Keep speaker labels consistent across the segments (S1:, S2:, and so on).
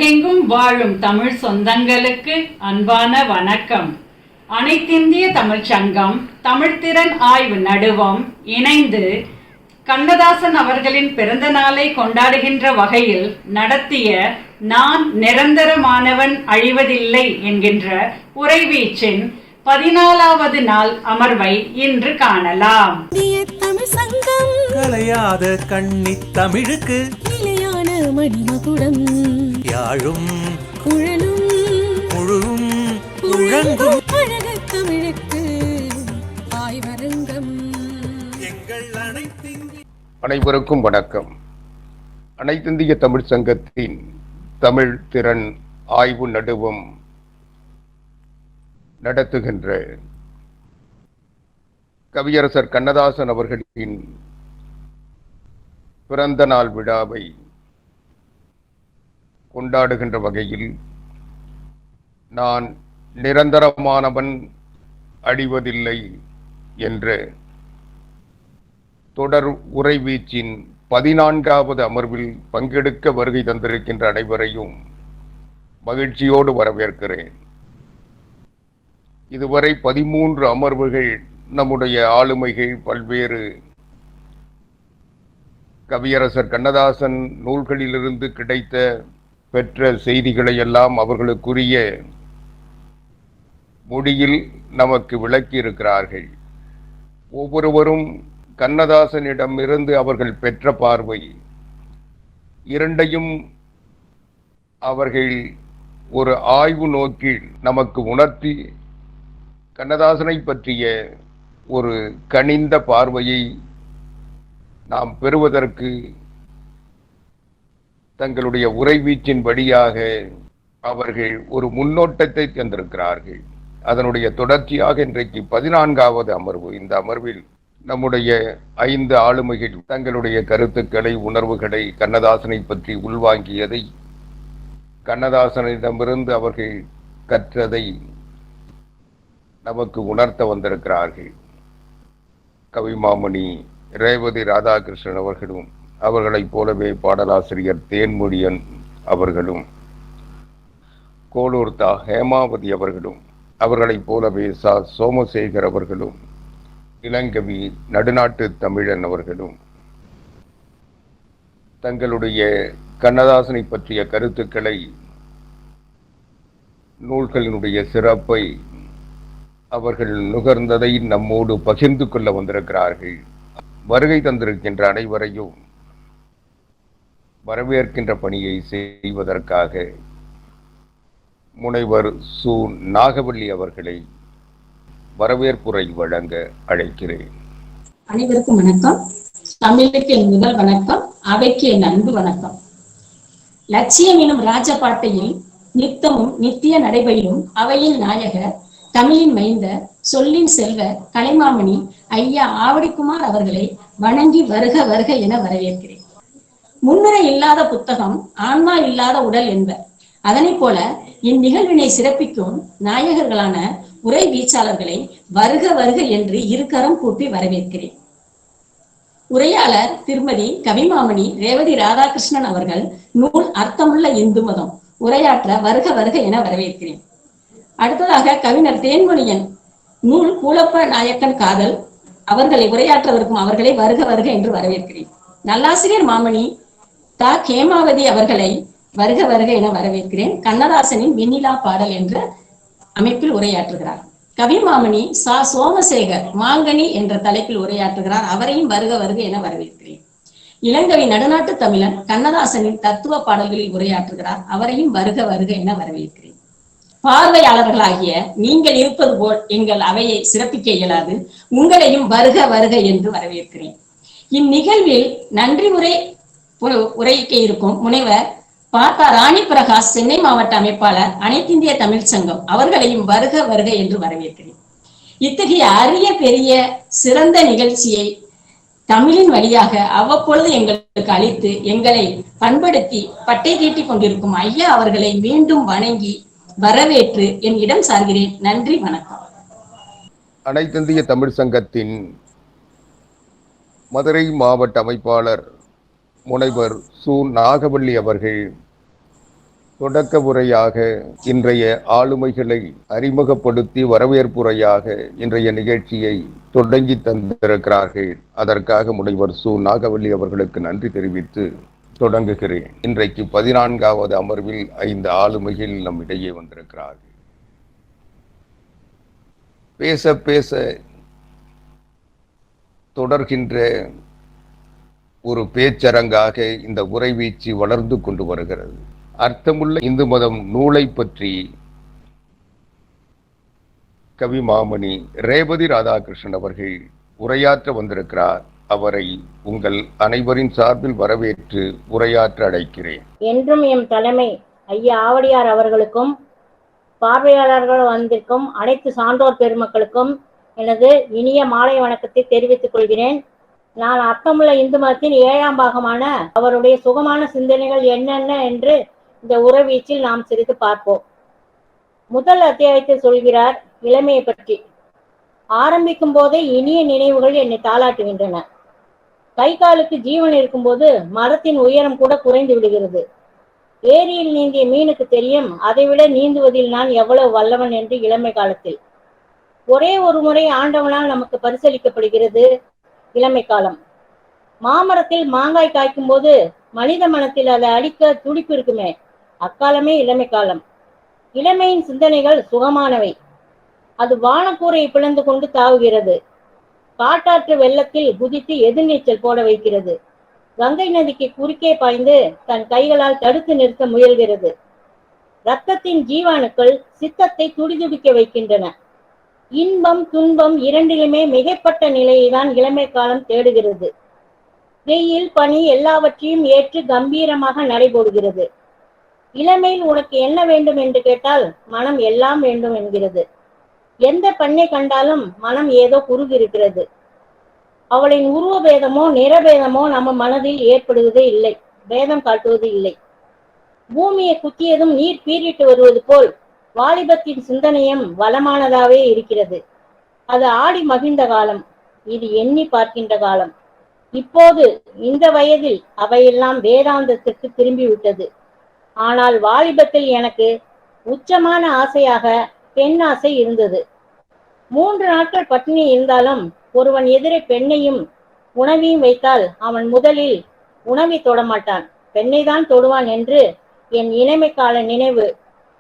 S1: உலகெங்கும் வாழும் தமிழ் சொந்தங்களுக்கு அன்பான வணக்கம். அனைத்திந்திய தமிழ்ச் சங்கம் தமிழ்த்திறன் ஆய்வு நடுவம் இணைந்து கண்ணதாசன் அவர்களின் பிறந்த நாளை கொண்டாடுகின்ற வகையில் நடத்திய நான் நிரந்தரமானவன் அழிவதில்லை என்கின்ற உரைவீச்சின் 14வது நாள் அமர்வை இன்று காணலாம்.
S2: கலையாத கண்ணி தமிழுக்கு
S3: நிலையான மணிமகுடம்
S2: யாழும்
S3: குழலும்
S2: முழுதும் முழங்கும்
S3: அழக தமிழுக்கு ஆய்வரங்கம்.
S2: எங்கள்
S4: அனைவருக்கும் வணக்கம். அனைத்திந்திய தமிழ் சங்கத்தின் தமிழ் திறன் ஆய்வு நடுவம் நடத்துகின்ற கவியரசர் கண்ணதாசன் அவர்களின் பிறந்த நாள் விழாவை கொண்டாடுகின்ற வகையில் நான் நிரந்தரமானவன் அழிவதில்லை என்ற தொடர் உரைவீச்சின் 14வது அமர்வில் பங்கெடுக்க வருகை தந்திருக்கின்ற அனைவரையும் மகிழ்ச்சியோடு வரவேற்கிறேன். இதுவரை 13 அமர்வுகள் நம்முடைய ஆளுமைகள் பல்வேறு கவியரசர் கண்ணதாசன் நூல்களிலிருந்து கிடைத்த பெற்ற செய்திகளை எல்லாம் அவர்களுக்குரிய மொழியில் நமக்கு விளக்கி இருக்கிறார்கள். ஒவ்வொருவரும் கண்ணதாசனிடமிருந்து அவர்கள் பெற்ற பார்வை இரண்டையும் அவர்கள் ஒரு ஆய்வு நோக்கில் நமக்கு உணர்த்தி கண்ணதாசனை பற்றிய ஒரு கனிந்த பார்வையை நாம் பெறுவதற்கு தங்களுடைய உரைவீச்சின் வழியாக அவர்கள் ஒரு முன்னோட்டத்தை தந்திருக்கிறார்கள். அதனுடைய தொடர்ச்சியாக இன்றைக்கு 14வது அமர்வு. இந்த அமர்வில் நம்முடைய 5 ஆளுமைகள் தங்களுடைய கருத்துக்களை, உணர்வுகளை, கண்ணதாசனை பற்றி உள்வாங்கியதை, கண்ணதாசனிடமிருந்து அவர்கள் கற்றதை நமக்கு உணர்த்த வந்திருக்கிறார்கள். கவிமாமணி ரேவதி ராதாகிருஷ்ணன் அவர்களும், அவர்களைப் போலவே பாடலாசிரியர் தேன்மொழியன் அவர்களும், கோலூர் தா ஹேமாவதி அவர்களும், அவர்களைப் போலவே சா சோமசேகர் அவர்களும், இளங்கவி நடுநாட்டு தமிழன் அவர்களும் தங்களுடைய கண்ணதாசனை பற்றிய கருத்துக்களை, நூல்களினுடைய சிறப்பை, அவர்கள் நுகர்ந்ததை நம்மோடு பகிர்ந்து கொள்ள வந்திருக்கிறார்கள். வருகை தந்திருக்கின்ற அனைவரையும் வரவேற்கின்ற பணியை செய்வதற்காக முனைவர் சு நாகவள்ளி அவர்களை வரவேற்புரை வழங்க அழைக்கிறேன்.
S5: அனைவருக்கும் வணக்கம். தமிழுக்கு என் முதல் வணக்கம், அவைக்கு என் அன்பு வணக்கம். லட்சியம் எனும் ராஜபாட்டையில் நித்தமும் நித்திய நடைபெறும் அவையின் நாயகர், தமிழின் மைந்த, சொல்லின் செல்வ கலைமாமணி ஐயா ஆவடிக்குமார் அவர்களை வணங்கி வருக வருக என வரவேற்கிறேன். முன்னுரை இல்லாத புத்தகம் ஆன்மா இல்லாத உடல் என்பர். அதனை போல இந்நிகழ்வினை சிறப்பிக்கும் நாயகர்களான உரை வீச்சாளர்களை வருக வருக என்று இருக்கரம் கூப்பி வரவேற்கிறேன். உரையாளர் திருமதி கவிமாமணி ரேவதி ராதாகிருஷ்ணன் அவர்கள் நூல் அர்த்தமுள்ள இந்து மதம் உரையாற்ற வருக வருக என வரவேற்கிறேன். அடுத்ததாக கவிஞர் தேன்மொழியன் நூல் கூலப்ப நாயக்கன் காதல் அவர்களை உரையாற்றவருக்கும் அவர்களை வருக வருக என்று வரவேற்கிறேன். நல்லாசிரியர் மாமணி தா ஹேமாவதி அவர்களை வருக வருக என வரவேற்கிறேன். கண்ணதாசனின் வெண்ணிலா பாடல் என்ற அமைப்பில் உரையாற்றுகிறார். கவிமாமணி சா சோமசேகர் மாங்கனி என்ற தலைப்பில் உரையாற்றுகிறார். அவரையும் வருக வருக என வரவேற்கிறேன். இளங்கவி நடுநாட்டு தமிழன் கண்ணதாசனின் தத்துவ பாடல்களில் உரையாற்றுகிறார். அவரையும் வருக வருக என வரவேற்கிறேன். பார்வையாளர்களாகிய நீங்கள் இருப்பது போல் எங்கள் அவையை சிறப்பிக்க இயலாது. உங்களையும் வருக வருக என்று வரவேற்கிறேன். இந்நிகழ்வில் நன்றி உரைக்க இருக்கும் முனைவர் பாத்தா ராணி பிரகாஷ், சென்னை மாவட்ட அமைப்பாளர், அனைத்திந்திய தமிழ் சங்கம் அவர்களையும் வருக வருக என்று வரவேற்கிறேன். இத்தகைய அரிய பெரிய சிறந்த நிகழ்ச்சியை தமிழின் வழியாக அவ்வப்பொழுது எங்களுக்கு அளித்து எங்களை பண்படுத்தி பட்டை தீட்டிக் கொண்டிருக்கும் ஐயா அவர்களை மீண்டும் வணங்கி வரவேற்று என் இடம் சார்கிறேன். நன்றி, வணக்கம்.
S4: அனைத்திந்திய தமிழ் சங்கத்தின் மதுரை மாவட்ட அமைப்பாளர் முனைவர் சு நாகவள்ளி அவர்கள் தொடக்க உரையாக இன்றைய ஆளுமைகளை அறிமுகப்படுத்தி வரவேற்புரையாக இன்றைய நிகழ்ச்சியை தொடங்கி தந்திருக்கிறார்கள். அதற்காக முனைவர் சு. நாகவல்லி அவர்களுக்கு நன்றி தெரிவித்து தொடங்குகிறேன். இன்றைக்கு 14வது அமர்வில் 5 ஆளுமைகள் நம் இடையே வந்திருக்கிறார்கள். பேச பேச தொடர்கின்ற ஒரு பேச்சரங்காக இந்த உரைவீச்சு வளர்ந்து கொண்டு வருகிறது. அர்த்தமுள்ள இந்து மதம் நூலை பற்றி கவி மாமணி ரேவதி ராதாகிருஷ்ணன் அவர்கள் உரையாற்ற வந்திருக்கிறார். அவரை உங்கள் அனைவரின் சார்பில் வரவேற்று உரையாற்ற அழைக்கிறேன்.
S6: என்றும் எம் தலைமை ஐயா ஆவடியார் அவர்களுக்கும் பார்வையாளர்கள் வந்திருக்கும் அனைத்து சான்றோர் பெருமக்களுக்கும் எனது இனிய மாலை வணக்கத்தை தெரிவித்துக் கொள்கிறேன். நான் அர்த்தமுள்ள இந்து மதத்தின் 7ஆம் பாகமான அவருடைய சுகமான சிந்தனைகள் என்னென்ன என்று இந்த உரைவீச்சில் நாம் சிறிது பார்ப்போம். முதல் அத்தியாயத்தில் சொல்கிறார் இளமையை பற்றி. ஆரம்பிக்கும் போதே இனிய நினைவுகள் என்னை தாளாட்டுகின்றன. கை காலுக்கு ஜீவன் இருக்கும்போது மரத்தின் உயரம் கூட குறைந்து விடுகிறது. ஏரியில் நீந்திய மீனுக்கு தெரியும் அதைவிட நீந்துவதில் நான் எவ்வளவு வல்லவன் என்று இளமை காலத்தில். ஒரே ஒரு முறை ஆண்டவனால் நமக்கு பரிசளிக்கப்படுகிறது இளமை காலம். மாமரத்தில் மாங்காய் காய்க்கும் போது மனித மனத்தில் அதை அடிக்க துடிப்பு இருக்குமே, அக்காலமே இளமை காலம். இளமையின் சிந்தனைகள் சுகமானவை. அது வானக்கூரையை பிளந்து கொண்டு தாவுகிறது. காட்டாற்று வெள்ளத்தில் குதித்து எதிர்நீச்சல் போட வைக்கிறது. கங்கை நதிக்கு குறுக்கே பாய்ந்து தன் கைகளால் தடுத்து நிறுத்த முயல்கிறது. இரத்தத்தின் ஜீவாணுக்கள் சித்தத்தை துடிதுடிக்க வைக்கின்றன. இன்பம் துன்பம் இரண்டிலுமே மிகைப்பட்ட நிலையை தான் இளமை காலம் தேடுகிறது. வெயில் பனி எல்லாவற்றையும் ஏற்று கம்பீரமாக நடைபோடுகிறது. இளமையில் உனக்கு என்ன வேண்டும் என்று கேட்டால் மனம் எல்லாம் வேண்டும் என்கிறது. எந்த பெண்ணை கண்டாலும் மனம் ஏதோ குறுகிருக்கிறது. அவளின் உருவ பேதமோ நிறபேதமோ நம்ம மனதில் ஏற்படுவதே இல்லை, பேதம் காட்டுவது இல்லை. பூமியை குத்தியதும் நீர் பீறிட்டு வருவது போல் வாலிபத்தின் சிந்தனையும் வளமானதாவே இருக்கிறது. அது ஆடி மகிழ்ந்த காலம், இது எண்ணி பார்க்கின்ற காலம். இப்போது இந்த வயதில் அவையெல்லாம் வேதாந்தத்திற்கு திரும்பிவிட்டது. ஆனால் வாலிபத்தில் எனக்கு உச்சமான ஆசையாக பெண் ஆசை இருந்தது. 3 நாட்கள் பட்டினி இருந்தாலும் ஒருவன் எதிரே பெண்ணையும் உணவையும் வைத்தால் அவன் முதலில் உணவை தொடமாட்டான், பெண்ணை தான் தொடுவான் என்று என் இளமை கால நினைவு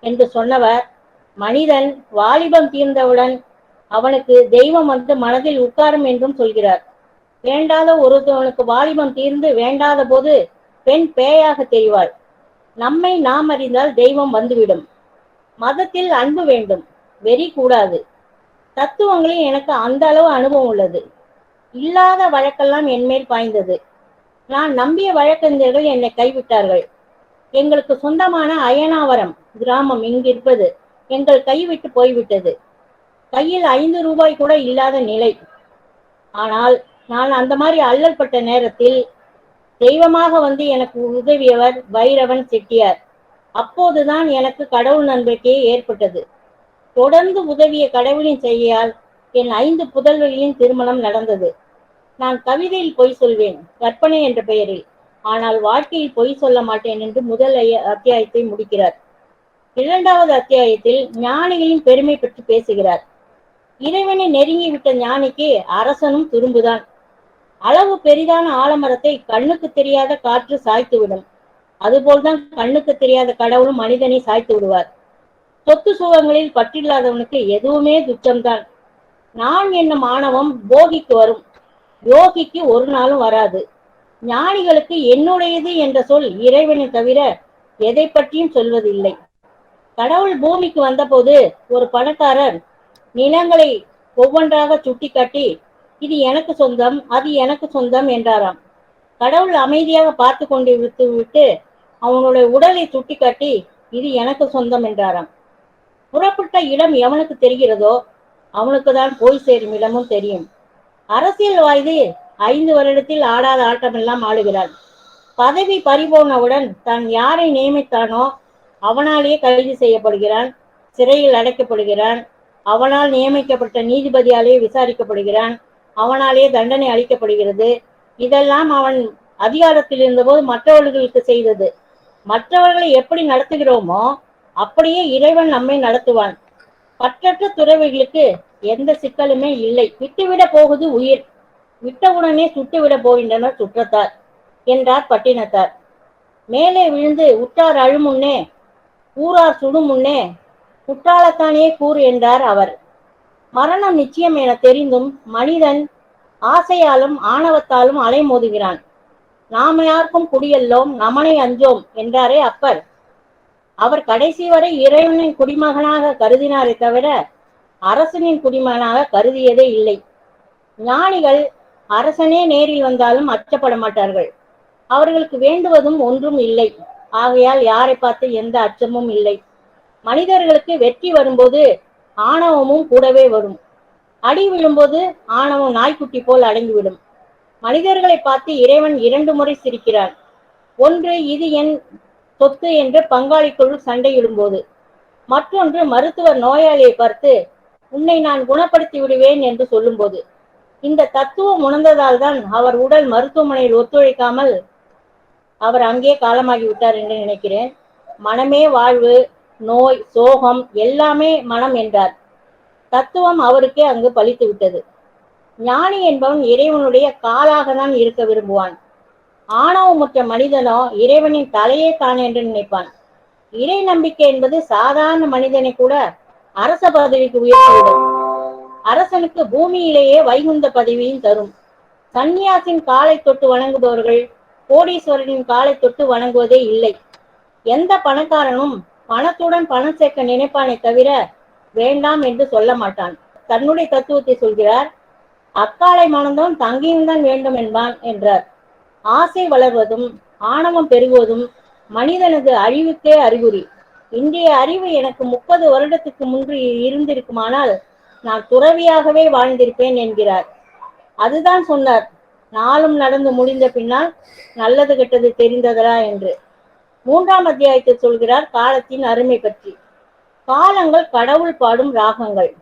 S6: என்று சொன்னவர், மனிதன் வாலிபம் தீர்ந்தவுடன் அவனுக்கு தெய்வம் வந்து மனதில் உட்காரும் என்றும் சொல்கிறார். வேண்டாத ஒருவனுக்கு வாலிபம் தீர்ந்து வேண்டாத போது பெண் பேயாக தெரிவாள். நம்மை நாம் அறிந்தால் தெய்வம் வந்துவிடும். மதத்தில் அன்பு வேண்டும், வெறி கூடாது. தத்துவங்களில் எனக்கு அந்த அளவு அனுபவம் உள்ளது. இல்லாத வழக்கெல்லாம் என்மேல் பாய்ந்தது. நான் நம்பிய வழக்கறிஞர்கள் என்னை கைவிட்டார்கள். எங்களுக்கு சொந்தமான அயனாவரம் கிராமம் இங்கிருப்பது எங்கள் கைவிட்டு போய்விட்டது. கையில் 5 ரூபாய் கூட இல்லாத நிலை. ஆனால் நான் அந்த மாதிரி அல்லல்பட்ட நேரத்தில் தெய்வமாக வந்து எனக்கு உதவியவர் பைரவன் செட்டியார். அப்போதுதான் எனக்கு கடவுள் நம்பிக்கையே ஏற்பட்டது. தொடர்ந்து உதவிய கடவுளின் செய்யால் என் 5 புதல்வர்களின் திருமணம் நடந்தது. நான் கவிதையில் பொய் சொல்வேன் கற்பனை என்ற பெயரில், ஆனால் வாழ்க்கையில் பொய் சொல்ல மாட்டேன் என்று முதல் அத்தியாயத்தை முடிக்கிறார். 2வது அத்தியாயத்தில் ஞானிகளின் பெருமை பற்றி பேசுகிறார். இறைவனை நெருங்கிவிட்ட ஞானிக்கு அரசனும் துரும்புதான். அளவு பெரிதான ஆலமரத்தை கண்ணுக்கு தெரியாத காற்று சாய்த்துவிடும். அதுபோல்தான் கண்ணுக்கு தெரியாத கடவுளும் மனிதனை சாய்த்து விடுவார். சொத்து சுகங்களில் பற்றில்லாதவனுக்கு எதுவுமே துச்சம்தான். நான் என்னும் ஆணவம் போகிக்கு வரும், யோகிக்கு ஒரு நாளும் வராது. ஞானிகளுக்கு என்னுடையது என்ற சொல் இறைவனை தவிர எதை பற்றியும் சொல்வதில்லை. கடவுள் பூமிக்கு வந்தபோது ஒரு பணக்காரர் நிலங்களை ஒவ்வொன்றாக சுட்டிக்காட்டி இது எனக்கு சொந்தம், அது எனக்கு சொந்தம் என்றாராம். கடவுள் அமைதியாக பார்த்து கொண்டு விட்டு அவனுடைய உடலை சுட்டிக்காட்டி இது எனக்கு சொந்தம் என்றாராம். புறப்பட்ட இடம் எவனுக்கு தெரிகிறதோ அவனுக்கு தான் போய் சேரும் இடமும் தெரியும். அரசியல் வாய்து 5 வருடத்தில் ஆடாத ஆட்டமெல்லாம் ஆடுகிறான். பதவி பறிபோனவுடன் தான் யாரை நியமித்தானோ அவனாலேயே கைது செய்யப்படுகிறான், சிறையில் அடைக்கப்படுகிறான். அவனால் நியமிக்கப்பட்ட நீதிபதியாலே விசாரிக்கப்படுகிறான், அவனாலே தண்டனை அளிக்கப்படுகிறது. இதெல்லாம் அவன் அதிகாரத்தில் இருந்தபோது மற்றவர்களுக்கு செய்தது. மற்றவர்களை எப்படி நடத்துகிறோமோ அப்படியே இறைவன் நம்மை நடத்துவான். பற்றற்ற துறவிகளுக்கு எந்த சிக்கலுமே இல்லை. விட்டுவிட போகுது உயிர், விட்டவுடனே சுட்டுவிட போகின்றனர் சுற்றத்தார் என்றார் பட்டினத்தார். மேலே விழுந்து உற்றார் அழுமுன்னே ஊரார் சுடும் முன்னே குற்றாலத்தானே கூறு என்றார் அவர். மரணம் நிச்சயம் என தெரிந்தும் மனிதன் ஆசையாலும் ஆணவத்தாலும் அலைமோதுகிறான். நாம யாருக்கும் குடியல்லோம், நமனை அஞ்சோம் என்றாரே அப்பர். அவர் கடைசி வரை இறைவனின் குடிமகனாக கருதினாரே தவிர அரசனின் குடிமகனாக கருதியதே இல்லை. ஞானிகள் அரசனே நேரில் வந்தாலும் அச்சப்பட மாட்டார்கள். அவர்களுக்கு வேண்டுவதும் ஒன்றும் இல்லை. ஆகையால் யாரை பார்த்து எந்த அச்சமும் இல்லை. மனிதர்களுக்கு வெற்றி வரும்போது ஆணவமும் கூடவே வரும். அடி விழும்போது ஆணவம் நாய்க்குட்டி போல் அடங்கிவிடும். மனிதர்களை பார்த்து இறைவன் 2 முறை சிரிக்கிறான். ஒன்று இது என் சொத்து என்று பங்காளிக்குள் சண்டையிடும்போது, மற்றொன்று மருத்துவர் நோயாளியை பார்த்து உன்னை நான் குணப்படுத்தி விடுவேன் என்று சொல்லும்போது. இந்த தத்துவம் உணர்ந்ததால் தான் அவர் உடல் மருத்துவமனையில் ஒத்துழைக்காமல் அவர் அங்கே காலமாகிவிட்டார் என்று நினைக்கிறேன். மனமே வாழ்வு, நோய், சோகம் எல்லாமே மனம் என்றார். தத்துவம் அவருக்கே அங்கு பலித்து விட்டது. ஞானி என்பவன் இறைவனுடைய காலாக தான் இருக்க விரும்புவான். ஆணவமுற்ற மனிதனோ இறைவனின் தலையே தான் என்று நினைப்பான். இறை நம்பிக்கை என்பது சாதாரண மனிதனை கூட அரச பதவிக்கு உயர்த்திவிடும். அரசனுக்கு பூமியிலேயே வைகுந்த பதவியும் தரும். சந்நியாசின் காலை தொட்டு வணங்குபவர்கள் கோடீஸ்வரனின் காலை தொட்டு வணங்குவதே இல்லை. எந்த பணக்காரனும் பணத்துடன் பணம் சேர்க்க நினைப்பானே தவிர வேண்டாம் என்று சொல்ல மாட்டான். தன்னுடைய தத்துவத்தை சொல்கிறார். அக்காலை மணந்தவன் தங்கியும் தான் வேண்டும் என்பான் என்றார். ஆசை வளர்வதும் ஆணவம் பெருகுவதும் மனிதனது அழிவுக்கே அறிகுறி. இன்றைய அறிவு எனக்கு 30 வருடத்துக்கு முன்பு இருந்திருக்குமானால் நான் துறவியாகவே வாழ்ந்திருப்பேன் என்கிறார். அதுதான் சொன்னார், நாளும் நடந்து முடிந்த பின்னால் நல்லது கெட்டது தெரிந்ததரா என்று. 3ஆம் அத்தியாயத்தில் சொல்கிறார் காலத்தின் அருமை பற்றி. காலங்கள் கடவுள் பாடும் ராகங்கள்.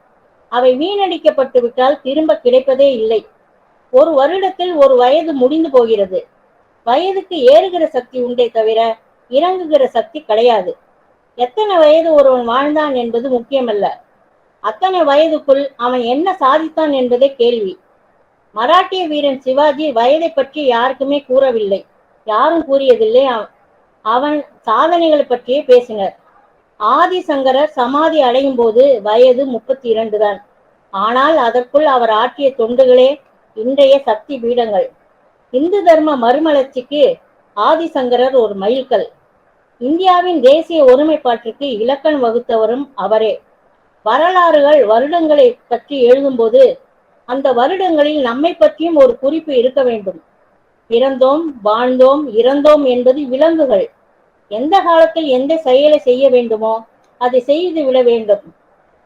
S6: அவை வீணடிக்கப்பட்டு விட்டால் திரும்ப கிடைப்பதே இல்லை. ஒரு வருடத்தில் ஒரு வயது முடிந்து போகிறது. வயதுக்கு ஏறுகிற சக்தி உண்டே தவிர இறங்குகிற சக்தி கிடையாது. எத்தனை வயது ஒருவன் வாழ்ந்தான் என்பது முக்கியமல்ல, அத்தனை வயதுக்குள் அவன் என்ன சாதித்தான் என்பதே கேள்வி. மராட்டிய வீரன் சிவாஜி வயதை பற்றி யாருக்குமே கூறவில்லை, யாரும் கூறியதில்லை. அவன் சாதனைகளை பற்றியே பேசினர். ஆதிசங்கரர் சமாதி அடையும் போது வயது 32 தான். ஆனால் அதற்குள் அவர் ஆற்றிய தொண்டுகளே இன்றைய சக்தி பீடங்கள். இந்து தர்ம மறுமலர்ச்சிக்கு ஆதிசங்கரர் ஒரு மைல்கல். இந்தியாவின் தேசிய ஒருமைப்பாட்டிற்கு இலக்கணம் வகுத்தவரும் அவரே. வரலாறுகள் வருடங்களை பற்றி எழுதும்போது அந்த வருடங்களில் நம்மை பற்றியும் ஒரு குறிப்பு இருக்க வேண்டும். பிறந்தோம், வாழ்ந்தோம், இறந்தோம் என்பது விலங்குகள். எந்த காலத்தில் எந்த செயலை செய்ய வேண்டுமோ அதை செய்து விட வேண்டும்.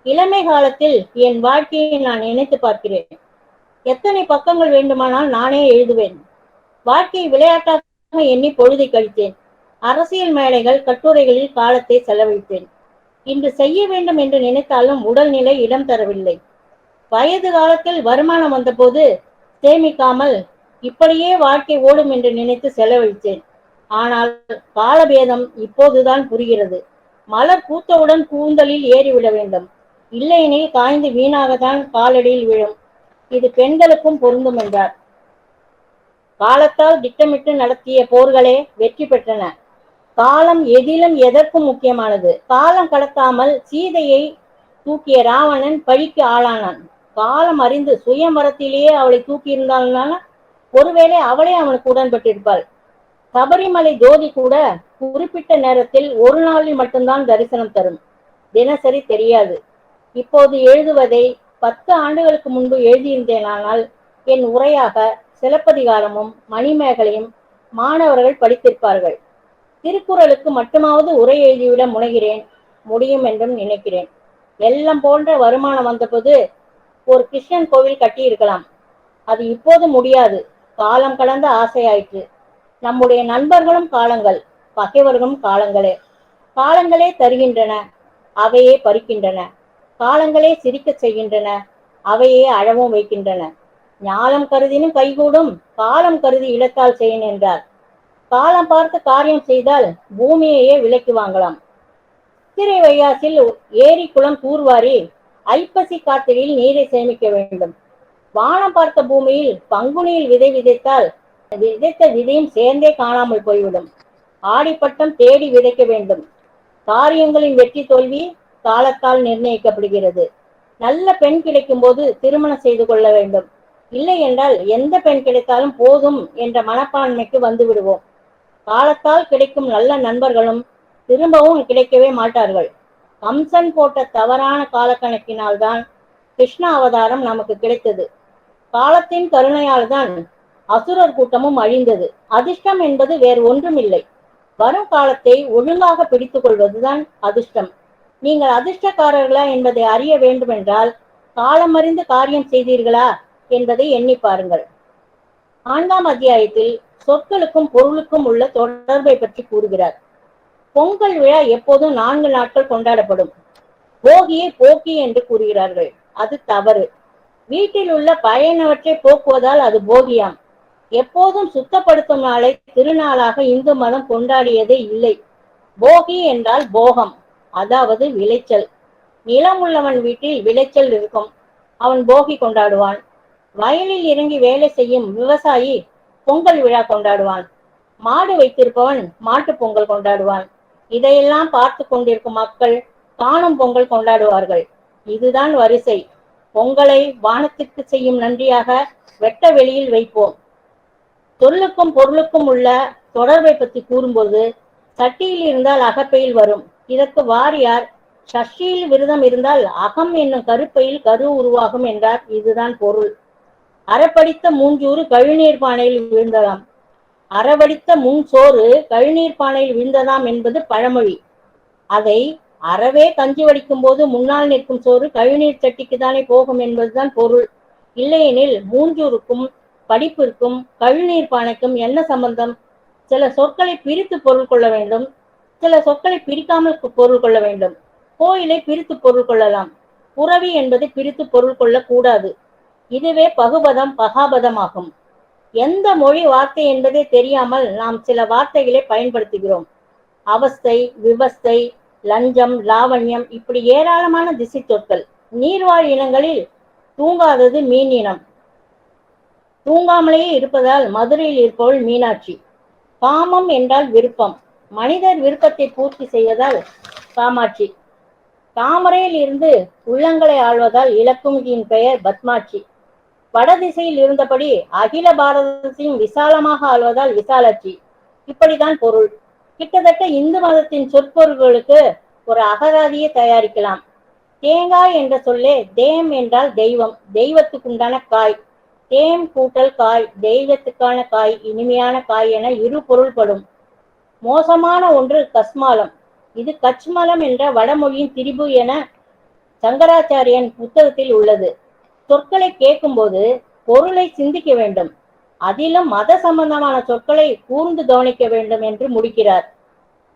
S6: இளமை காலத்தில் என் வாழ்க்கையை நான் நினைத்து பார்க்கிறேன். எத்தனை பக்கங்கள் வேண்டுமானால் நானே எழுதுவேன். வாழ்க்கையை விளையாட்டாக எண்ணி பொழுதை கழித்தேன். அரசியல் மேடைகள், கட்டுரைகளில் காலத்தை செலவழித்தேன். இன்று செய்ய வேண்டும் என்று நினைத்தாலும் உடல்நிலை இடம் தரவில்லை. வயது காலத்தில் வருமானம் வந்தபோது சேமிக்காமல் இப்படியே வாழ்க்கை ஓடும் என்று நினைத்து செலவழித்தேன். ஆனால் காலபேதம் இப்போதுதான் புரிகிறது. மலர் பூத்தவுடன் கூந்தலில் ஏறிவிட வேண்டும், இல்லையெனில் காய்ந்து வீணாகத்தான் காலடியில் விழும். இது பெண்களுக்கும் பொருந்தும் என்றார். காலத்தால் திட்டமிட்டு நடத்திய போர்களே வெற்றி பெற்றன. காலம் எதிலும் எதற்கும் முக்கியமானது. காலம் கடத்தாமல் சீதையை தூக்கிய ராவணன் பழிக்கு ஆளானான். காலம் அறிந்து சுயமரத்திலேயே அவளை தூக்கி இருந்தால்னா ஒருவேளை அவளே அவனுக்கு உடன்பட்டிருப்பாள். சபரிமலை ஜோதி கூட குறிப்பிட்ட நேரத்தில் ஒரு நாளில் மட்டும்தான் தரிசனம் தரும், தினசரி தெரியாது. இப்போது எழுதுவதை 10 ஆண்டுகளுக்கு முன்பு எழுதியிருந்தேனானால் என் உரையாக சிலப்பதிகாரமும் மணிமேகலையும் மாணவர்கள் படித்திருப்பார்கள். திருக்குறளுக்கு மட்டுமாவது உரை எழுதிவிட முனைகிறேன், முடியும் என்றும் நினைக்கிறேன். வெள்ளம் போன்ற வருமானம் வந்தபோது ஒரு கிருஷ்ணன் கோவில் கட்டியிருக்கலாம். அது இப்போது முடியாது, காலம் கடந்த ஆசையாயிற்று. நம்முடைய நண்பர்களும் காலங்கள், பகைவர்களும் காலங்களே. காலங்களே தருகின்றன, அவையே பறிக்கின்றன. காலங்களே சிரிக்க செய்கின்றன, அவையே அழவும் வைக்கின்றன. ஞாலம் கருதினும் கைகூடும், காலம் கருதி இடத்தால் செய்யன் என்றார். காலம் பார்த்து காரியம் செய்தால் பூமியையே விலைக்கு வாங்கலாம். சித்திரை வைகாசில் ஏரி குளம் தூர்வாரி ஐப்பசி கார்த்திகையில் நீரை சேமிக்க வேண்டும். வானம் பார்த்த பூமியில் பங்குனியில் விதை விதைத்தால் விதைத்த விதையும் சேர்ந்தே காணாமல் போய்விடும். ஆடிப்பட்டம் தேடி விதைக்க வேண்டும். காரியங்களின் வெற்றி தோல்வி காலத்தால் நிர்ணயிக்கப்படுகிறது. நல்ல பெண் கிடைக்கும் போது திருமணம் செய்து கொள்ள வேண்டும். இல்லை என்றால் எந்த பெண் கிடைத்தாலும் போதும் என்ற மனப்பான்மைக்கு வந்து விடுவோம். காலத்தால் கிடைக்கும் நல்ல நண்பர்களும் திரும்பவும் கிடைக்கவே மாட்டார்கள். கம்சன் போட்ட தவறான காலக்கணக்கினால்தான் கிருஷ்ண அவதாரம் நமக்கு கிடைத்தது. காலத்தின் கருணையால் தான் அசுரர் கூட்டமும் அழிந்தது. அதிர்ஷ்டம் என்பது வேறு ஒன்றும் இல்லை. வரும் காலத்தை ஒழுங்காக பிடித்துக் கொள்வதுதான் அதிர்ஷ்டம். நீங்கள் அதிர்ஷ்டக்காரர்களா என்பதை அறிய வேண்டுமென்றால் காலமறிந்து காரியம் செய்தீர்களா என்பதை எண்ணி பாருங்கள். 4ஆம் அத்தியாயத்தில் சொற்களுக்கும் பொருளுக்கும் உள்ள தொடர்பை பற்றி கூறுகிறார். பொங்கல் விழா எப்போதும் 4 நாட்கள் கொண்டாடப்படும். போகியை போக்கி என்று கூறுகிறார்கள். அது தவறு. வீட்டில் உள்ள பயனவற்றை போக்குவதால் அது போகியாம். எப்போதும் சுத்தப்படுத்தும் நாளை திருநாளாக இந்து மதம் கொண்டாடியதே இல்லை. போகி என்றால் போகம், அதாவது விளைச்சல். நிலம் உள்ளவன் வீட்டில் விளைச்சல் இருக்கும், அவன் போகி கொண்டாடுவான். வயலில் இறங்கி வேலை செய்யும் விவசாயி பொங்கல் விழா கொண்டாடுவான். மாடு வைத்திருப்பவன் மாட்டு பொங்கல் கொண்டாடுவான். இதையெல்லாம் பார்த்து கொண்டிருக்கும் மக்கள் காணும் பொங்கல் கொண்டாடுவார்கள். இதுதான் வரிசை. பொங்கலை வானத்திற்கு செய்யும் நன்றியாக வெட்ட வெளியில் வைப்போம். சொல்லுக்கும் பொருளுக்கும் உள்ள தொடர்பை பற்றி கூறும்போது சட்டியில் இருந்தால் அகப்பையில் வரும். இதற்கு வாரியார் சஷ்டியில் விரதம் இருந்தால் அகம் என்னும் கருப்பையில் கரு உருவாகும் என்றார். இதுதான் பொருள். அறப்படித்த மூஞ்சூறு கழுநீர் பானையில் விழுந்ததாம். அறவடித்த முன் சோறு கழுநீர் பானையில் விழுந்ததாம் என்பது பழமொழி. அதை அறவே கஞ்சி வடிக்கும் போது முன்னால் நிற்கும் சோறு கழுநீர் சட்டிக்கு தானே போகும் என்பதுதான் பொருள். இல்லையெனில் மூஞ்சூருக்கும் படிப்பிற்கும் கழுநீர் பானைக்கும் என்ன சம்பந்தம்? சில சொற்களை பிரித்து பொருள் கொள்ள வேண்டும், சில சொற்களை பிரிக்காமல் பொருள் கொள்ள வேண்டும். கோயிலை பிரித்து பொருள் கொள்ளலாம், புறவி என்பதை பிரித்து பொருள் கொள்ள கூடாது. இதுவே பகுபதம் பகாபதமாகும். எந்த மொழி வார்த்தை என்பதே தெரியாமல் நாம் சில வார்த்தைகளை பயன்படுத்துகிறோம். அவஸ்தை, விவஸ்தை, லஞ்சம், லாவண்யம், இப்படி ஏராளமான திசை சொற்கள். நீர்வாழ் இனங்களில் தூங்காதது மீன் இனம். தூங்காமலேயே இருப்பதால் மதுரையில் இருப்பவள் மீனாட்சி. காமம் என்றால் விருப்பம். மனிதர் விருப்பத்தை பூர்த்தி செய்வதால் காமாட்சி. தாமரையில் இருந்து உள்ளங்களை ஆள்வதால் இலக்குமியின் பெயர் பத்மாட்சி. வடதிசையில் இருந்தபடி அகில பாரதத்தையும் விசாலமாக ஆள்வதால் விசாலாட்சி. இப்படிதான் பொருள். கிட்டத்தட்ட இந்து மதத்தின் சொற்பொருள்களுக்கு ஒரு அகராதியை தயாரிக்கலாம். தேங்காய் என்ற சொல்லே தேம் என்றால் தெய்வம், தெய்வத்துக்குண்டான காய். தேம் கூட்டல் காய், தெய்வத்துக்கான காய், இனிமையான காய் என இரு பொருள்படும். மோசமான ஒன்று கஸ்மாலம். இது கச்மலம் என்ற வடமொழியின் திரிபு என சங்கராச்சாரியன் புத்தகத்தில் உள்ளது. சொற்களை கேட்கும்போது பொருளை சிந்திக்க வேண்டும். அதிலும் மத சம்பந்தமான சொற்களை கூர்ந்து கவனிக்க வேண்டும் என்று முடிக்கிறார்.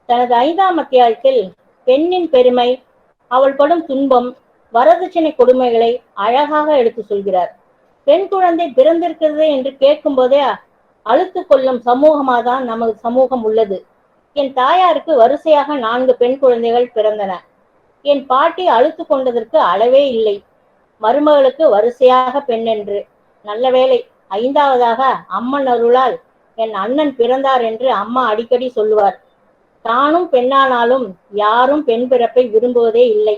S6: தனது 5ஆம் அத்தியாயத்தில் பெண்ணின் பெருமை, அவள் படும் துன்பம், வரதட்சணை கொடுமைகளை அழகாக எடுத்து சொல்கிறார். பெண் குழந்தை பிறந்திருக்கிறது என்று கேட்கும் போதே அழுத்து கொள்ளும் சமூகமாதான் நமது சமூகம் உள்ளது. என் தாயாருக்கு வரிசையாக 4 பெண் குழந்தைகள் பிறந்தன. என் பாட்டி அழுத்து கொண்டதற்கு அளவே இல்லை. மருமகளுக்கு வரிசையாக பெண் என்று. நல்ல வேளை 5வதாக அம்மன் அருளால் என் அண்ணன் பிறந்தார் என்று அம்மா அடிக்கடி சொல்லுவார். தானும் பெண்ணானாலும் யாரும் பெண் பிறப்பை விரும்புவதே இல்லை.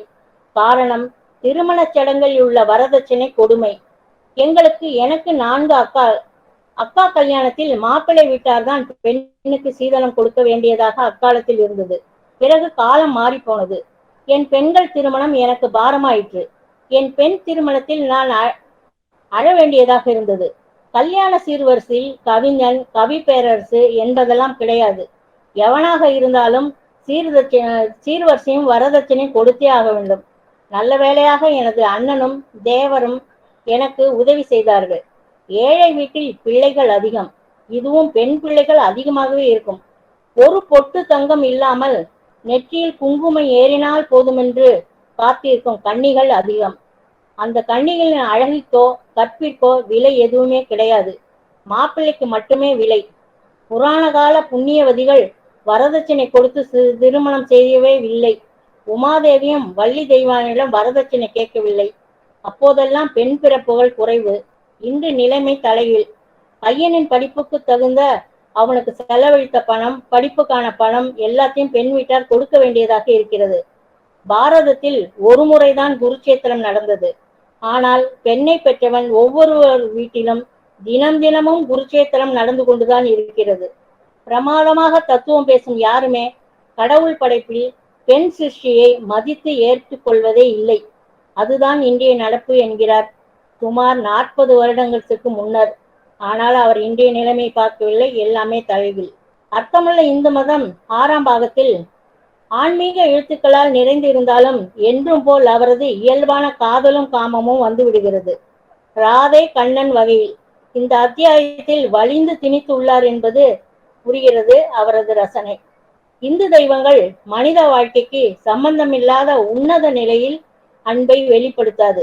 S6: காரணம், திருமணச் சடங்கில் உள்ள வரதட்சணை கொடுமை. எனக்கு 4 அக்கா கல்யாணத்தில் மாப்பிள்ளை வீட்டார்தான் பெண்ணுக்கு சீதனம் கொடுக்க வேண்டியதாக அக்காலத்தில் இருந்தது. பிறகு காலம் மாறி போனது. என் பெண்கள் திருமணம் எனக்கு பாரமாயிற்று. என் பெண் திருமணத்தில் நான் அழ வேண்டியதாக இருந்தது. கல்யாண சீர்வரிசையில் கவிஞன், கவி பேரரசு என்பதெல்லாம் கிடையாது. எவனாக இருந்தாலும் சீர்வரிசையும் வரதட்சணையும் கொடுத்தே ஆக வேண்டும். நல்ல வேளையாக எனது அண்ணனும் தேவரும் எனக்கு உதவி செய்தார்கள். ஏழை வீட்டில் பிள்ளைகள் அதிகம். இதுவும் பெண் பிள்ளைகள் அதிகமாகவே இருக்கும். ஒரு பொட்டு தங்கம் இல்லாமல் நெற்றியில் குங்குமம் ஏறினால் போதுமென்று காத்திருக்கும் கன்னிகள் அதிகம். அந்த கன்னிகளின் அழகிற்கோ கற்பிற்கோ விலை எதுவுமே கிடையாது. மாப்பிள்ளைக்கு மட்டுமே விலை. புராண கால புண்ணியவதிகள் வரதட்சணை கொடுத்து திருமணம் செய்யவே இல்லை. உமாதேவியும் வள்ளி தெய்வானிடம் வரதட்சணை கேட்கவில்லை. அப்போதெல்லாம் பெண் பிறப்புகள் குறைவு. இன்று நிலைமை தலையில். பையனின் படிப்புக்கு தகுந்த அவனுக்கு செலவழித்த பணம், படிப்புக்கான பணம் எல்லாத்தையும் பெண் வீட்டார் கொடுக்க வேண்டியதாக இருக்கிறது. பாரதத்தில் ஒரு முறைதான் குருட்சேத்திரம் நடந்தது. ஆனால் பெண்ணை பெற்றவன் ஒவ்வொருவர் வீட்டிலும் தினம் தினமும் குருட்சேத்திரம் நடந்து கொண்டுதான் இருக்கிறது. பிரமாதமாக தத்துவம் பேசும் யாருமே கடவுள் படைப்பில் பெண் சிருஷ்டியை மதித்து ஏற்றுக்கொள்வதே இல்லை. அதுதான் இன்றைய நடப்பு என்கிறார் சுமார் 40 வருடங்களுக்கு முன்னர். ஆனால் அவர் இன்றைய நிலைமை பார்க்கவில்லை. எல்லாமே தலைவில். அர்த்தமுள்ள இந்து மதம் 6ஆம் பாகத்தில் ஆன்மீக எழுத்துக்களால் நிறைந்திருந்தாலும் என்றும் போல் அவரது இயல்பான காதலும் காமமும் வந்து விடுகிறது. ராதை கண்ணன் வகையில் இந்த அத்தியாயத்தில் வலிந்து திணித்து உள்ளார் என்பது புரிகிறது அவரது ரசனை. இந்து தெய்வங்கள் மனித வாழ்க்கைக்கு சம்பந்தமில்லாத உன்னத நிலையில் அன்பை வெளிப்படுத்தாது.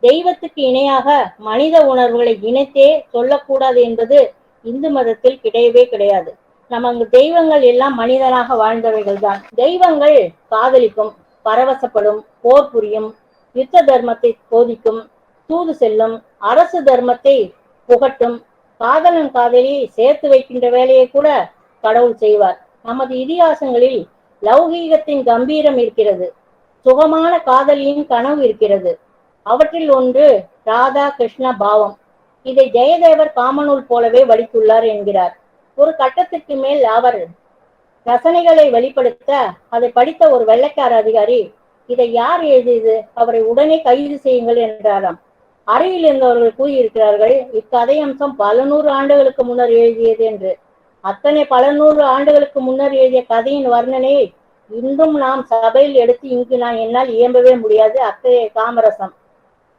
S6: தெய்வத்துக்கு இணையாக மனித உணர்வுகளை இணைத்தே சொல்லக்கூடாது என்பது இந்து மதத்தில் கிடையவே கிடையாது. நமக்கு தெய்வங்கள் எல்லாம் மனிதனாக வாழ்ந்தவைகள் தான். தெய்வங்கள் காதலிக்கும், பரவசப்படும், போர் புரியும், யுத்த தர்மத்தை போதிக்கும், தூது செல்லும், அரசு தர்மத்தை புகட்டும், காதலன் காதலியை சேர்த்து வைக்கின்ற வேலையை கூட கடவுள் செய்வார். நமது இதிகாசங்களில் லௌகீகத்தின் கம்பீரம் இருக்கிறது. சுகமான காதலியின் கனவு இருக்கிறது. அவற்றில் ஒன்று ராதா கிருஷ்ண பாவம். இதை ஜெயதேவர் காமநூல் போலவே வடித்துள்ளார் என்கிறார். ஒரு கட்டத்திற்கு மேல் அவர் ரசனைகளை வெளிப்படுத்த அதை படித்த ஒரு வெள்ளைக்கார அதிகாரி, இதை யார் எழுதியது, அவரை உடனே கைது செய்யுங்கள் என்றாராம். அறையில் இருந்தவர்கள் கூறியிருக்கிறார்கள், இக்கதை அம்சம் பல 100 ஆண்டுகளுக்கு முன்னர் எழுதியது என்று. அத்தனை பல 100 ஆண்டுகளுக்கு முன்னர் எழுதிய கதையின் வர்ணனையை இன்றும் நாம் சபையில் எடுத்து இங்கு என்னால் இயம்பவே முடியாது.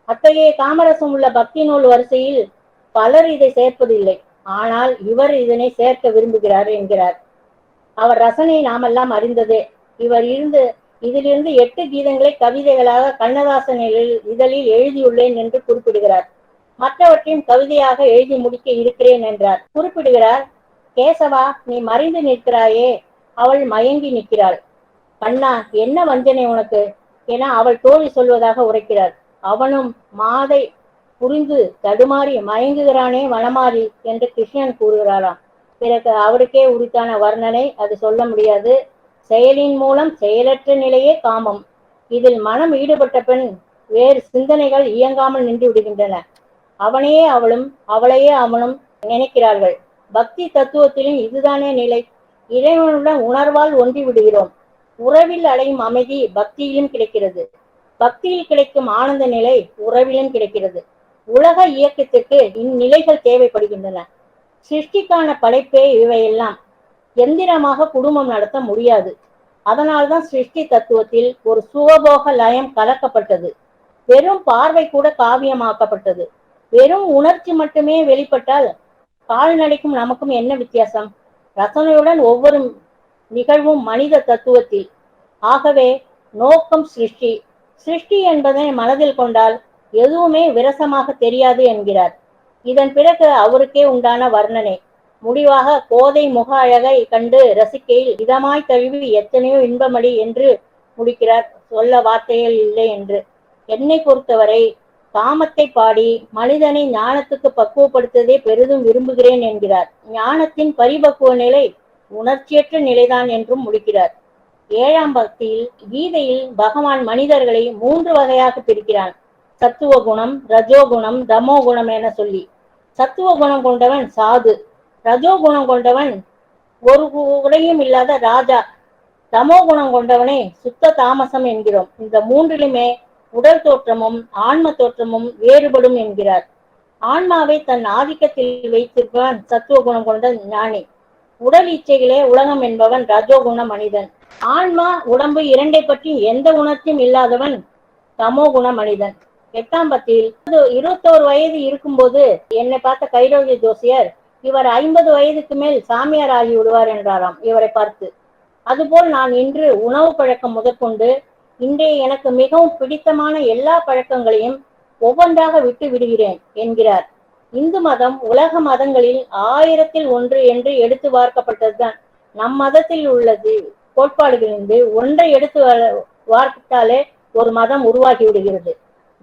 S6: அத்தகைய காமரசம் உள்ள பக்தி நூல் வரிசையில் பலர் இதை சேர்ப்பதில்லை. ஆனால் இவர் இதனை சேர்க்க விரும்புகிறார் என்கிறார். அவர் ரசனை நாமெல்லாம் அறிந்ததே. இதிலிருந்து 8 கீதங்களை கவிதைகளாக கண்ணதாசன் இதழில் எழுதியுள்ளேன் என்று குறிப்பிடுகிறார். மற்றவற்றையும் கவிதையாக எழுதி முடிக்க இருக்கிறேன் என்றார். குறிப்பிடுகிறார், கேசவா, நீ மறைந்து நிற்கிறாயே, அவள் மயங்கி நிற்கிறாள். கண்ணா, என்ன வஞ்சனை உனக்கு என அவள் தோழி சொல்வதாக உரைக்கிறார். அவனும் மாதை புரிந்து தடுமாறி மயங்குகிறானே வனமாறி என்று கிருஷ்ணன் கூறுகிறாராம். பிறகு அவருக்கே உரித்தான வர்ணனை, அது சொல்ல முடியாது. செயலின் மூலம் செயலற்ற நிலையே காமம். இதில் மனம் ஈடுபட்ட பெண் வேறு சிந்தனைகள் இயங்காமல் நின்று விடுகின்றன. அவனையே அவளும் அவளையே அவனும் நினைக்கிறார்கள். பக்தி தத்துவத்திலும் இதுதானே நிலை. இறைவனுடன் உணர்வால் ஒன்றி விடுகிறோம். உறவில் அடையும் அமைதி பக்தியிலும் கிடைக்கிறது. பக்தியில் கிடைக்கும் ஆனந்த நிலை உறவிலும் கிடைக்கிறது. உலக இயக்கத்திற்கு இந்நிலைகள் தேவைப்படுகின்றன. சிருஷ்டிக்கான படைப்பே இவையெல்லாம். எந்திரமாக குடும்பம் நடத்த முடியாது. அதனால்தான் சிருஷ்டி தத்துவத்தில் ஒரு சுகபோக லயம் கலக்கப்பட்டது. வெறும் பார்வை கூட காவியமாக்கப்பட்டது. வெறும் உணர்ச்சி மட்டுமே வெளிப்பட்டால் கால்நடைக்கும் நமக்கும் என்ன வித்தியாசம்? ரசனையுடன் ஒவ்வொரு நிகழ்வும் மனித தத்துவத்தில். ஆகவே நோக்கம் சிருஷ்டி. சிருஷ்டி என்பதை மனதில் கொண்டால் எதுவுமே விரசமாக தெரியாது என்கிறார். இதன் பிறகு அவருக்கே உண்டான வர்ணனை. முடிவாக கோதை முக அழகை கண்டு ரசிக்கையில் இதமாய் தழுவி எத்தனையோ இன்பமடி என்று முடிக்கிறார். சொல்ல வார்த்தைகள் இல்லை என்று. என்னை பொறுத்தவரை காமத்தை பாடி மனிதனை ஞானத்துக்கு பக்குவப்படுத்துவதே பெரிதும் விரும்புகிறேன் என்கிறார். ஞானத்தின் பரிபக்குவ நிலை உணர்ச்சியற்ற நிலைதான் என்றும் முடிக்கிறார். 7ஆம் பக்தியில் கீதையில் பகவான் மனிதர்களை 3 வகையாக பிரிக்கிறான். சத்துவ குணம், ரஜோகுணம், தமோ குணம் என சொல்லி. சத்துவ குணம் கொண்டவன் சாது, ரஜோகுணம் கொண்டவன் ஒரு உடையும் இல்லாத ராஜா, தமோ குணம் கொண்டவனை சுத்த தாமசம் என்கிறோம். இந்த 3லுமே உடல் தோற்றமும் ஆன்ம தோற்றமும் வேறுபடும் என்கிறார். ஆன்மாவை தன் ஆதிக்கத்தில் வைத்திருப்பவன் சத்துவ குணம் கொண்ட ஞானி. உடல் இச்சைகளே உலகம் என்பவன் ரஜோகுண மனிதன். ஆன்மா உடம்பு இரண்டை பற்றி எந்த உணர்ச்சியும் இல்லாதவன் தமோ குண மனிதன். 8ஆம் பத்தியில் 21 வயது இருக்கும்போது என்னை பார்த்த கைரோகி ஜோசியர், இவர் 50 வயதுக்கு மேல் சாமியார் ஆகி விடுவார் என்றாராம் இவரை பார்த்து. அதுபோல் நான் இன்று உணவு பழக்கம் முதற்கொண்டு இன்றைய எனக்கு மிகவும் பிடித்தமான எல்லா பழக்கங்களையும் ஒவ்வொன்றாக விட்டு விடுகிறேன் என்கிறார். இந்து மதம் உலக மதங்களில் 1000ல் 1 என்று எடுத்து பார்க்கப்பட்டதுதான். நம் மதத்தில் உள்ளது கோட்பாடுகளிலிருந்து ஒன்றை எடுத்து வார்த்தாலே ஒரு மதம் உருவாகி விடுகிறது.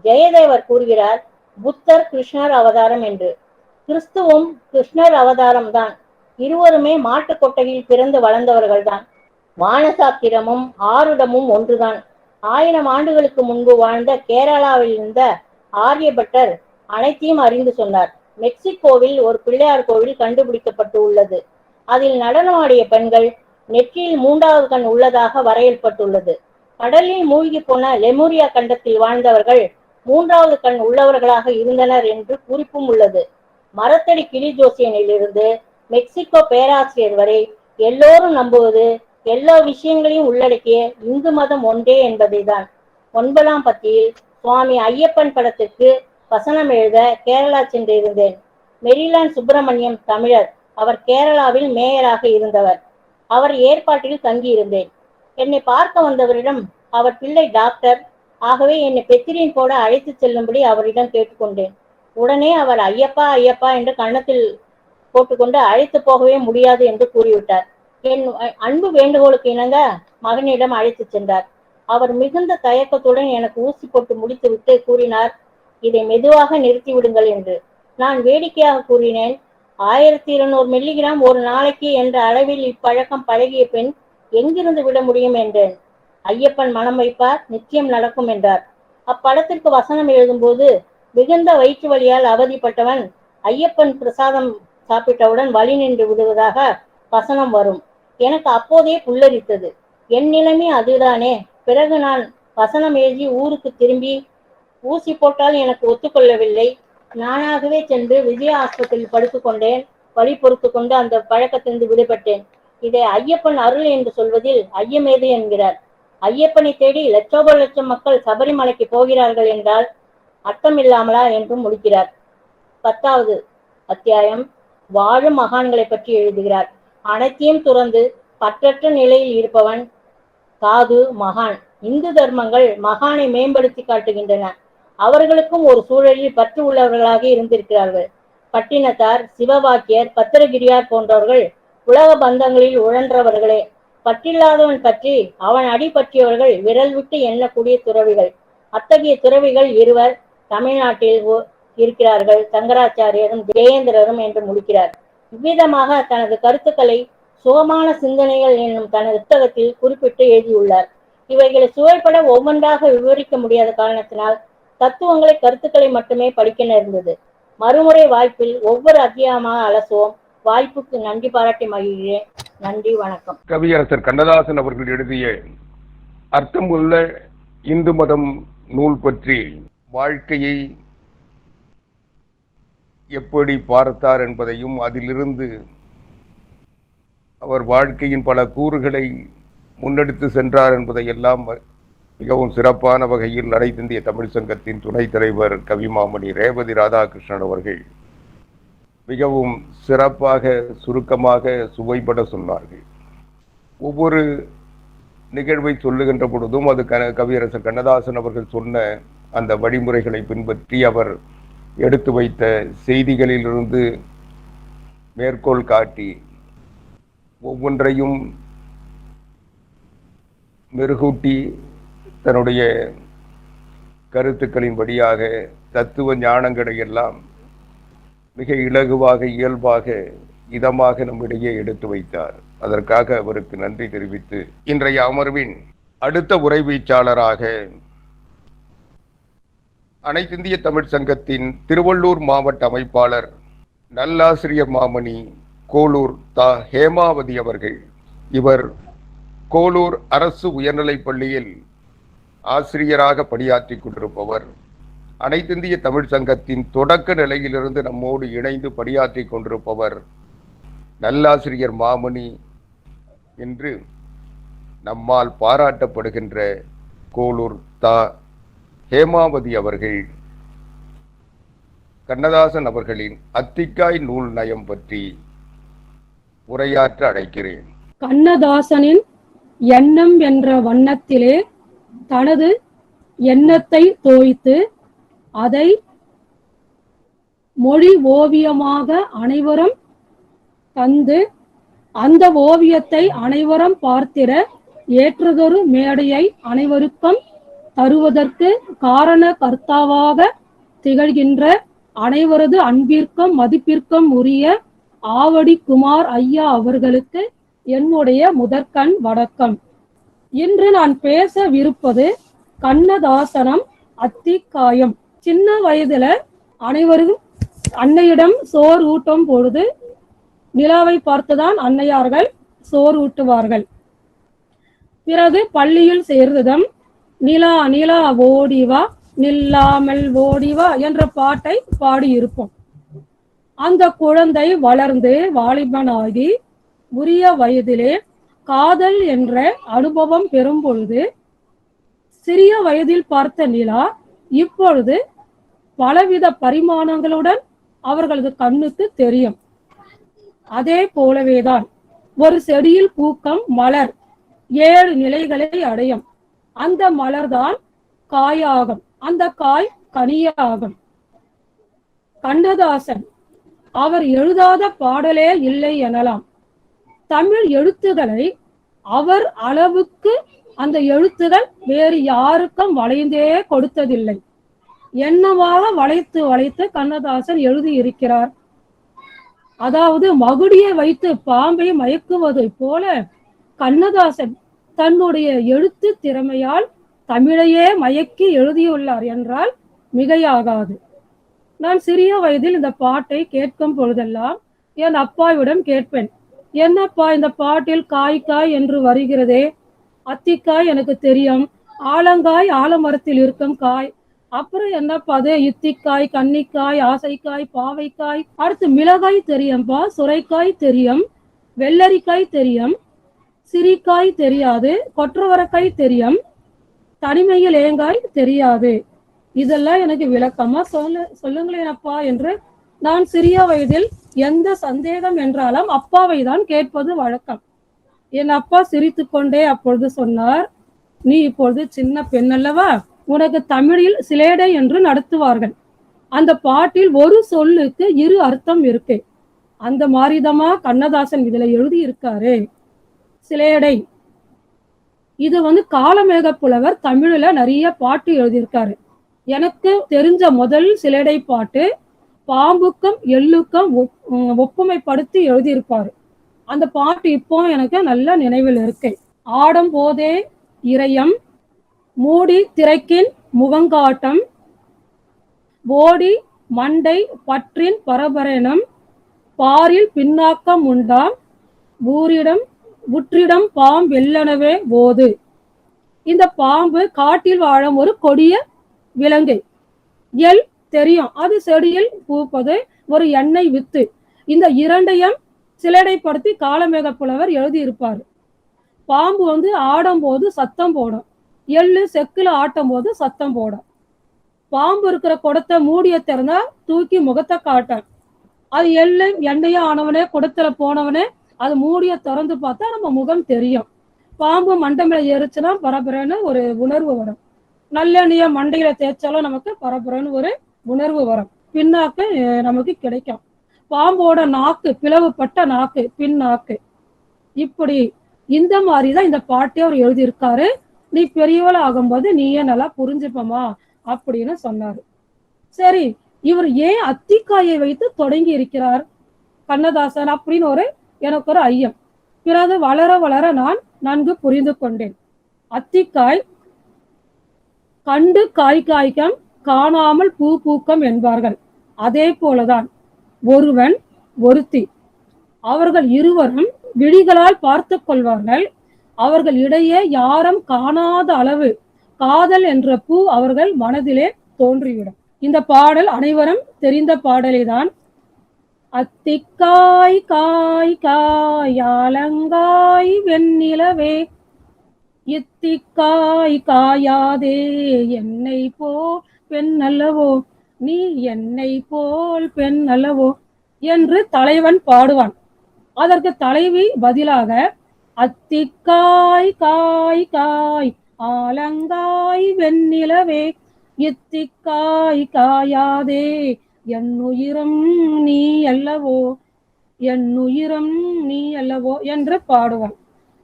S6: ஜெயதேவர் கூறுகிறார், புத்தர் கிருஷ்ணர் அவதாரம் என்று. கிறிஸ்துவும் கிருஷ்ணர் அவதாரம் தான். இருவருமே மாட்டு கொட்டையில் பிறந்து வளர்ந்தவர்கள் தான். வானசாத்திரமும் ஆருடமும் ஒன்றுதான். 1000 ஆண்டுகளுக்கு முன்பு வாழ்ந்த கேரளாவில் இருந்த ஆரியபட்டர் அனைத்தையும் அறிந்து சொன்னார். மெக்சிகோவில் ஒரு பிள்ளையார் கோவில் கண்டுபிடிக்கப்பட்டு உள்ளது. அதில் நடனமாடிய பெண்கள் நெற்றியில் 3வது கண் உள்ளதாக வரையப்பட்டுள்ளது. கடலில் மூழ்கி போன லெமூரியா கண்டத்தில் வாழ்ந்தவர்கள் 3வது கண் உள்ளவர்களாக இருந்தனர் என்று குறிப்பும் உள்ளது. மரத்தடி கிளி ஜோசியனிலிருந்து மெக்சிகோ பேராசிரியர் வரை எல்லோரும் நம்புவது எல்லா விஷயங்களையும் உள்ளடக்கிய இந்து மதம் ஒன்றே என்பதை தான். 9ஆம் பத்தியில் சுவாமி ஐயப்பன் படத்திற்கு வசனம் எழுத கேரளா சென்றிருந்தேன். மெரிலாண்ட் சுப்பிரமணியம் தமிழர். அவர் கேரளாவில் மேயராக இருந்தவர். அவர் ஏற்பாட்டில் தங்கியிருந்தேன். என்னை பார்க்க வந்தவரிடம் அவர் பிள்ளை டாக்டர், ஆகவே என்னை பெத்திரியின் போட அழைத்து செல்லும்படி அவரிடம் கேட்டுக்கொண்டேன். உடனே அவர் ஐயப்பா ஐயப்பா என்று கன்னத்தில் போட்டுக்கொண்டு அழைத்து போகவே முடியாது என்று கூறிவிட்டார். என் அன்பு வேண்டுகோளுக்கு இணங்க மகனிடம் அழைத்து சென்றார். அவர் மிகுந்த தயக்கத்துடன் எனக்கு ஊசி போட்டு முடித்துவிட்டு கூறினார், இதை மெதுவாக நிறுத்தி விடுங்கள் என்று. நான் வேடிக்கையாக கூறினேன், 1200 மில்லிகிராம் ஒரு நாளைக்கு என்ற அளவில் இப்பழக்கம் பழகிய பெண் எங்கிருந்து விட முடியும் என்றேன். ஐயப்பன் மனம் வைப்பார், நிச்சயம் நடக்கும் என்றார். அப்படத்திற்கு வசனம் எழுதும்போது மிகுந்த வயிற்று வலியால் அவதிப்பட்டவன் ஐயப்பன் பிரசாதம் சாப்பிட்டவுடன் வலி நின்று விடுவதாக வசனம் வரும். எனக்கு அப்போதே புல்லரித்தது. என் நிலைமை அதுதானே. பிறகு நான் வசனம் எழுதி ஊருக்கு திரும்பி ஊசி போட்டால் எனக்கு ஒத்துக்கொள்ளவில்லை. நானாகவே சென்று விஜய ஆஸ்பத்திரியில் படுத்துக்கொண்டேன். வலி பொறுத்து கொண்டு அந்த பழக்கத்திலிருந்து விடுபட்டேன். இதை ஐயப்பன் அருள் என்று சொல்வதில் ஐயமேது என்கிறார். ஐயப்பனை தேடி லட்சோப லட்சம் மக்கள் சபரிமலைக்கு போகிறார்கள் என்றால் அர்த்தமில்லாமலா என்றும் முடிக்கிறார். 10வது அத்தியாயம் வாழும் மகான்களை பற்றி எழுதுகிறார். அனைத்தையும் துறந்து பற்றற்ற நிலையில் இருப்பவன் சாது மகான். இந்து தர்மங்கள் மகானை மேம்படுத்தி காட்டுகின்றன. அவர்களுக்கும் ஒரு சூழலில் பற்று உள்ளவர்களாக இருந்திருக்கிறார்கள். பட்டினத்தார், சிவபாக்கியர், பத்திரகிரியார் போன்றவர்கள் உலக பந்தங்களில் உழன்றவர்களே. பற்றில்லாதவன் பற்றி அவன் அடி பற்றியவர்கள் விரல் விட்டு எண்ணக்கூடிய துறவிகள். அத்தகைய துறவிகள் இருவர் தமிழ்நாட்டில் இருக்கிறார்கள், சங்கராச்சாரியரும் ஜெயேந்திரரும் என்று முடிக்கிறார். இவ்விதமாக தனது கருத்துக்களை சுகமான சிந்தனைகள் என்னும் தனது புத்தகத்தில் குறிப்பிட்டு எழுதியுள்ளார். இவைகளை சுவைப்பட ஒவ்வொன்றாக விவரிக்க முடியாத காரணத்தினால் தத்துவங்களை கருத்துக்களை மட்டுமே படிக்க நேர்ந்தது. மறுமுறை வாய்ப்பில் ஒவ்வொரு அத்தியாயமாக அலசுவோம். வாய்ப்புக்கு நன்றி பாராட்டி மகிழ்கிறேன். நன்றி, வணக்கம்.
S4: கவியரசர் கண்ணதாசன் அவர்கள் எழுதிய அர்த்தமுள்ள இந்து மதம் நூல் பற்றி வாழ்க்கையை எப்படி பார்த்தார் என்பதையும் அதிலிருந்து அவர் வாழ்க்கையின் பல கூறுகளை முன்னெடுத்து சென்றார் என்பதையெல்லாம் மிகவும் சிறப்பான வகையில் அனைத்திந்திய தமிழ் சங்கத்தின் துணைத் தலைவர் கவிமாமணி ரேவதி ராதாகிருஷ்ணன் அவர்கள் மிகவும் சிறப்பாக சுருக்கமாக சுவைபட சொன்னார்கள். ஒவ்வொரு நிகழ்வை சொல்லுகின்ற பொழுதும் அது கவியரசர் கண்ணதாசன் அவர்கள் சொன்ன அந்த வழிமுறைகளை பின்பற்றி அவர் எடுத்து வைத்த செய்திகளிலிருந்து மேற்கோள் காட்டி ஒவ்வொன்றையும் மெருகூட்டி தன்னுடைய கருத்துக்களின் வழியாக தத்துவ ஞானங்களை எல்லாம் மிக இலகுவாக இயல்பாக இதமாக நம்மிடையே எடுத்து வைத்தார். அதற்காக அவருக்கு நன்றி தெரிவித்து இன்றைய அமர்வின் அடுத்த உரைவீச்சாளராக அனைத்திந்திய தமிழ் சங்கத்தின் திருவள்ளூர் மாவட்ட அமைப்பாளர் நல்லாசிரியர் மாமணி கோலூர் தா ஹேமாவதி அவர்கள். இவர் கோலூர் அரசு உயர்நிலைப் பள்ளியில் ஆசிரியராக பணியாற்றி கொண்டிருப்பவர். அனைத்திந்திய தமிழ் சங்கத்தின் தொடக்க நிலையிலிருந்து நம்மோடு இணைந்து பணியாற்றி கொண்டிருப்பவர் நல்லாசிரியர் மாமணி என்று நம்மால் பாராட்டப்படுகின்ற கோலூர் தா ஹேமாவதி அவர்கள் கண்ணதாசன் அவர்களின் அத்திக்காய் நூல் நயம் பற்றி உரையாற்ற அழைக்கிறேன்.
S7: கண்ணதாசனின் எண்ணம் என்ற வண்ணத்திலே தனது எண்ணத்தை தோய்த்து அதை மொழி ஓவியமாக அனைவரும் தந்து அந்த ஓவியத்தை அனைவரும் பார்த்திட ஏற்றதொரு மேடையை அனைவருக்கும் தருவதற்கு காரண கர்த்தாவாக திகழ்கின்ற அனைவரது அன்பிற்கும் மதிப்பிற்கும் உரிய ஆவடி குமார் ஐயா அவர்களுக்கு என்னுடைய முதற்கண் வணக்கம். இன்று நான் பேசவிருப்பது கண்ணதாசனம் அத்திக்காயம். சின்ன வயதுல அனைவரும் அன்னையிடம் சோறு ஊட்டும் பொழுது நிலாவை பார்த்துதான் அன்னையார்கள் சோறு ஊட்டுவார்கள். பிறகு பள்ளியில் சேர்ந்ததும் நிலா நிலா ஓடிவா நில்லாமல் ஓடிவா என்ற பாட்டை பாடியிருப்போம். அந்த குழந்தை வளர்ந்து வாலிபனாகி உரிய வயதிலே காதல் என்ற அனுபவம் பெறும் பொழுது சிறிய வயதில் பார்த்த நிலா இப்பொழுது பலவித பரிமாணங்களுடன் அவர்களது கண்ணுக்கு தெரியும். அதே போலவேதான் ஒரு செடியில் பூக்கும் மலர் 7 நிலைகளை அடையும். அந்த மலர்தான் காயாகும், அந்த காய் கனியாகும். கண்ணதாசன் அவர் எழுதாத பாடலே இல்லை எனலாம். தமிழ் எழுத்துக்களை அவர் அளவுக்கு அந்த எழுத்துகள் வேறு யாருக்கும் வளைந்தே கொடுத்ததில்லை. என்னவாக வளைத்து வளைத்து கண்ணதாசன் எழுதி இருக்கிறார். அதாவது மகுடியை வைத்து பாம்பை மயக்குவதை போல கண்ணதாசன் தன்னுடைய எழுத்து திறமையால் தமிழையே மயக்கி எழுதியுள்ளார் என்றால் மிகையாகாது. நான் சிறிய வயதில் இந்த பாட்டை கேட்கும் பொழுதெல்லாம் என் அப்பாவிடம் கேட்பேன், என்னப்பா இந்த பாட்டில் காய் காய் என்று வருகிறதே, அத்திக்காய் எனக்கு தெரியும், ஆலங்காய் ஆலமரத்தில் இருக்கும் காய், அப்புறம் என்னப்பா அது இத்திக்காய், கன்னிக்காய், ஆசைக்காய், பாவைக்காய், அடுத்து மிளகாய் தெரியும்பா, சுரைக்காய் தெரியும், வெள்ளரிக்காய் தெரியும், சிரிக்காய் தெரியாது, கொற்றவரக்காய் தெரியும், தனிமையில் ஏங்காய் தெரியாது. இதெல்லாம் எனக்கு விளக்கமா சொல்லுங்களேன் அப்பா என்று நான் சிறிய வயதில் எந்த சந்தேகம் என்றாலும் அப்பாவை தான் கேட்பது வழக்கம். என் அப்பா சிரித்து கொண்டே அப்பொழுது சொன்னார், நீ இப்பொழுது சின்ன பெண் அல்லவா, உனக்கு தமிழில் சிலேடை என்று நடத்துவார்கள். அந்த பாட்டில் ஒரு சொல்லுக்கு 2 அர்த்தம் இருக்கு. அந்த மாதிரிதமா கண்ணதாசன் இதுல எழுதி இருக்காரு. சிலேடை இது காலமேக புலவர் தமிழ்ல நிறைய பாட்டு எழுதியிருக்காரு. எனக்கு தெரிஞ்ச முதல் சிலேடை பாட்டு பாம்புக்கும் எள்ளுக்கும் ஒப்புமைப்படுத்தி எழுதியிருப்பாரு. அந்த பாட்டு இப்போ எனக்கு நல்ல நினைவில் இருக்கு. ஆடும் போதே இறையம் மூடி திரைக்கின் முகங்காட்டம் ஓடி மண்டை பற்றின் பரபரனம் பாரில் பின்னாக்கம் உண்டாம் ஊரிடம் உற்றிடம் பாம்பு வெள்ளனவே போது. இந்த பாம்பு காட்டில் வாழும் ஒரு கொடிய விலங்கு. எல் தெரியும், அது செடியில் பூப்பது ஒரு எண்ணெய் வித்து. இந்த இரண்டையும் சிலடைப்படுத்தி காலமேக புலவர் எழுதியிருப்பார். பாம்பு ஆடும் போது சத்தம் போடும், எள்ளு செக்குல ஆட்டும் போது சத்தம் போடும். பாம்பு இருக்கிற குடத்தை மூடிய திறந்தா தூக்கி முகத்தை காட்டும். அது எள்ளு எண்ணெயா ஆனவனே குடத்துல போனவனே அது மூடிய திறந்து பார்த்தா நம்ம முகம் தெரியும். பாம்பு மண்டை மேல ஏறிச்சுன்னா பரபரன்னு ஒரு உணர்வு வரும். நல்லெண்ணெய மண்டையில தேய்ச்சாலும் நமக்கு பரபரன்னு ஒரு உணர்வு வரும். பின்னாக்கு நமக்கு கிடைக்கும். பாம்போட நாக்கு பிளவுபட்ட நாக்கு, பின்னாக்கு. இப்படி இந்த மாதிரிதான் இந்த பாட்டை அவர் எழுதியிருக்காரு. நீ பெரியவள ஆகும்போது நீயே நல்லா புரிஞ்சுப்பமா அப்படின்னு சொன்னாரு. சரி, இவர் ஏன் அத்திக்காயை வைத்து தொடங்கி இருக்கிறார் கண்ணதாசன் அப்படின்னு எனக்கு ஒரு ஐயம். பிறகு வளர வளர நான் நன்கு புரிந்து கொண்டேன். அத்திக்காய் கண்டு காய் காய்க்கம் காணாமல் பூ பூக்கம் என்பார்கள். அதே போலதான் ஒருவன் ஒருத்தி, அவர்கள் இருவரும் விழிகளால் பார்த்து கொள்வார்கள். அவர்கள் இடையே யாரும் காணாத அளவு காதல் என்ற பூ அவர்கள் மனதிலே தோன்றிவிடும். இந்த பாடல் அனைவரும் தெரிந்த பாடலே தான். அத்திக்காய் காய் காயாலங்காய் வெண்ணிலவே இத்திக்காய் காயாதே என்னை போல் பெண் அல்லவோ, நீ என்னை போல் பெண் அல்லவோ என்று தலைவன் பாடுவான். அதற்கு தலைவி பதிலாக அத்திக்காய் காய் காய் ஆலங்காய் வெண்ணிலவே இத்திக்காய் காயாதே என் உயிரம் நீ அல்லவோ, என் உயிரம் நீ அல்லவோ என்று பாடுவார்.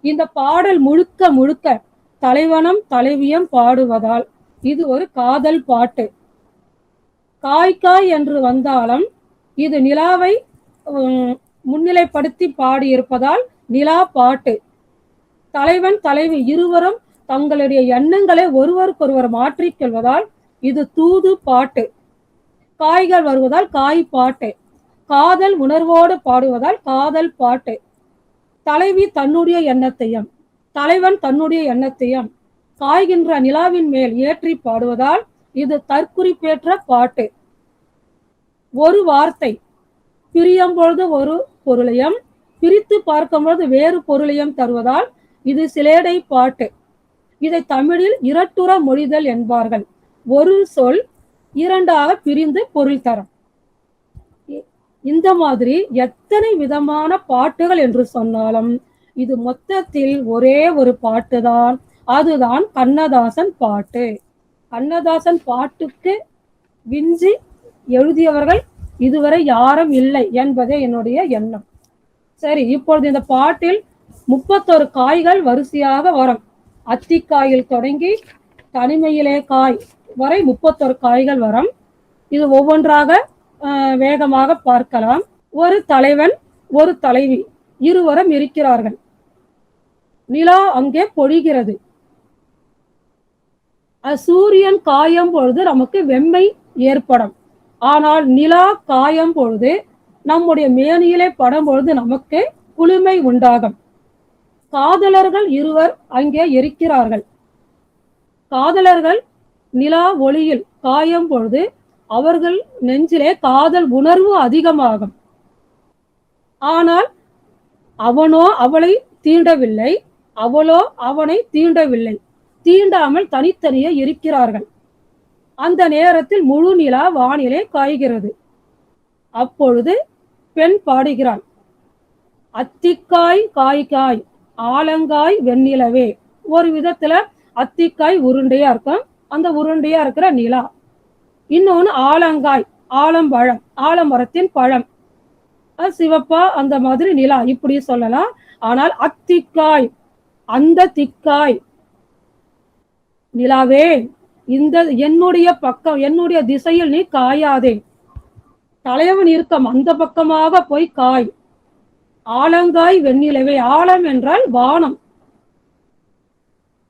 S7: இந்த பாடல் முழுக்க முழுக்க தலைவனும் தலைவியும் பாடுவதால் இது ஒரு காதல் பாட்டு. காய் காய் என்று வந்தாலும் இது நிலாவை முன்னிலைப்படுத்தி பாடியிருப்பதால் நிலா பாட்டு. தலைவன் தலைவி இருவரும் தங்களுடைய எண்ணங்களை ஒருவருக்கொருவர் மாற்றிக்கொள்வதால் இது தூது பாட்டு. காய்கள் வருவதால் காய் பாட்டு. காதல் உணர்வோடு பாடுவதால் காதல் பாட்டு. தலைவி தன்னுடைய எண்ணத்தையும் தலைவன் தன்னுடைய எண்ணத்தையும் காய்கின்ற நிலாவின் மேல் ஏற்றி பாடுவதால் இது தற்குறிப்பேற்ற பாட்டு. ஒரு வார்த்தை பிரியும் பொழுது ஒரு பொருளையும் பிரித்து பார்க்கும் பொழுது வேறு பொருளையும் தருவதால் இது சிலேடை பாட்டு. இதை தமிழில் இரட்டுற மொழிதல் என்பார்கள். ஒரு சொல் இரண்டாக பிரிந்து பொருள் தரும். இந்த மாதிரி எத்தனை விதமான பாட்டுகள் என்று சொன்னாலும் இது மொத்தத்தில் ஒரே ஒரு பாட்டு தான். அதுதான் கண்ணதாசன் பாட்டு. கண்ணதாசன் பாட்டுக்கு விஞ்சி எழுதியவர்கள் இதுவரை யாரும் இல்லை என்பதே என்னுடைய எண்ணம். சரி, இப்பொழுது இந்த பாட்டில் 31 காய்கள் வரிசையாக வரும். அத்திக்காயில் தொடங்கி தனிமையிலே காய் வரை 31 காய்கள் வரும். இது ஒவ்வொன்றாக வேகமாக பார்க்கலாம். ஒரு தலைவன் ஒரு தலைவி இருவரும் இருக்கிறார்கள். நிலா அங்கே பொழிகிறது. சூரியன் காயும் பொழுது நமக்கு வெம்மை ஏற்படும். ஆனால் நிலா காயும் பொழுது நம்முடைய மேனியிலே படும் பொழுது நமக்கு குளுமை உண்டாகும். காதலர்கள் இருவர் அங்கே இருக்கிறார்கள். காதலர்கள் நிலா ஒளியில் காயும் பொழுது அவர்கள் நெஞ்சிலே காதல் உணர்வு அதிகமாகும். ஆனால் அவனோ அவளை தீண்டவில்லை, அவளோ அவனை தீண்டவில்லை. தீண்டாமல் தனித்தனியே இருக்கிறார்கள். அந்த நேரத்தில் முழு நிலா வானிலே காய்கிறது. அப்பொழுது பெண் பாடுகிறாள், அத்திக்காய் காய் காய் ஆலங்காய் வெண்ணிலவே. ஒரு விதத்துல அத்திக்காய் உருண்டையா இருக்கும், அந்த உருண்டையா இருக்கிற நிலா. இன்னொன்னு ஆலங்காய், ஆலம்பழம், ஆலமரத்தின் பழம், சிவப்பா அந்த மாதிரி நிலா, இப்படி சொல்லலாம். ஆனால் அத்திக்காய், அந்த திக்காய் நிலாவே, இந்த என்னுடைய பக்கம் என்னுடைய திசையில் நீ காயாதே. தலைவன் இருக்கும் அந்த பக்கமாக போய் காய். ஆலங்காய் வெண்ணிலவே, ஆலம் என்றால் வானம்,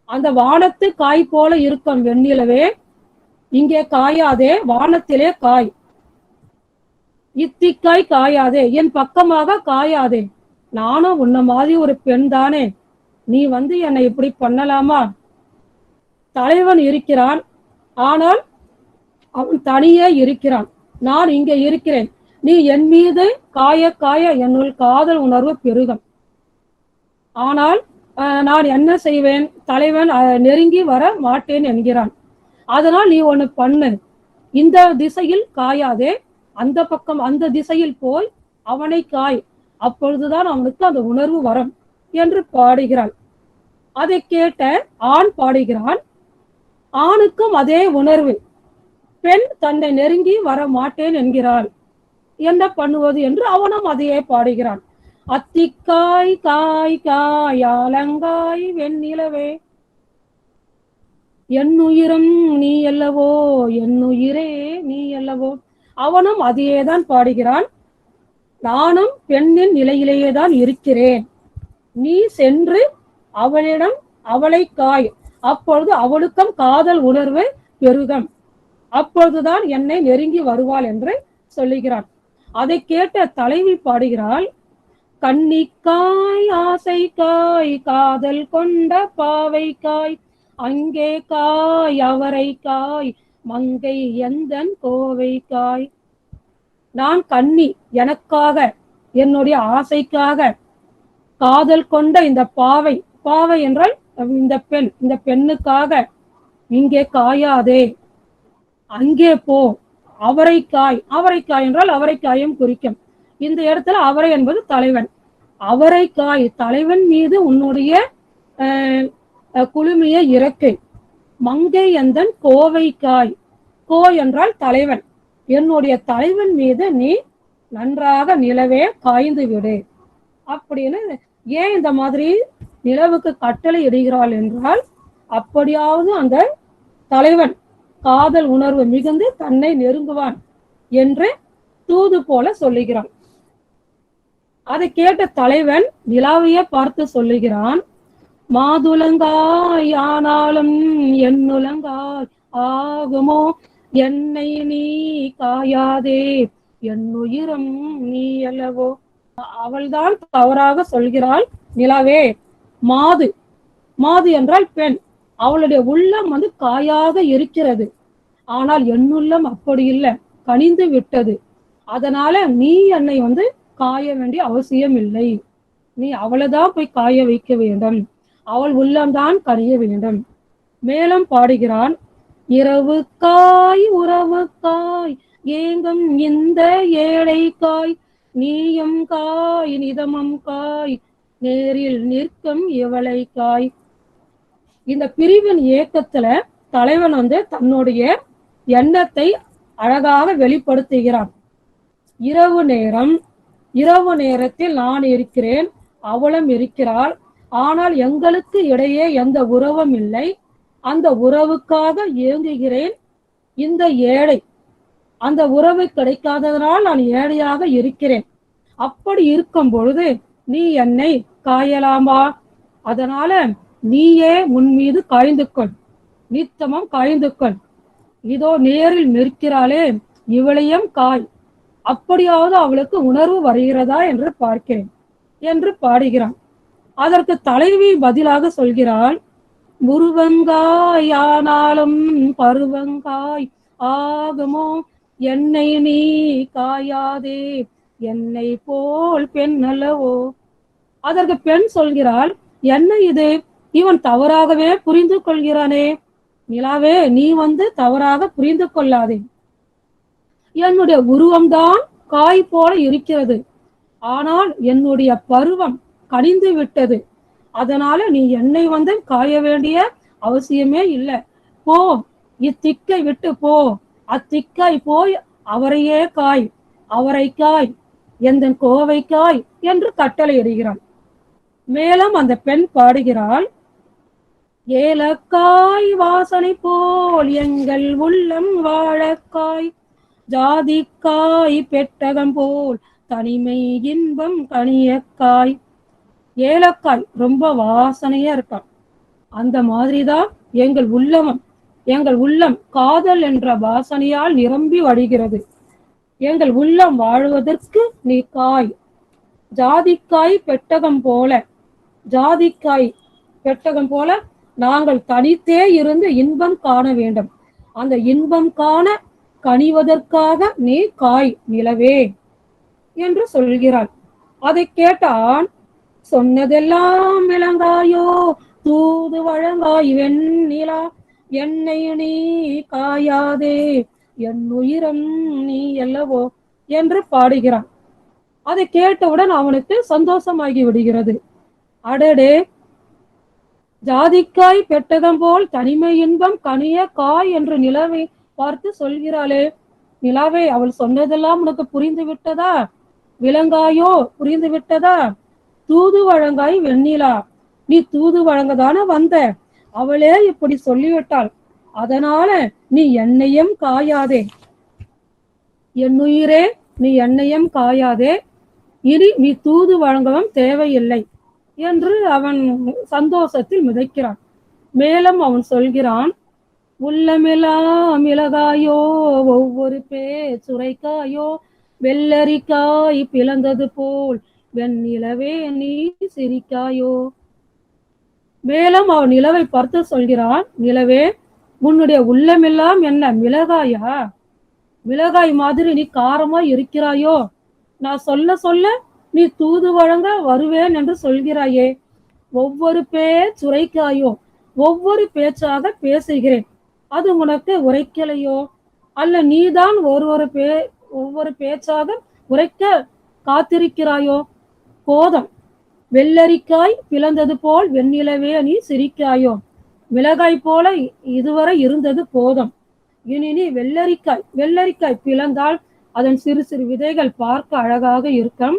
S7: அந்த வானத்து காய் போல இருக்கும் வெண்ணிலவே, இங்கே காயாதே, வானத்திலே காய். இத்திக்காய் காயாதே, என் பக்கமாக காயாதே. நானும் உன்ன மாதிரி ஒரு பெண் தானே, நீ வந்து என்னை இப்படி பண்ணலாமா? தலைவன் இருக்கிறான், ஆனால் அவன் தனியே இருக்கிறான். நான் இங்கே இருக்கிறேன். நீ என் மீது காய காய என்னுள் காதல் உணர்வு பெருகும். ஆனால் நான் என்ன செய்வேன்? தலைவன் நெருங்கி வர மாட்டேன் என்கிறான். அதனால் நீ ஒண்ணு பண்ணு, இந்த திசையில் காயாதே, அந்த பக்கம் அந்த திசையில் போய் அவனை காய், அப்பொழுதுதான் அவனுக்கு அந்த உணர்வு வரும் என்று பாடுகிறாள். அதை கேட்ட ஆண் பாடுகிறான். ஆணுக்கும் அதே உணர்வு. பெண் தன்னை நெருங்கி வர மாட்டேன் என்கிறாள். என்ன பண்ணுவது என்று அவனும் அதையே பாடுகிறான். அத்திக்காய் காய் காய் ஆலங்காய் வெண்ணிலவே, என் உயிரம் நீ அல்லவோ, என் உயிரே நீ அல்லவோ. அவனும் அதையேதான் பாடுகிறான். நானும் பெண்ணின் நிலையிலேயே தான் இருக்கிறேன். நீ சென்று அவளிடம் அவளை காய், அப்பொழுது அவளுக்கும் காதல் உணர்வு பெருகும், அப்பொழுதுதான் என்னை நெருங்கி வருவாள் என்று சொல்லுகிறான். அதை கேட்ட தலைவி பாடுகிறாள், கன்னிக்காய் ஆசை காய் காதல் கொண்ட பாவை காய், அங்கே காய் அவரை காய் மங்கை எந்தன் கோவை காய். நான் கன்னி, எனக்காக என்னுடைய ஆசைக்காக காதல் கொண்ட இந்த பாவை, பாவை என்றால் இந்த பெண், இந்த பெண்ணுக்காக இங்கே காயாதே, அங்கே போ, அவரைக்காய், அவரைக்காய் என்றால் அவரைக்காயும் குறிக்கும். இந்த இடத்துல அவரை என்பது தலைவன். அவரைக்காய், தலைவன் மீது உன்னுடைய குளுமைய இறக்கை. மங்கை எந்தன் கோவைக்காய், கோ என்றால் தலைவன், என்னுடைய தலைவன் மீது நீ நன்றாக நிலவே காய்ந்து விடு அப்படின்னு ஏன் இந்த மாதிரி நிலவுக்கு கட்டளை இடுகிறாள் என்றால், அப்படியாவது அந்த தலைவன் காதல் உணர்வு மிகுந்து தன்னை நெருங்குவான் என்று தூது போல சொல்லுகிறான். அதை கேட்ட தலைவன் நிலாவையே பார்த்து சொல்லுகிறான், மாதுளங்காய் ஆனாலும் என்னுலங்காய் ஆகுமோ, என்னை நீ காயாதே என்னுயிரம் நீ அல்லவோ. அவள்தான் தவறாக சொல்கிறாள். நிலாவே, மாது மாது என்றால் பெண், அவளுடைய உள்ளம் காயாக இருக்கிறது. ஆனால் என்னுள்ளம் அப்படி இல்லை, கனிந்து விட்டது. அதனால நீ என்னை காய வேண்டிய அவசியம் இல்லை. நீ அவளைதான் போய் காய வைக்க வேண்டும், அவள் உள்ளம்தான் கனிய வேண்டும். மேலும் பாடுகிறான், இரவுக்காய் உறவுக்காய் ஏங்கும் இந்த ஏழைக்காய், நீயும் காய் நிதமம் காய் நேரில் நிற்கும் இவளை காய். இந்த பிரிவின் ஏக்கத்துல தலைவன் தன்னுடைய எண்ணத்தை அழகாக வெளிப்படுத்துகிறான். இரவு நேரத்தில் நான் இருக்கிறேன், அவளும் இருக்கிறாள். ஆனால் எங்களுக்கு இடையே எந்த உறவும் இல்லை. அந்த உறவுக்காக ஏங்குகிறேன். இந்த ஏழை, அந்த உறவு கிடைக்காததனால் நான் ஏழையாக இருக்கிறேன். அப்படி இருக்கும் பொழுது நீ என்னை காயலாமா? அதனால நீயே உன் மீது காய்ந்து கொள், நித்தமும் காய்ந்து கொள். இதோ நேரில் நிற்கிறாளே, இவளையும் காய். அப்படியாவது அவளுக்கு உணர்வு வருகிறதா என்று பார்க்கிறேன் என்று பாடுகிறான். அதற்கு தலைவி பதிலாக சொல்கிறாள், முருவங்காய் ஆனாலும் பருவங்காய் ஆகுமோ, என்னை நீ காயாதே என்னை போல் பெண் அல்லவோ. அதற்கு பெண் சொல்கிறாள், என்ன இது, இவன் தவறாகவே புரிந்து கொள்கிறானே. நிலாவே, நீ தவறாக புரிந்து கொள்ளாதே. என்னுடைய உருவம்தான் காய் போல இருக்கிறது, ஆனால் என்னுடைய பருவம் கனிந்து விட்டது. அதனால நீ என்னை காய வேண்டிய அவசியமே இல்லை. போ, இத்திக்கை விட்டு போ, அத்திக்காய் போய் அவரையே காய், அவரை காய், எந்த கோவைக்காய் என்று கட்டளை இடுகிறான். மேலும் அந்த பெண் பாடுகிறாள், ஏலக்காய் வாசனை போல் எங்கள் உள்ளம் வாழக்காய், ஜாதிக்காய் பெட்டகம் போல் தனிமை இன்பம் கனியக்காய். ஏலக்காய் ரொம்ப வாசனையா இருக்கான். அந்த மாதிரிதான் எங்கள் உள்ளம் காதல் என்ற வாசனையால் நிரம்பி வழிகிறது. எங்கள் உள்ளம் வாழுவதற்கு நீ காய். ஜாதிக்காய் பெட்டகம் போல நாங்கள் தனித்தே இருந்து இன்பம் காண வேண்டும். அந்த இன்பம் காண கனிவதற்காக நீ காய் நிலவே என்று சொல்கிறாள். அதை கேட்டான், சொன்னதெல்லாம் விளங்காயோ தூது வழங்காய் வெண்ணிலா, என்னை நீ காயாதே என் உயிரம் நீ அல்லவோ என்று பாடுகிறான். அதை கேட்டவுடன் அவனுக்கு சந்தோஷமாகி விடுகிறது. அடடே, ஜாதிக்காய் பெட்டகம் போல் தனிமை இன்பம் கனிய காய் என்று நிலவை பார்த்து சொல்கிறாளே. நிலாவே, அவள் சொன்னதெல்லாம் உனக்கு புரிந்து விட்டதா? விளங்காயோ புரிந்து விட்டதா? தூது வழங்காய் வெண்ணிலா, நீ தூது வழங்கதான வந்த, அவளே இப்படி சொல்லிவிட்டாள். அதனால நீ என்னையும் காயாதே, என் உயிரே நீ என்னையும் காயாதே, இனி நீ தூது வழங்கவும் தேவையில்லை என்று அவன் சந்தோஷத்தில் மிதக்கிறான். மேலும் அவன் சொல்கிறான், உள்ளமெல்லாம் மிளகாயோ ஒவ்வொரு பேச்சுரைக்காயோ, வெள்ளரிக்காய் பிளந்தது போல் வெண்ணிலவே நீ சிரிக்காயோ. மேலும் அவன் நிலவை பார்த்து சொல்கிறான், நிலவே, உன்னுடைய உள்ளமெல்லாம் என்ன மிளகாயா? மிளகாய் மாதிரி நீ காரமா இருக்கிறாயோ? நான் சொல்ல சொல்ல நீ தூது வழங்க வருவேன் என்று சொல்கிறாயே. ஒவ்வொரு பேச்சுரைக்காயோ, ஒவ்வொரு பேச்சாக பேசுகிறேன், அது உனக்கு உரைக்கலையோ? அல்ல நீதான் ஒவ்வொரு பேச்சாக உரைக்க காத்திருக்கிறாயோ? போதும், வெள்ளரிக்காய் பிளந்தது போல் வெண்ணிலவே நீ சிரிக்காயோ. மிளகாய் போல இதுவரை இருந்தது போதும், இனி நீ வெள்ளரிக்காய் பிளந்தால் அதன் சிறு சிறு விதைகள் பார்க்க அழகாக இருக்கும்.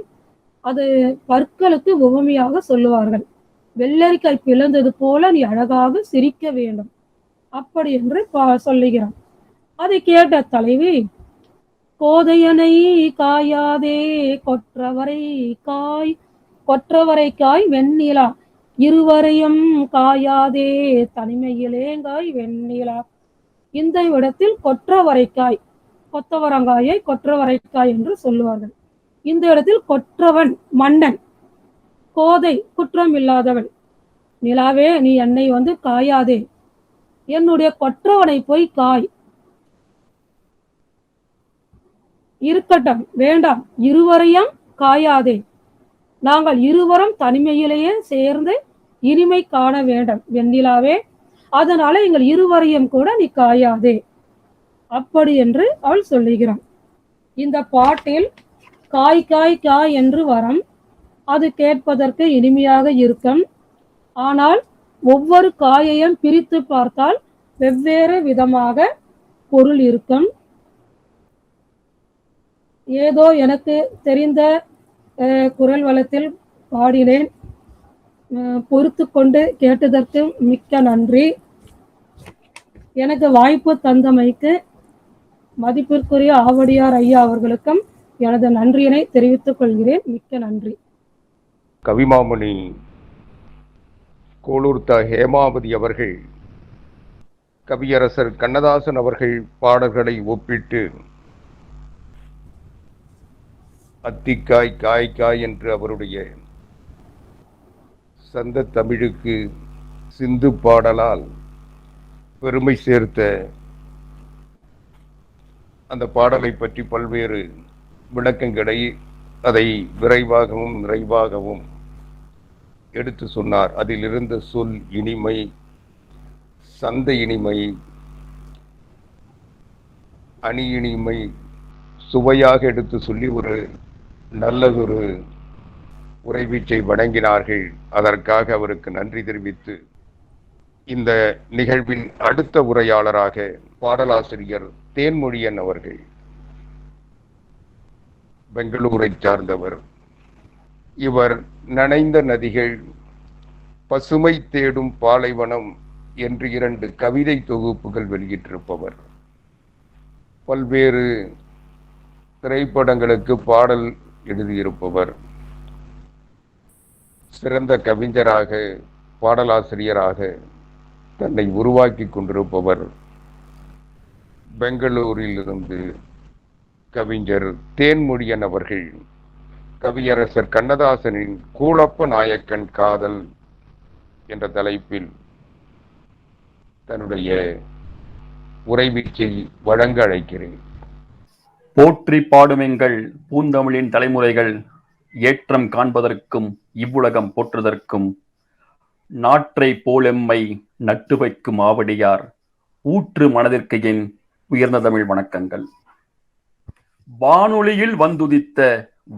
S7: அது பற்களுக்கு உவமையாக சொல்லுவார்கள். வெள்ளரிக்காய் பிளந்தது போல நீ அழகாக சிரிக்க வேண்டும் அப்படி என்று சொல்லுகிறான். அதை கேட்ட தலைவி, கோதையனை காயாதே கொற்றவரைக்காய் வெண்ணிலா, இருவரையும் காயாதே தனிமையிலேங்காய் வெண்ணிலா. இந்த இடத்தில் கொத்தவரங்காயை கொற்றவரைக்காய் என்று சொல்லுவார்கள். இந்த இடத்தில் கொற்றவன் மன்னன், கோதை குற்றம் இல்லாதவன். நிலாவே நீ என்னை காயாதே, என்னுடைய கொற்றவனை போய் காய். இருக்கட்டும், வேண்டாம், இருவரையும் காயாதே, நாங்கள் இருவரும் தனிமையிலேயே சேர்ந்து இனிமை காண வேண்டும் வெண்ணிலாவே, அதனால எங்கள் இருவரையும் கூட நீ காயாதே அப்படி என்று அவள் சொல்லுகிறான். இந்த பாட்டில் காய் காய் காய் என்று வரும். அது கேட்பதற்கு இனிமையாக இருக்கும். ஆனால் ஒவ்வொரு காயையும் பிரித்து பார்த்தால் வெவ்வேறு விதமாக பொருள் இருக்கும். ஏதோ எனக்கு தெரிந்த குரல் வளத்தில் பாடினேன். பொறுத்து கொண்டு கேட்டதற்கு மிக்க நன்றி. எனக்கு வாய்ப்பு தந்தமைக்கு மதிப்பிற்குரிய ஆவடியார் ஐயா அவர்களுக்கும் எனது நன்றியினை தெரிவித்துக் கொள்கிறேன். மிக்க நன்றி.
S4: கவிமாமணி கோளூர்தா ஹேமாவதி அவர்கள் கவியரசர் கண்ணதாசன் அவர்கள் பாடல்களை ஒப்பிட்டு அத்திக்காய் காய் காய் என்று அவருடைய சந்த தமிழுக்கு சிந்து பாடலால் பெருமை சேர்த்த அந்த பாடலை பற்றி பல்வேறு விளக்கங்களை அதை விரைவாகவும் நிறைவாகவும் எடுத்து சொன்னார். அதில் இருந்த சொல் இனிமை, சந்த இனிமை, அணி இனிமை சுவையாக எடுத்து சொல்லி ஒரு நல்லதொரு உரைவீச்சை வழங்கினார்கள். அதற்காக அவருக்கு நன்றி தெரிவித்து, இந்த நிகழ்வின் அடுத்த உரையாளராக பாடலாசிரியர் தேன்மொழியன் அவர்கள், பெங்களூரை சார்ந்தவர். இவர் நனைந்த நதிகள், பசுமை தேடும் பாலைவனம் என்று 2 கவிதை தொகுப்புகள் வெளியிட்டிருப்பவர். பல்வேறு திரைப்படங்களுக்கு பாடல் எழுதியிருப்பவர். சிறந்த கவிஞராக, பாடலாசிரியராக தன்னை உருவாக்கி கொண்டிருப்பவர். பெங்களூரில் இருந்து கவிஞர் தேன்மொழியன் அவர்கள் கவியரசர் கண்ணதாசனின் கூழப்ப நாயக்கன் காதல் என்ற தலைப்பில் தன்னுடைய உரைவீச்சை வழங்க அழைக்கிறேன்.
S8: போற்றி பாடுமெங்கள் பூந்தமிழின் தலைமுறைகள் ஏற்றம் காண்பதற்கும் இவ்வுலகம் போற்றுதற்கும் நாற்றை போலெம்மை நட்டு வைக்கும் ஆவடியார் ஊற்று மனதிற்கு என் உயர்ந்த தமிழ் வணக்கங்கள். வானொலியில் வந்துதித்த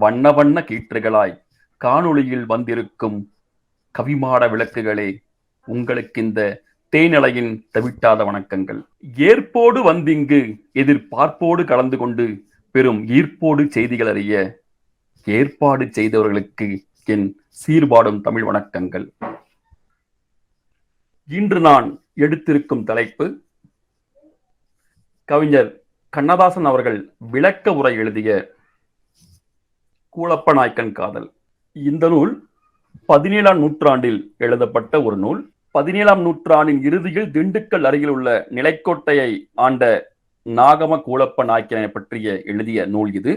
S8: வண்ண வண்ண கீற்றுகளாய் காணொளியில் வந்திருக்கும் கவிமாட விளக்குகளே, உங்களுக்கு இந்த தேனிலையின் தவிட்டாத வணக்கங்கள். ஏற்போடு வந்திங்கு எதிர்பார்ப்போடு கலந்து கொண்டு பெரும் ஈர்ப்போடு செய்திகள் அறிய ஏற்பாடு செய்தவர்களுக்கு என் சீர்பாடும் தமிழ் வணக்கங்கள். இன்று நான் எடுத்திருக்கும் தலைப்பு கவிஞர் கண்ணதாசன் அவர்கள் விளக்க உரை எழுதிய கூழப்ப நாயக்கன் காதல். இந்த நூல் 17ஆம் நூற்றாண்டில் எழுதப்பட்ட ஒரு நூல். 17ஆம் நூற்றாண்டின் இறுதியில் திண்டுக்கல் அருகில் உள்ள நிலைக்கோட்டையை ஆண்ட நாகம கூழப்ப நாயக்கனை பற்றிய எழுதிய நூல் இது.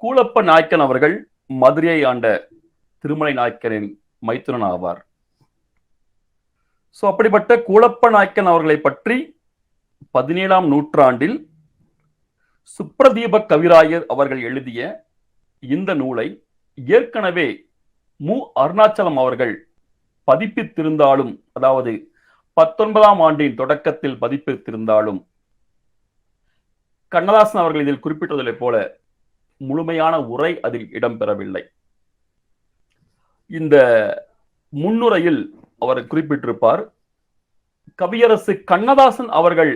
S8: கூழப்ப நாயக்கன் அவர்கள் மதுரையை ஆண்ட திருமலை நாயக்கரின் மைத்துனன் ஆவார். அப்படிப்பட்ட கூழப்ப நாயக்கன் அவர்களை பற்றி 17ஆம் நூற்றாண்டில் சுப்ரதீப கவிராயர் அவர்கள் எழுதிய இந்த நூலை ஏற்கனவே மு. அருணாச்சலம் அவர்கள் பதிப்பித்திருந்தாலும், அதாவது 19ஆம் ஆண்டின் தொடக்கத்தில் பதிப்பித்திருந்தாலும், கண்ணதாசன் அவர்கள் இதில் குறிப்பிட்டதை போல முழுமையான உரை அதில் இடம்பெறவில்லை. இந்த முன்னுரையில் அவர் குறிப்பிட்டிருப்பார், கவியரசு கண்ணதாசன் அவர்கள்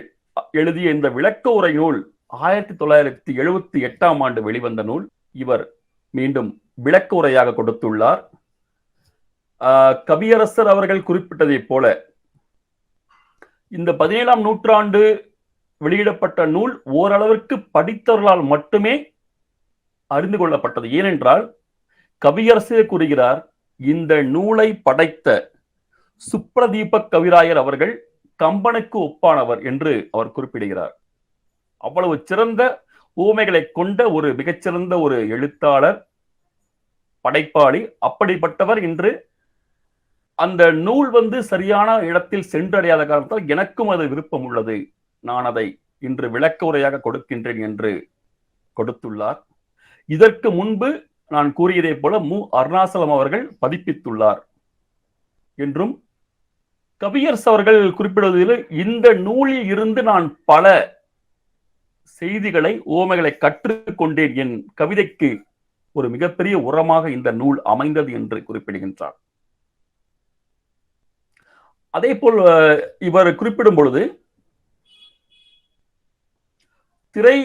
S8: எழுதிய இந்த விளக்க உரை நூல் 1978 வெளிவந்த நூல். இவர் மீண்டும் விளக்க உரையாக கொடுத்துள்ளார். கவியரசர் அவர்கள் குறிப்பிட்டதை போல இந்த 17ஆம் நூற்றாண்டு வெளியிடப்பட்ட நூல் ஓரளவிற்கு படித்தவர்களால் மட்டுமே அறிந்து கொள்ளப்பட்டது. ஏனென்றால் கவியரசர் கூறுகிறார், இந்த நூலை படைத்த சுப்ரதீப கவிராயர் அவர்கள் கம்பனுக்கு ஒப்பானவர் என்று அவர் குறிப்பிடுகிறார். அவ்வளவு சிறந்த ஊமைகளை கொண்ட ஒரு மிகச்சிறந்த ஒரு எழுத்தாளர், படைப்பாளி. அப்படிப்பட்டவர் இன்று அந்த நூல் சரியான இடத்தில் சென்றடையாத காரணத்தால் எனக்கும் அது விருப்பம் உள்ளது, நான் அதை இன்று விளக்க உரையாக கொடுக்கின்றேன் என்று கொடுத்துள்ளார். இதற்கு முன்பு நான் கூறியதை போல மு. அருணாசலம் அவர்கள் பதிப்பித்துள்ளார் என்றும் கவியரசு அவர்கள் குறிப்பிடுவதில் இந்த நூலில் இருந்து நான் பல செய்திகளை, ஓமைகளை கற்றுக்கொண்டேன், என் கவிதைக்கு ஒரு மிகப்பெரிய உரமாக இந்த நூல் அமைந்தது என்று குறிப்பிடுகின்றார். அதே போல் இவர் குறிப்பிடும் பொழுது, திரை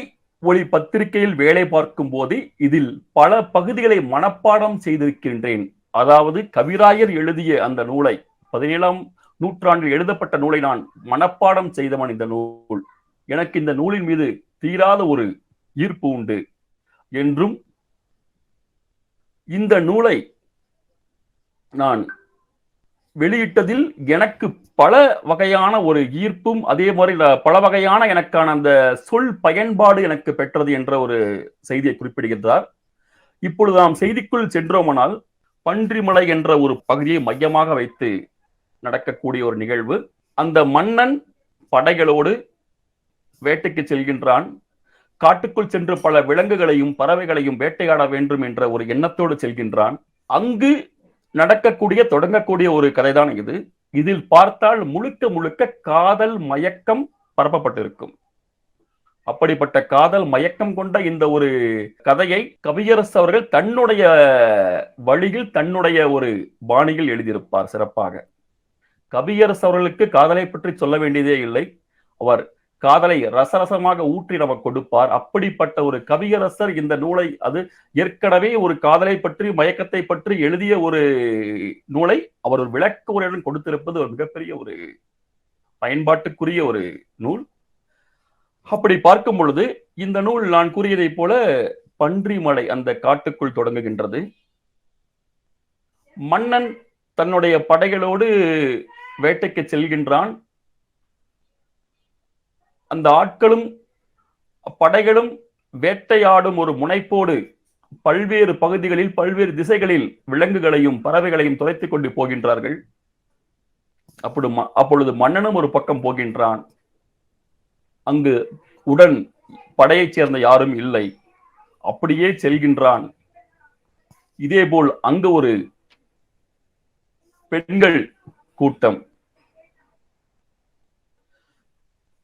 S8: ஒளி பத்திரிகையில் வேலை பார்க்கும் போது இதில் பல பகுதிகளை மனப்பாடம் செய்திருக்கின்றேன். அதாவது கவிராயர் எழுதிய அந்த நூலை, 17ஆம் நூற்றாண்டில் எழுதப்பட்ட நூலை நான் மனப்பாடம் செய்தவன். இந்த நூல் எனக்கு இந்த நூலின் மீது தீராத ஒரு ஈர்ப்பு உண்டு என்றும், இந்த நூலை நான் வெளியிட்டதில் எனக்கு பல வகையான ஒரு ஈர்ப்பும், அதே மாதிரி பல வகையான எனக்கான அந்த சொல் பயன்பாடு எனக்கு பெற்றது என்ற ஒரு செய்தியை குறிப்பிடுகின்றார். இப்பொழுது நாம் செய்திக்குள் சென்றோமானால், பன்றிமலை என்ற ஒரு பகுதியை மையமாக வைத்து நடக்கக்கூடிய ஒரு நிகழ்வு. அந்த மன்னன் படைகளோடு வேட்டைக்கு செல்கின்றான். காட்டுக்குள் சென்று பல விலங்குகளையும் பறவைகளையும் வேட்டையாட வேண்டும் என்ற ஒரு எண்ணத்தோடு செல்கின்றான். அங்கு தொடங்கக்கூடிய ஒரு கதைதான் இது. இதில் பார்த்தால் முழுக்க முழுக்க காதல் மயக்கம் பரப்பப்பட்டிருக்கும். அப்படிப்பட்ட காதல் மயக்கம் கொண்ட இந்த ஒரு கதையை கவியரசு அவர்கள் தன்னுடைய வழியில், தன்னுடைய ஒரு பாணியில் எழுதியிருப்பார் சிறப்பாக. கவியரசு அவர்களுக்கு காதலை பற்றி சொல்ல வேண்டியதே இல்லை. அவர் காதலை ரசரசமாக ஊற்றி நமக்கு கொடுப்பார். அப்படிப்பட்ட ஒரு கவியரசர் இந்த நூலை, அது ஏற்கனவே ஒரு காதலை பற்றி, மயக்கத்தை பற்றி எழுதிய ஒரு நூலை அவர் ஒரு விளக்க உரையுடன் கொடுத்திருப்பது ஒரு மிகப்பெரிய ஒரு பயன்பாட்டுக்குரிய ஒரு நூல். அப்படி பார்க்கும் பொழுது இந்த நூல் நான் கூறியதை போல பன்றிமலை அந்த காட்டுக்குள் தொடங்குகின்றது. மன்னன் தன்னுடைய படைகளோடு வேட்டைக்கு செல்கின்றான். அந்த ஆட்களும் படைகளும் வேட்டையாடும் ஒரு முனைப்போடு பல்வேறு பகுதிகளில், பல்வேறு திசைகளில் விலங்குகளையும் பறவைகளையும் துரைத்துக் கொண்டு போகின்றார்கள். அப்பொழுது மன்னனும் ஒரு பக்கம் போகின்றான். அங்கு உடன் படையைச் சேர்ந்த யாரும் இல்லை. அப்படியே செல்கின்றான். இதேபோல் அங்கு ஒரு பெண்கள் கூட்டம்,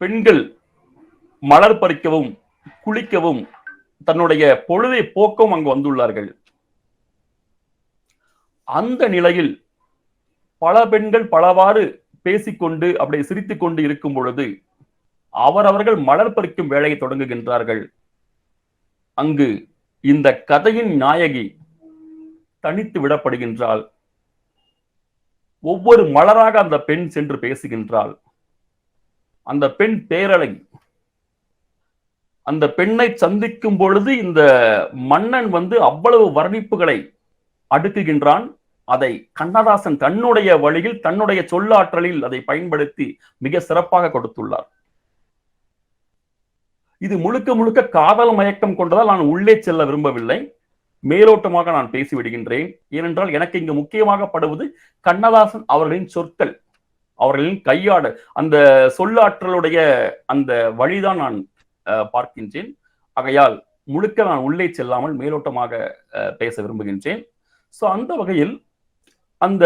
S8: பெண்கள் மலர் பறிக்கவும் குளிக்கவும் தன்னுடைய பொழுதை போக்கவும் அங்கு வந்துள்ளார்கள். அந்த நிலையில் பல பெண்கள் பலவாறு பேசிக்கொண்டு அப்படி சிரித்துக் கொண்டு இருக்கும் பொழுது அவரவர்கள் மலர் பறிக்கும் வேலையை தொடங்குகின்றார்கள். அங்கு இந்த கதையின் நாயகி தனித்து விடப்படுகின்றாள். ஒவ்வொரு மலராக அந்த பெண் சென்று பேசுகின்றாள். அந்த பெண் பேரலை. அந்த பெண்ணை சந்திக்கும் பொழுது இந்த மன்னன் அவ்வளவு வர்ணிப்புகளை அடுக்குகின்றான். அதை கண்ணதாசன் தன்னுடைய வழியில், தன்னுடைய சொல்லாற்றலில் அதை பயன்படுத்தி மிக சிறப்பாக கொடுத்துள்ளார். இது முழுக்க முழுக்க காதல் மயக்கம் கொண்டதால் நான் உள்ளே செல்ல விரும்பவில்லை. மேலோட்டமாக நான் பேசிவிடுகின்றேன். ஏனென்றால் எனக்கு இங்கு முக்கியமாக படுவது கண்ணதாசன் அவர்களின் சொற்கள், அவர்களின் கையாடு, அந்த சொல்லாற்றலுடைய அந்த வழிதான் நான் பார்க்கின்றேன். ஆகையால் முழுக்க நான் உள்ளே செல்லாமல் மேலோட்டமாக பேச விரும்புகின்றேன். சோ அந்த வகையில் அந்த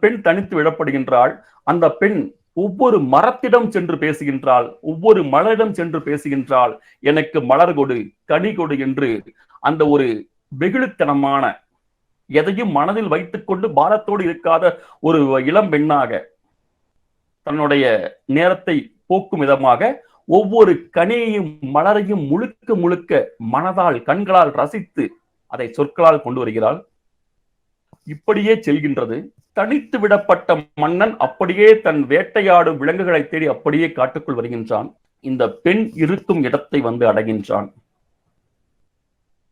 S8: பெண் தனித்து விடப்படுகின்றாள். அந்த பெண் ஒவ்வொரு மரத்திடம் சென்று பேசுகின்றாள், ஒவ்வொரு மலரிடம் சென்று பேசுகின்றாள். எனக்கு மலர் கொடு, கனி கொடு என்று அந்த ஒரு வெகுளித்தனமான, எதையும் மனதில் வைத்துக் கொண்டு பாரத்தோடு இருக்காத ஒரு இளம் பெண்ணாக தன்னுடைய நேரத்தை போக்கும் விதமாக ஒவ்வொரு கனியையும் மலரையும் முழுக்க முழுக்க மனதால் கண்களால் ரசித்து அதை சொற்களால் கொண்டு வருகிறாள். இப்படியே செல்கின்றது. தனித்து விடப்பட்ட மன்னன் அப்படியே தன் வேட்டையாடும் விலங்குகளை தேடி அப்படியே காட்டுக்குள் வருகின்றான். இந்த பெண் இருக்கும் இடத்தை வந்து அடைகின்றான்.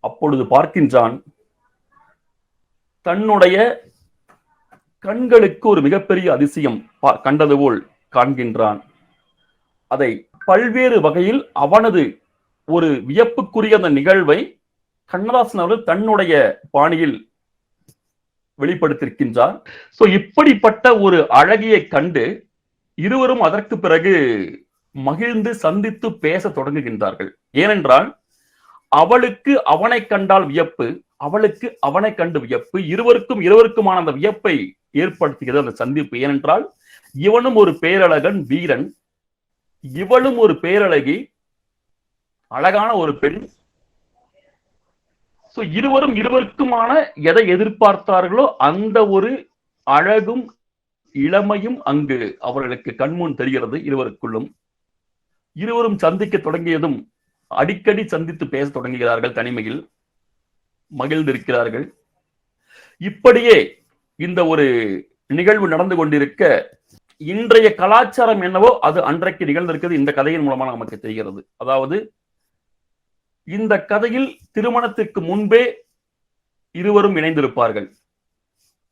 S8: அப்பொழுது பார்க்கின்றான், தன்னுடைய கண்களுக்கு ஒரு மிகப்பெரிய அதிசயம் கண்டது போல் காண்கின்றான். அதை பல்வேறு வகையில் அவனது ஒரு வியப்புக்குரிய அந்த நிகழ்வை கண்ணதாசன் அவர்கள் தன்னுடைய பாணியில் வெளிப்படுத்தியிருக்கின்றார். சோ இப்படிப்பட்ட ஒரு அழகியை கண்டு இருவரும் அதற்கு பிறகு மகிழ்ந்து சந்தித்து பேச தொடங்குகின்றார்கள். ஏனென்றால் அவளுக்கு அவனை கண்டால் வியப்பு, அவளுக்கு அவனை கண்டு வியப்பு, இருவருக்குமான அந்த வியப்பை ஏற்படுத்துகிறது அந்த சந்திப்பு. ஏனென்றால் இவனும் ஒரு பேரழகன் வீரன், இவளும் ஒரு பேரழகி, அழகான ஒரு பெண். சோ இருவருக்குமான எதை எதிர்பார்த்தார்களோ அந்த ஒரு அழகும் இளமையும் அங்கு அவர்களுக்கு கண்முன் தெரிகிறது. இருவருக்குள்ளும் இருவரும் சந்திக்க தொடங்கியதும் அடிக்கடி சந்தித்து பேச தொடங்குகிறார்கள். தனிமையில் மகிழ்ந்திருக்கிறார்கள். இப்படியே இந்த ஒரு நிகழ்வு நடந்து கொண்டிருக்க இன்றைய கலாச்சாரம் என்னவோ அது அன்றைக்கு நிகழ்ந்திருக்கிறது இந்த கதையின் மூலமா நமக்கு தெரிகிறது. அதாவது இந்த கதையில் திருமணத்திற்கு முன்பே இருவரும் இணைந்திருப்பார்கள்.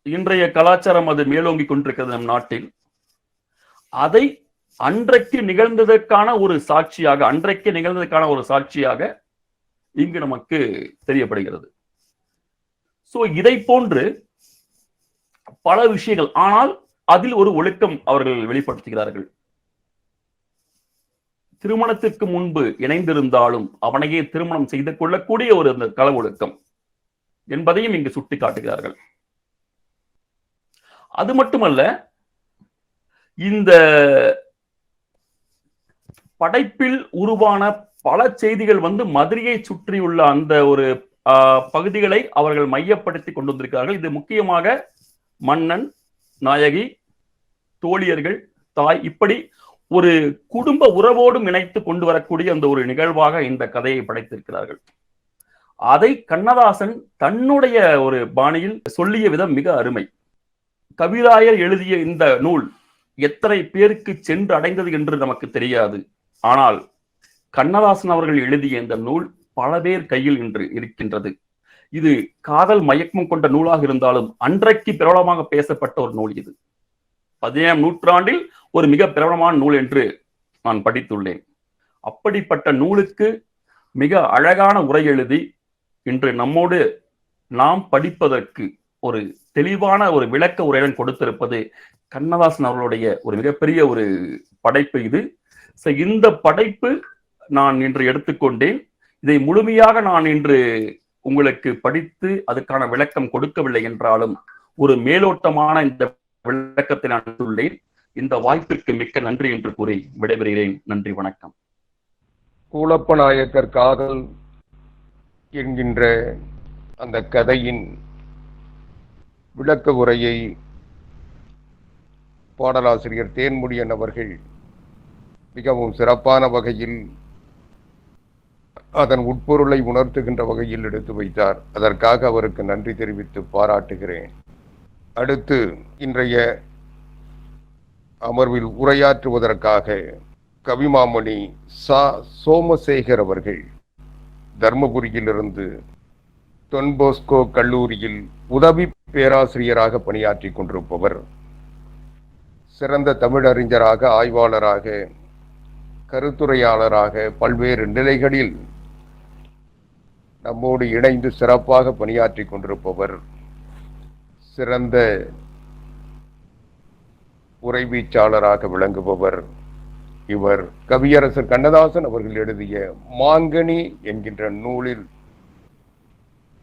S8: இன்றைய கலாச்சாரம் அது மேலோங்கி கொண்டிருக்கிறது நம் நாட்டில். அதை அன்றைக்கு நிகழ்ந்ததற்கான ஒரு சாட்சியாக இங்கு நமக்கு தெரியப்படுகிறது. சோ இதை போன்று பல விஷயங்கள், ஆனால் அதில் ஒரு ஒழுக்கம் அவர்கள் வெளிப்படுத்துகிறார்கள். திருமணத்திற்கு முன்பு இணைந்திருந்தாலும் அவனையே திருமணம் செய்து கொள்ளக்கூடிய ஒரு அந்த கள ஒழுக்கம் என்பதையும் இங்கு சுட்டி காட்டுகிறார்கள். அது மட்டுமல்ல, இந்த படைப்பில் உருவான பல செய்திகள் மதுரையை சுற்றியுள்ள அந்த ஒரு பகுதிகளை அவர்கள் மையப்படுத்தி கொண்டு வந்திருக்கிறார்கள். இது முக்கியமாக மன்னன், நாயகி, தோழியர்கள், தாய், இப்படி ஒரு குடும்ப உறவோடும் இணைத்து கொண்டு வரக்கூடிய அந்த ஒரு நிகழ்வாக இந்த கதையை படைத்திருக்கிறார்கள். அதை கண்ணதாசன் தன்னுடைய ஒரு பாணியில் சொல்லிய விதம் மிக அருமை. கவிராயர் எழுதிய இந்த நூல் எத்தனை பேருக்கு சென்று அடைந்தது என்று நமக்கு தெரியாது. ஆனால் கண்ணதாசன் அவர்கள் எழுதிய இந்த நூல் பல பேர் கையில் இன்று இருக்கின்றது. இது காதல் மயக்கம் கொண்ட நூலாக இருந்தாலும் அன்றைக்கு பிரபலமாக பேசப்பட்ட ஒரு நூல். இது 17ஆம் நூற்றாண்டில் ஒரு மிக பிரபலமான நூல் என்று நான் படித்துள்ளேன். அப்படிப்பட்ட நூலுக்கு மிக அழகான உரை எழுதி இன்று நம்மோடு நாம் படிப்பதற்கு ஒரு தெளிவான ஒரு விளக்க உரையுடன் கொடுத்திருப்பது கண்ணதாசன் அவர்களுடைய ஒரு மிகப்பெரிய ஒரு படைப்பு இது. இந்த படைப்பு நான் இன்று எடுத்துக்கொண்டேன். இதை முழுமையாக நான் இன்று உங்களுக்கு படித்து அதுக்கான விளக்கம் கொடுக்கவில்லை என்றாலும் ஒரு மேலோட்டமான இந்த விளக்கத்தை நான் உள்ளேன். இந்த வாய்ப்பிற்கு மிக்க நன்றி என்று கூறி விடைபெறுகிறேன். நன்றி, வணக்கம்.
S4: கூலப்ப நாயக்கர் காதல் என்கின்ற அந்த கதையின் விளக்க உரையை பாடலாசிரியர் தேன்முடியன் அவர்கள் மிகவும் சிறப்பான வகையில் அதன் உட்பொருளை உணர்த்துகின்ற வகையில் எடுத்து வைத்தார். அதற்காக அவருக்கு நன்றி தெரிவித்து பாராட்டுகிறேன். அடுத்து இன்றைய அமர்வில் உரையாற்றுவதற்காக கவிமாமணி சா சோமசேகர் அவர்கள் தர்மபுரியிலிருந்து டொன்போஸ்கோ கல்லூரியில் உதவி பேராசிரியராக பணியாற்றி கொண்டிருப்பவர். சிறந்த தமிழறிஞராக, ஆய்வாளராக, கருத்துரையாளராக பல்வேறு நிலைகளில் நம்மோடு இணைந்து சிறப்பாக பணியாற்றி கொண்டிருப்பவர். சிறந்த உரைவீச்சாளராக விளங்குபவர். இவர் கவியரசர் கண்ணதாசன் அவர்கள் எழுதிய மாங்கனி என்கின்ற நூலில்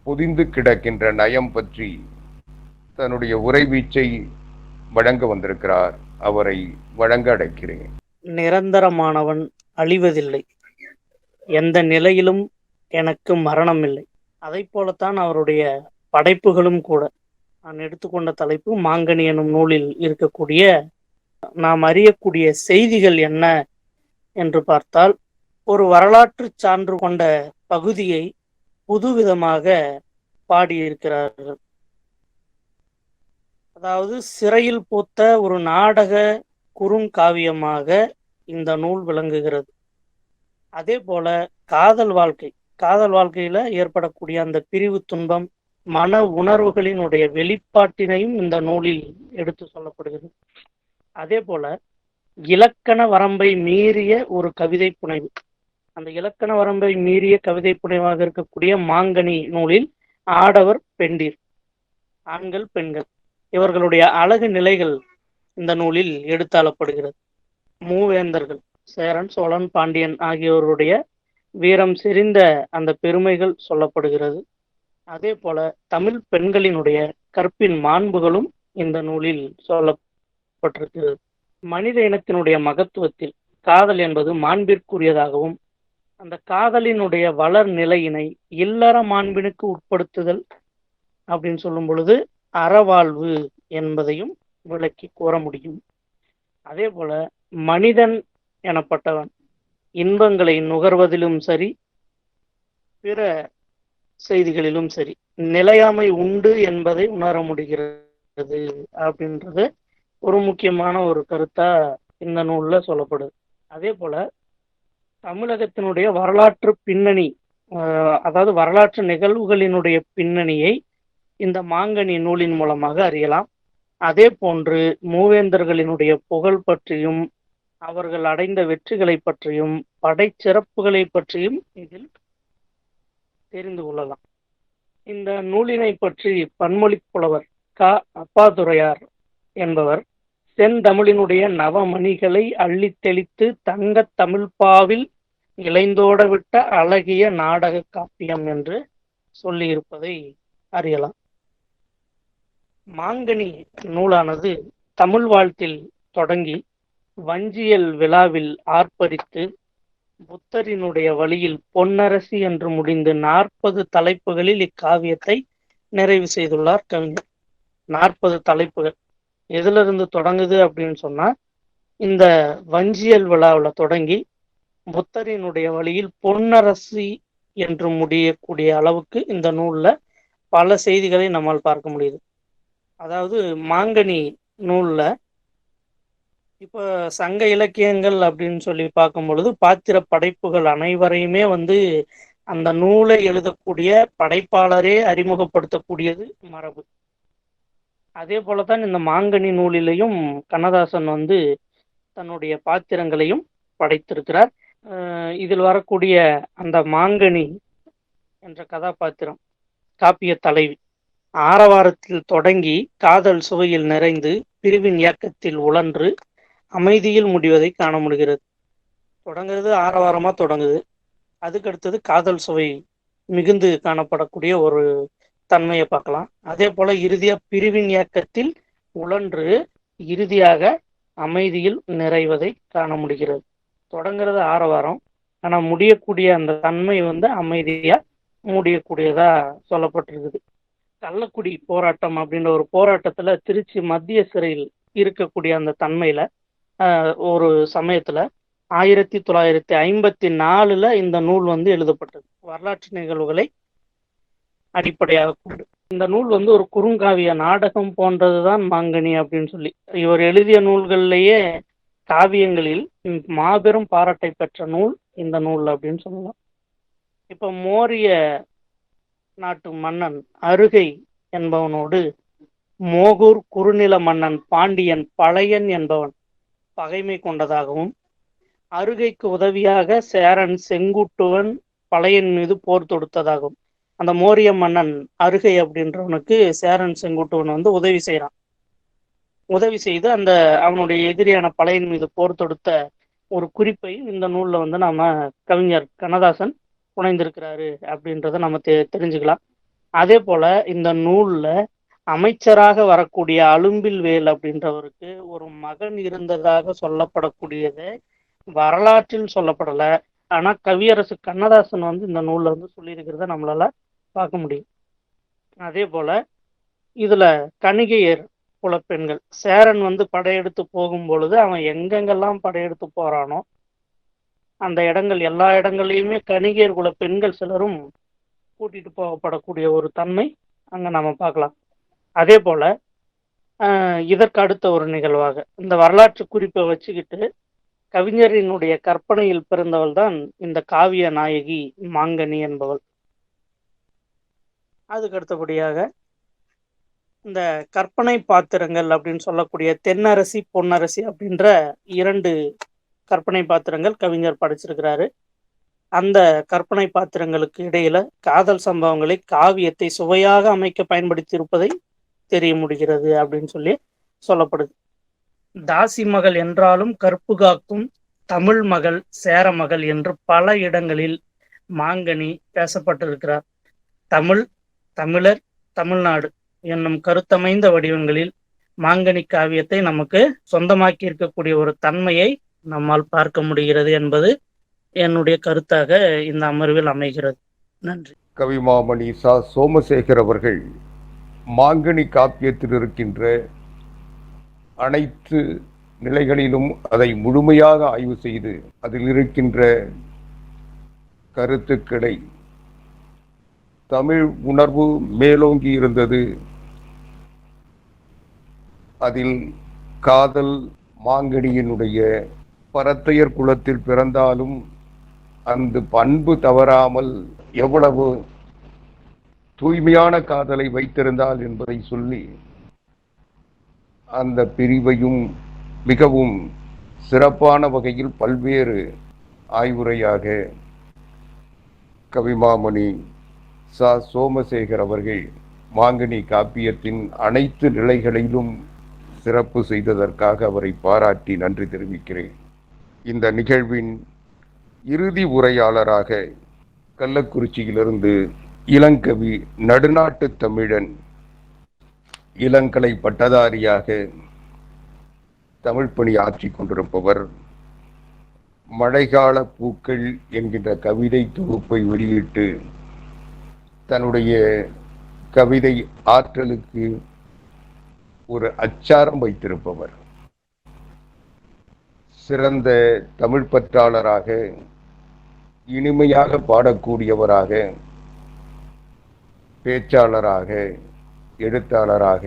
S4: பொதிந்து கிடக்கின்ற நயம் பற்றி தன்னுடைய உரைவீச்சை வழங்க வந்திருக்கிறார். அவரை வழங்க அழைக்கிறேன்.
S9: நிரந்தரமானவன் அழிவதில்லை, எந்த நிலையிலும் எனக்கு மரணம் இல்லை. அதை போலத்தான் அவருடைய படைப்புகளும் கூட. நான் எடுத்துக்கொண்ட தலைப்பு மாங்கனி எனும் நூலில் இருக்கக்கூடிய நாம் அறியக்கூடிய செய்திகள் என்ன என்று பார்த்தால் ஒரு வரலாற்று சான்று கொண்ட பகுதியை புதுவிதமாக பாடியிருக்கிறார்கள். அதாவது சிறையில் பூத்த ஒரு நாடக குறுங்காவியமாக இந்த நூல் விளங்குகிறது. அதே போல காதல் வாழ்க்கையில ஏற்படக்கூடிய அந்த பிரிவு துன்பம், மன உணர்வுகளினுடைய வெளிப்பாட்டினையும் இந்த நூலில் எடுத்து சொல்லப்படுகிறது. அதே போல இலக்கண வரம்பை மீறிய ஒரு கவிதை புனைவு, அந்த இலக்கண வரம்பை மீறிய கவிதை புனைவாக இருக்கக்கூடிய மாங்கனி நூலில் ஆடவர் பெண்டீர், ஆண்கள் பெண்கள், இவர்களுடைய அழகு நிலைகள் இந்த நூலில் எடுத்தாளப்படுகிறது. மூவேந்தர்கள், சேரன் சோழன் பாண்டியன் ஆகியோருடைய வீரம் செறிந்த அந்த பெருமைகள் சொல்லப்படுகிறது. அதே போல தமிழ் பெண்களினுடைய கற்பின் மாண்புகளும் இந்த நூலில் சொல்லப்பட்டிருக்கிறது. மனித இனத்தினுடைய மகத்துவத்தில் காதல் என்பது மாண்பிற்குரியதாகவும், அந்த காதலினுடைய வளர் நிலையினை இல்லற மாண்பினுக்கு உட்படுத்துதல் அப்படின்னு சொல்லும் பொழுது அறவாழ்வு என்பதையும் விளக்கி கூற முடியும். அதே போல மனிதன் எனப்பட்டவன் இன்பங்களை நுகர்வதிலும் சரி, பிற செய்திகளிலும் சரி, நிலையாமை உண்டு என்பதை உணர முடிகிறது அப்படின்றது ஒரு முக்கியமான ஒரு கருத்தா இந்த நூல்ல சொல்லப்படுது. அதே போல தமிழகத்தினுடைய வரலாற்று பின்னணி, அதாவது வரலாற்று நிகழ்வுகளினுடைய பின்னணியை இந்த மாங்கனி நூலின் மூலமாக அறியலாம். அதே போன்று மூவேந்தர்களினுடைய புகழ் பற்றியும், அவர்கள் அடைந்த வெற்றிகளை பற்றியும், படைச்சிறப்புகளை பற்றியும் இதில் தெரிந்து கொள்ளலாம். இந்த நூலினை பற்றி பன்மொழி புலவர் க. அப்பாதுரையார் என்பவர் செந்தமிழினுடைய நவமணிகளை அள்ளி தெளித்து தங்கத் தமிழ்பாவில் இளைந்தோட விட்ட அழகிய நாடக காப்பியம் என்று சொல்லியிருப்பதை அறியலாம். மாங்கனி நூலானது தமிழ் வாழ்த்தில் தொடங்கி வஞ்சியல் விழாவில் ஆர்ப்பரித்து புத்தரினுடைய வழியில் பொன்னரசி என்று முடிந்து 40 தலைப்புகளில் இக்காவியத்தை நிறைவு செய்துள்ளார் கவிஞர். 40 தலைப்புகள் எதிலிருந்து தொடங்குது அப்படின்னு சொன்னா, இந்த வஞ்சியல் விழாவில் தொடங்கி புத்தரினுடைய வழியில் பொன்னரசி என்று முடியக்கூடிய அளவுக்கு இந்த நூல்ல பல செய்திகளை நம்மால் பார்க்க முடியுது. அதாவது மாங்கனி நூல்ல இப்ப சங்க இலக்கியங்கள் அப்படின்னு சொல்லி பார்க்கும் பொழுது பாத்திர படைப்புகள் அனைவரையுமே அந்த நூலை எழுதக்கூடிய படைப்பாளரே அறிமுகப்படுத்தக்கூடியது மரபு. அதே போலதான் இந்த மாங்கனி நூலிலையும் கண்ணதாசன் தன்னுடைய பாத்திரங்களையும் படைத்திருக்கிறார். இதில் வரக்கூடிய அந்த மாங்கனி என்ற கதாபாத்திரம் காப்பிய தலைவி ஆரவாரத்தில் தொடங்கி காதல் சுவையில் நிறைந்து பிரிவின் இயக்கத்தில் உழன்று அமைதியில் முடிவதை காண முடிகிறது. தொடங்குறது ஆரவாரமா தொடங்குது, அதுக்கடுத்தது காதல் சுவை மிகுந்து காணப்படக்கூடிய ஒரு தன்மையை பார்க்கலாம். அதே போல இறுதியா பிரிவின் இயக்கத்தில் உழன்று இறுதியாக அமைதியில் நிறைவதை காண முடிகிறது. தொடங்குறது ஆரவாரம், ஆனா முடியக்கூடிய அந்த தன்மை அமைதியா முடியக்கூடியதா சொல்லப்பட்டிருக்குது. கள்ளக்குடி போராட்டம் அப்படின்ற ஒரு போராட்டத்துல திருச்சி மத்திய சிறையில் இருக்கக்கூடிய அந்த தன்மையில ஒரு சமயத்துல 1954 இந்த நூல் எழுதப்பட்டது. வரலாற்று நிகழ்வுகளை அடிப்படையாக கொண்டு இந்த நூல் ஒரு குறுங்காவிய நாடகம் போன்றதுதான் மாங்கனி அப்படின்னு சொல்லி இவர் எழுதிய நூல்களிலேயே காவியங்களில் மாபெரும் பாராட்டை பெற்ற நூல் இந்த நூல் அப்படின்னு சொல்லலாம். இப்ப மோரிய நாட்டு மன்னன் அருகை என்பவனோடு மோகூர் குறுநில மன்னன் பாண்டியன் பழையன் என்பவன் பகைமை கொண்டதாகவும், அருகைக்கு உதவியாக சேரன் செங்குட்டுவன் பழையன் மீது போர் தொடுத்ததாகவும், அந்த மோரிய மன்னன் அருகை அப்படின்றவனுக்கு சேரன் செங்குட்டுவன் உதவி செய்யறான். உதவி செய்து அந்த அவனுடைய எதிரியான பழையன் மீது போர் தொடுத்த ஒரு குறிப்பை இந்த நூல்ல நாம கவிஞர் கண்ணதாசன் புனைந்திருக்கிறாரு அப்படின்றத நம்ம தெரிஞ்சுக்கலாம். அதே போல இந்த நூல்ல அமைச்சராக வரக்கூடிய அலும்பில் வேல் அப்படின்றவருக்கு ஒரு மகன் இருந்ததாக சொல்லப்படக்கூடியது வரலாற்றில் சொல்லப்படல. ஆனா கவியரசு கண்ணதாசன் இந்த நூல்ல சொல்லியிருக்கிறத நம்மளால பார்க்க முடியும். அதே போல இதுல கணிகையர் புலப்பெண்கள், சேரன் படையெடுத்து போகும் பொழுது அவன் எங்கெங்கெல்லாம் படையெடுத்து போறானோ அந்த இடங்கள் எல்லா இடங்கள்லையுமே கணிகையர் குல பெண்கள் சிலரும் கூட்டிட்டு போகப்படக்கூடிய ஒரு தன்மை அங்க நம்ம பார்க்கலாம். அதே போல இதற்கு அடுத்த ஒரு நிகழ்வாக இந்த வரலாற்று குறிப்பை வச்சுக்கிட்டு கவிஞரினுடைய கற்பனையில் பிறந்தவள் தான் இந்த காவிய நாயகி மாங்கனி என்பவள். அதுக்கு அடுத்தபடியாக இந்த கற்பனை பாத்திரங்கள் அப்படின்னு சொல்லக்கூடிய தென்னரசி பொன்னரசி அப்படின்ற 2 கற்பனை பாத்திரங்கள் கவிஞர் படைச்சிருக்கிறாரு. அந்த கற்பனை பாத்திரங்களுக்கு இடையில காதல் சம்பவங்களை காவியத்தை சுவையாக அமைக்க பயன்படுத்தி இருப்பதை தெரிய முடிகிறது அப்படின்னு சொல்லி சொல்லப்படுது. தாசி மகள் என்றாலும் கற்பு காக்கும் தமிழ் மகள் சேர மகள் என்று பல இடங்களில் மாங்கனி பேசப்பட்டிருக்கிறார். தமிழ், தமிழர், தமிழ்நாடு என்னும் கருத்தமைந்த வடிவங்களில் மாங்கனி காவியத்தை நமக்கு சொந்தமாக்கி இருக்கக்கூடிய ஒரு தன்மையை நம்மால் பார்க்க முடிகிறது என்பது என்னுடைய கருத்தாக இந்த அமர்வில் அமைகிறது. நன்றி.
S4: கவிமாமணி சா. சோமசேகர் அவர்கள் மாங்கனி காப்பியத்தில் இருக்கின்ற அனைத்து நிலைகளிலும் அதை முழுமையாக ஆய்வு செய்து அதில் இருக்கின்ற கருத்துக்களை தமிழ் உணர்வு மேலோங்கி இருந்தது, அதில் காதல் மாங்கனியினுடைய பரத்தையர் குலத்தில் பிறந்தாலும் அந்த பண்பு தவறாமல் எவ்வளவு தூய்மையான காதலை வைத்திருந்தால் என்பதை சொல்லி அந்த பிரிவையும் மிகவும் சிறப்பான வகையில் பல்வேறு ஆய்வுரையாக கவிமாமணி சா. சோமசேகர் அவர்கள் மாங்கனி காப்பியத்தின் அனைத்து நிலைகளிலும் சிறப்பு செய்ததற்காக அவரை பாராட்டி நன்றி தெரிவிக்கிறேன். இந்த நிகழ்வின் இறுதி உரையாளராக கள்ளக்குறிச்சியிலிருந்து இளங்கவி நடுநாட்டு தமிழன் இளங்கலை பட்டதாரியாக தமிழ் பணி ஆற்றிக் கொண்டிருப்பவர், மழைக்கால பூக்கள் என்கின்ற கவிதை தொகுப்பை வெளியிட்டு தன்னுடைய கவிதை ஆற்றலுக்கு ஒரு அச்சாரம் வைத்திருப்பவர், சிறந்த தமிழ் பற்றாளராக, இனிமையாக பாடக்கூடியவராக, பேச்சாளராக, எழுத்தாளராக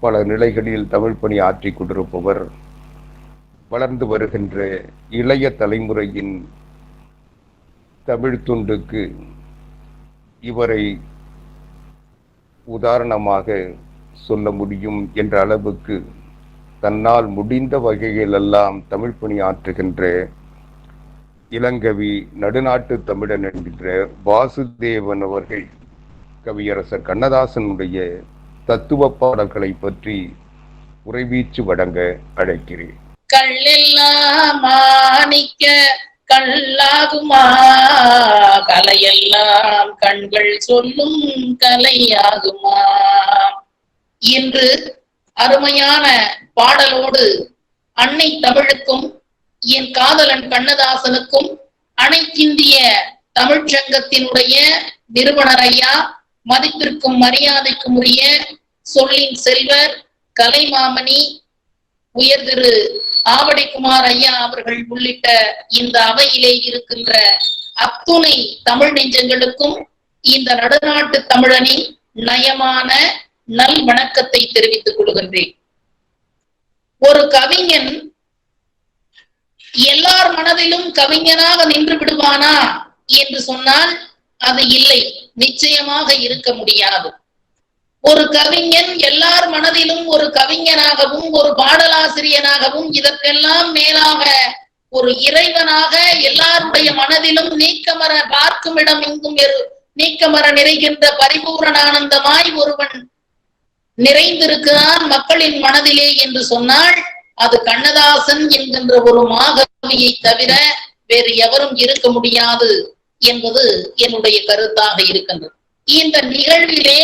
S4: பல நிலைகளில் தமிழ் பணி ஆற்றிக் கொண்டிருப்பவர், வளர்ந்து வருகின்ற இளைய தலைமுறையின் தமிழ் துண்டுக்கு இவரை உதாரணமாக சொல்ல முடியும் என்ற அளவுக்கு தன்னால் முடிந்த வகையிலெல்லாம் தமிழ் பணி ஆற்றுகின்ற இளங்கவி நடுநாட்டு தமிழன் என்கின்ற வாசுதேவன் அவர்கள் கவியரசர் கண்ணதாசனுடைய தத்துவ பாடல்களை பற்றி உரைவீச்சு வழங்க அழைக்கிறேன்.
S5: கள்ளெல்லாம் மாணிக்க கல்லாகுமா, கலையெல்லாம் கண்கள் சொல்லும் கலையாகுமா. இன்று அருமையான பாடலோடு அன்னை தமிழுக்கும் என் காதலன் கண்ணதாசனுக்கும் அனைத்திந்திய தமிழ்ச்சங்கத்தினுடைய நிறுவனர் ஐயா, மதிப்பிற்கும் மரியாதைக்கும் உரிய சொல்லின் செல்வர் கலைமாமணி உயர் திரு ஆவடிக்குமார் ஐயா அவர்கள் உள்ளிட்ட இந்த அவையிலே இருக்கின்ற அத்துணை தமிழ் நெஞ்சங்களுக்கும் இந்த நடுநாட்டு தமிழனின் நயமான நல் வணக்கத்தை தெரிவித்துக் கொள்கின்றேன். ஒரு கவிஞன் எல்லார் மனதிலும் கவிஞனாக நின்று விடுவானா என்று சொன்னால் அது இல்லை, நிச்சயமாக இருக்க முடியாது. ஒரு கவிஞன் எல்லார் மனதிலும் ஒரு கவிஞனாகவும் ஒரு பாடலாசிரியனாகவும் இதற்கெல்லாம் மேலாக ஒரு இறைவனாக எல்லாருடைய மனதிலும் நீக்கமர பார்க்கும் இடம் எங்கும் நீக்கமர நிறைகின்ற பரிபூரணானந்தமாய் ஒருவன் நிறைந்திருக்கிறான் மக்களின் மனதிலே என்று சொன்னால் அது கண்ணதாசன் என்கின்ற ஒரு மாகவியை தவிர வேறு எவரும் இருக்க முடியாது என்பது என்னுடைய கருத்தாக இருக்கின்றது. இந்த நிகழ்விலே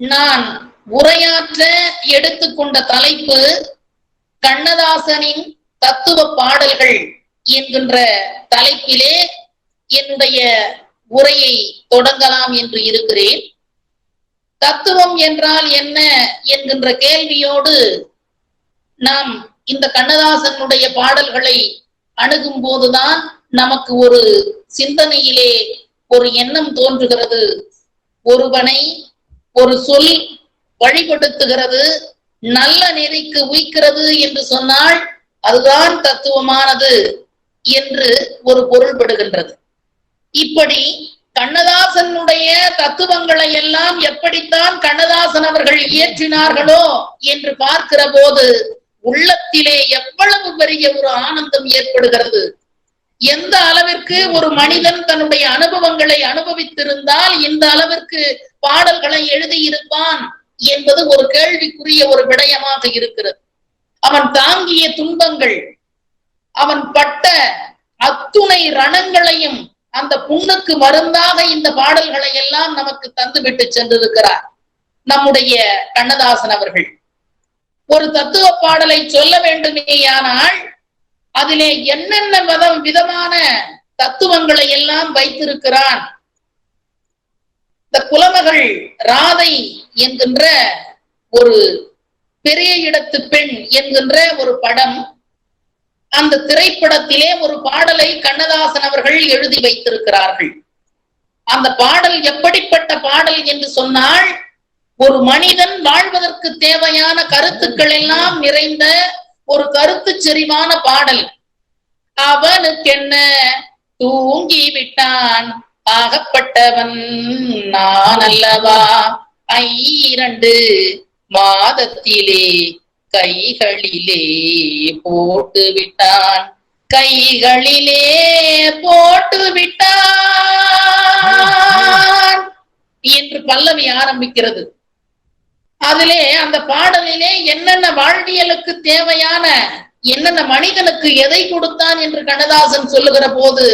S5: நான் உரையாற்ற எடுத்துக்கொண்ட தலைப்பு கண்ணதாசனின் தத்துவ பாடல்கள் என்கின்ற தலைப்பிலே என்னுடைய உரையை தொடங்கலாம் என்று இருக்கிறேன். தத்துவம் என்றால் என்ன என்கின்ற கேள்வியோடு நாம் இந்த கண்ணதாசனுடைய பாடல்களை அணுகும் போதுதான்
S10: நமக்கு ஒரு சிந்தனையிலே ஒரு எண்ணம் தோன்றுகிறது. ஒருவனை ஒரு சொல் வழிபடுத்துகிறது, நல்ல நெறிக்கு உய்க்கிறது என்று சொன்னால் அதுதான் தத்துவமானது என்று ஒரு பொருள்படுகின்றது. இப்படி கண்ணதாசனுடைய தத்துவங்களை எல்லாம் எப்படித்தான் கண்ணதாசன் அவர்கள் இயற்றினார்களோ என்று பார்க்கிற போது உள்ளத்திலே எவ்வளவு பெரிய ஒரு ஆனந்தம் ஏற்படுகிறது. எந்த அளவிற்கு ஒரு மனிதன் தன்னுடைய அனுபவங்களை அனுபவித்திருந்தால் இந்த அளவிற்கு பாடல்களை எழுதியிருப்பான் என்பது ஒரு கேள்விக்குரிய ஒரு விடயமாக இருக்கிறது. அவன் தாங்கிய துன்பங்கள், அவன் பட்ட அத்துணை ரணங்களையும் அந்த புண்ணுக்கு மருந்தாக இந்த பாடல்களை எல்லாம் நமக்கு தந்துவிட்டு சென்றிருக்கிறார் நம்முடைய கண்ணதாசன் அவர்கள். ஒரு தத்துவ பாடலை சொல்ல வேண்டுமேயானால் அதிலே என்னென்ன விதமான தத்துவங்களை எல்லாம் வைத்திருக்கிறான். இந்த குலமகள் ராதை என்கின்ற ஒரு பெரிய இடத்து பெண் என்கின்ற ஒரு படம், அந்த திரைப்படத்திலே ஒரு பாடலை கண்ணதாசன் அவர்கள் எழுதி வைத்திருக்கிறார்கள். அந்த பாடல் எப்படிப்பட்ட பாடல் என்று சொன்னால், ஒரு மனிதன் வாழ்வதற்கு தேவையான கருத்துக்கள் எல்லாம் நிறைந்த ஒரு கருத்து செறிவான பாடல். அவனுக்கென்ன தூங்கி விட்டான் ஆகப்பட்டவன் நான் அல்லவா, 2 மாதத்திலே கைகளிலே போட்டு விட்டான், கைகளிலே போட்டு விட்டான் என்று பல்லவி ஆரம்பிக்கிறது. அதிலே அந்த பாடலிலே என்னென்ன வாழ்வியலுக்கு தேவையான, என்னென்ன மனிதனுக்கு எதை கொடுத்தான் என்று கண்ணதாசன் சொல்லுகிற போது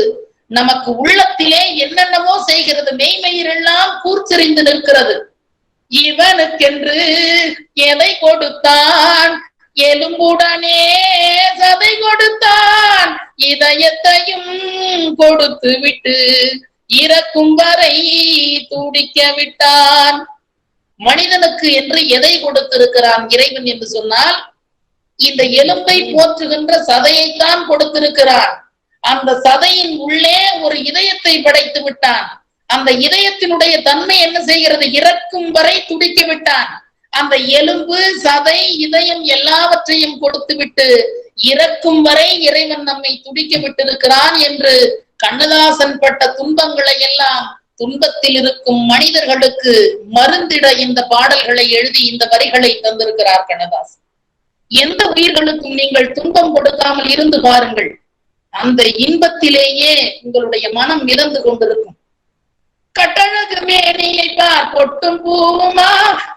S10: நமக்கு உள்ளத்திலே என்னென்னவோ செய்கிறது, மெய்மயிரெல்லாம் கூர்ச்செறிந்து நிற்கிறது. இவனுக்கென்று எதை கொடுத்தான், எலும்புடனே சதை கொடுத்தான், இதயத்தையும் கொடுத்து விட்டு இறக்கும் வரை துடிக்க விட்டான். மனிதனுக்கு என்று எதை கொடுத்திருக்கிறான் இறைவன் என்று சொன்னால், இந்த எலும்பை போற்றுகின்ற சதையைத்தான் கொடுத்திருக்கிறான். அந்த சதையின் உள்ளே ஒரு இதயத்தை படைத்து விட்டான். அந்த இதயத்தினுடைய தன்மை என்ன செய்கிறது, இறக்கும் வரை துடிக்க விட்டான். அந்த எலும்பு, சதை, இதயம் எல்லாவற்றையும் கொடுத்து விட்டு இறக்கும் வரை இறைவன் நம்மை துடிக்க விட்டிருக்கிறான் என்று கண்ணதாசன் பட்ட துன்பங்களை எல்லாம், துன்பத்தில் இருக்கும் மனிதர்களுக்கு மருந்திட இந்த பாடல்களை எழுதி இந்த வரிகளை தந்திருக்கிறார் கண்ணதாசன். எந்த உயிர்களுக்கும் நீங்கள் துன்பம் கொடுக்காமல் இருந்து பாருங்கள், அந்த இன்பத்திலேயே உங்களுடைய மனம் மிதந்து கொண்டிருக்கும். கட்டழகு மேனியை பார் கொட்டும் பூவுமா,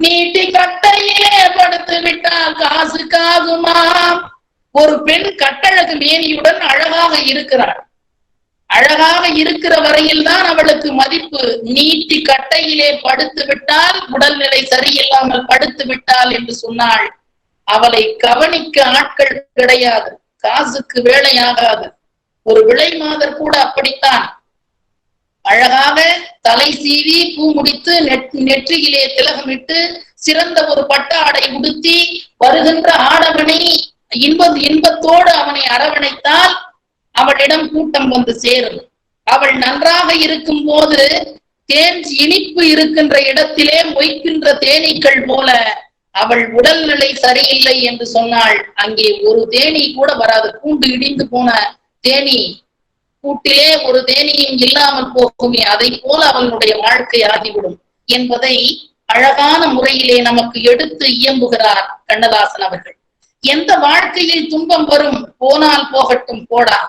S10: நீட்டி கட்டையிலே படுத்து விட்டால் காசுக்காகுமா. ஒரு பெண் கட்டழகு மேனியுடன் அழகாக இருக்கிறாள். அழகாக இருக்கிற வரையில் தான் அவளுக்கு மதிப்பு. நீட்டி கட்டையிலே படுத்து விட்டால், உடல்நிலை சரியில்லாமல் படுத்து விட்டால் என்று சொன்னாள், அவளை கவனிக்க ஆட்கள் கிடையாது, காசுக்கு வேலையாகாது. ஒரு விலை மாதர் கூட அப்படித்தான். அழகாக தலை சீவி பூ முடித்து நெற்றியிலே திலகமிட்டு சிறந்த ஒரு பட்டு ஆடை உடுத்தி வருகின்ற ஆடவனை இன்பத்தோடு அவனை அரவணைத்தால் அவளிடம் கூட்டம் வந்து சேரும். அவள் நன்றாக இருக்கும் போது தேன் இனிப்பு இருக்கின்ற இடத்திலே மொய்க்கின்ற தேனீக்கள் போல அவள் உடல்நிலை சரியில்லை என்று சொன்னால் அங்கே ஒரு தேனீ கூட வராது. கூண்டு இடிந்து போன தேனீ கூட்டிலே ஒரு தேனியும் இல்லாமல் போகுமே, அதை போல அவளுடைய வாழ்க்கை ஆகிவிடும் என்பதை அழகான முறையிலே நமக்கு எடுத்து இயம்புகிறார் கண்ணதாசன் அவர்கள். எந்த வாழ்க்கையில் துன்பம் வரும், போனால் போகட்டும் போடா,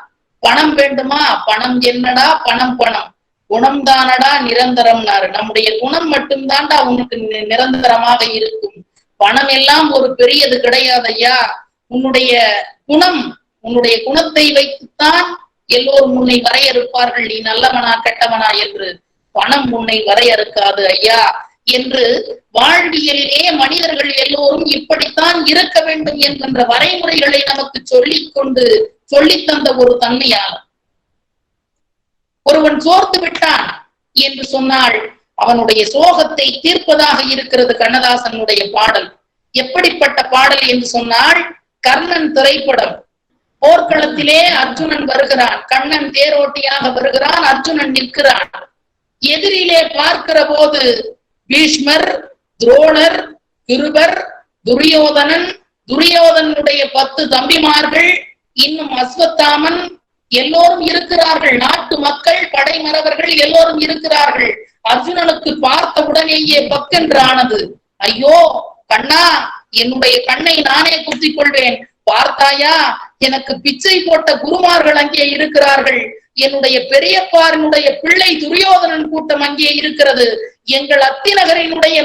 S10: பணம் வேண்டுமா, பணம் என்னடா, பணம் பணம், குணம் தானடா நிரந்தரம்னாரு. நம்முடைய குணம் மட்டும்தான்டா உனக்கு நிரந்தரமாக இருக்கும், பணம் எல்லாம் ஒரு பெரியது கிடையாது ஐயா. உன்னுடைய குணம், உன்னுடைய குணத்தை வைத்துத்தான் எல்லோரும் உன்னை வரையறுப்பார்கள், நீ நல்லவனா கெட்டவனா என்று. பணம் உன்னை வரையறுக்காது ஐயா என்று வாழ்வியலிலே மனிதர்கள் எல்லோரும் இப்படித்தான் இருக்க வேண்டும் என்கின்ற வரைமுறைகளை நமக்கு சொல்லித் தந்த ஒரு தன்மையாளர். ஒருவன் சோர்ந்து விட்டான் என்று சொன்னால் அவனுடைய சோகத்தை தீர்ப்பதாக இருக்கிறது கண்ணதாசனுடைய பாடல். எப்படிப்பட்ட பாடல் என்று சொன்னால், கர்ணன் திரைப்படம். போர்க்களத்திலே அர்ஜுனன் வருகிறான், கண்ணன் தேரோட்டியாக வருகிறான், அர்ஜுனன் நிற்கிறான். எதிரிலே பார்க்கிற போது பீஷ்மர், துரோணர், கிருபர், துரியோதனன், துரியோதனுடைய 10 தம்பிமார்கள், இன்னும் அஸ்வத்தாமன் எல்லோரும் இருக்கிறார்கள். நாட்டு மக்கள், படைமறவர்கள் எல்லோரும் இருக்கிறார்கள். அர்ஜுனனுக்கு பார்த்த உடனேயே பக்கென்றானது. ஐயோ கண்ணா, என்னுடைய கண்ணை நானே குத்திக் கொள்வேன், பார்த்தாயா எனக்கு பிச்சை போட்ட குருமார்கள் அங்கே இருக்கிறார்கள், என்னுடைய பெரியப்பாரினுடைய பிள்ளை துரியோதனன் கூட்டம் அங்கே இருக்கிறது, எங்கள் அத்திநகரினுடைய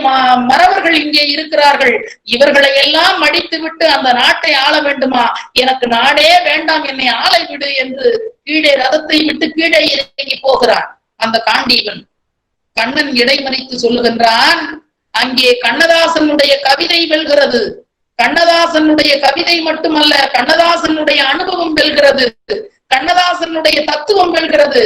S10: மறவர்கள் இங்கே இருக்கிறார்கள், இவர்களை எல்லாம் அடித்து விட்டு அந்த நாட்டை ஆள வேண்டுமா? எனக்கு நாடே வேண்டாம், என்னை ஆளை விடு என்று கீழே ரதத்தை விட்டு கீழே இறங்கி போகிறான் அந்த காண்டீவன். கண்ணன் இடைமறித்து சொல்லுகின்றான், அங்கே கண்ணதாசனுடைய கவிதை வெல்கிறது. கண்ணதாசனுடைய கவிதை மட்டுமல்ல, கண்ணதாசனுடைய அனுபவம் வெல்கிறது, கண்ணதாசனுடைய தத்துவம் வெல்கிறது.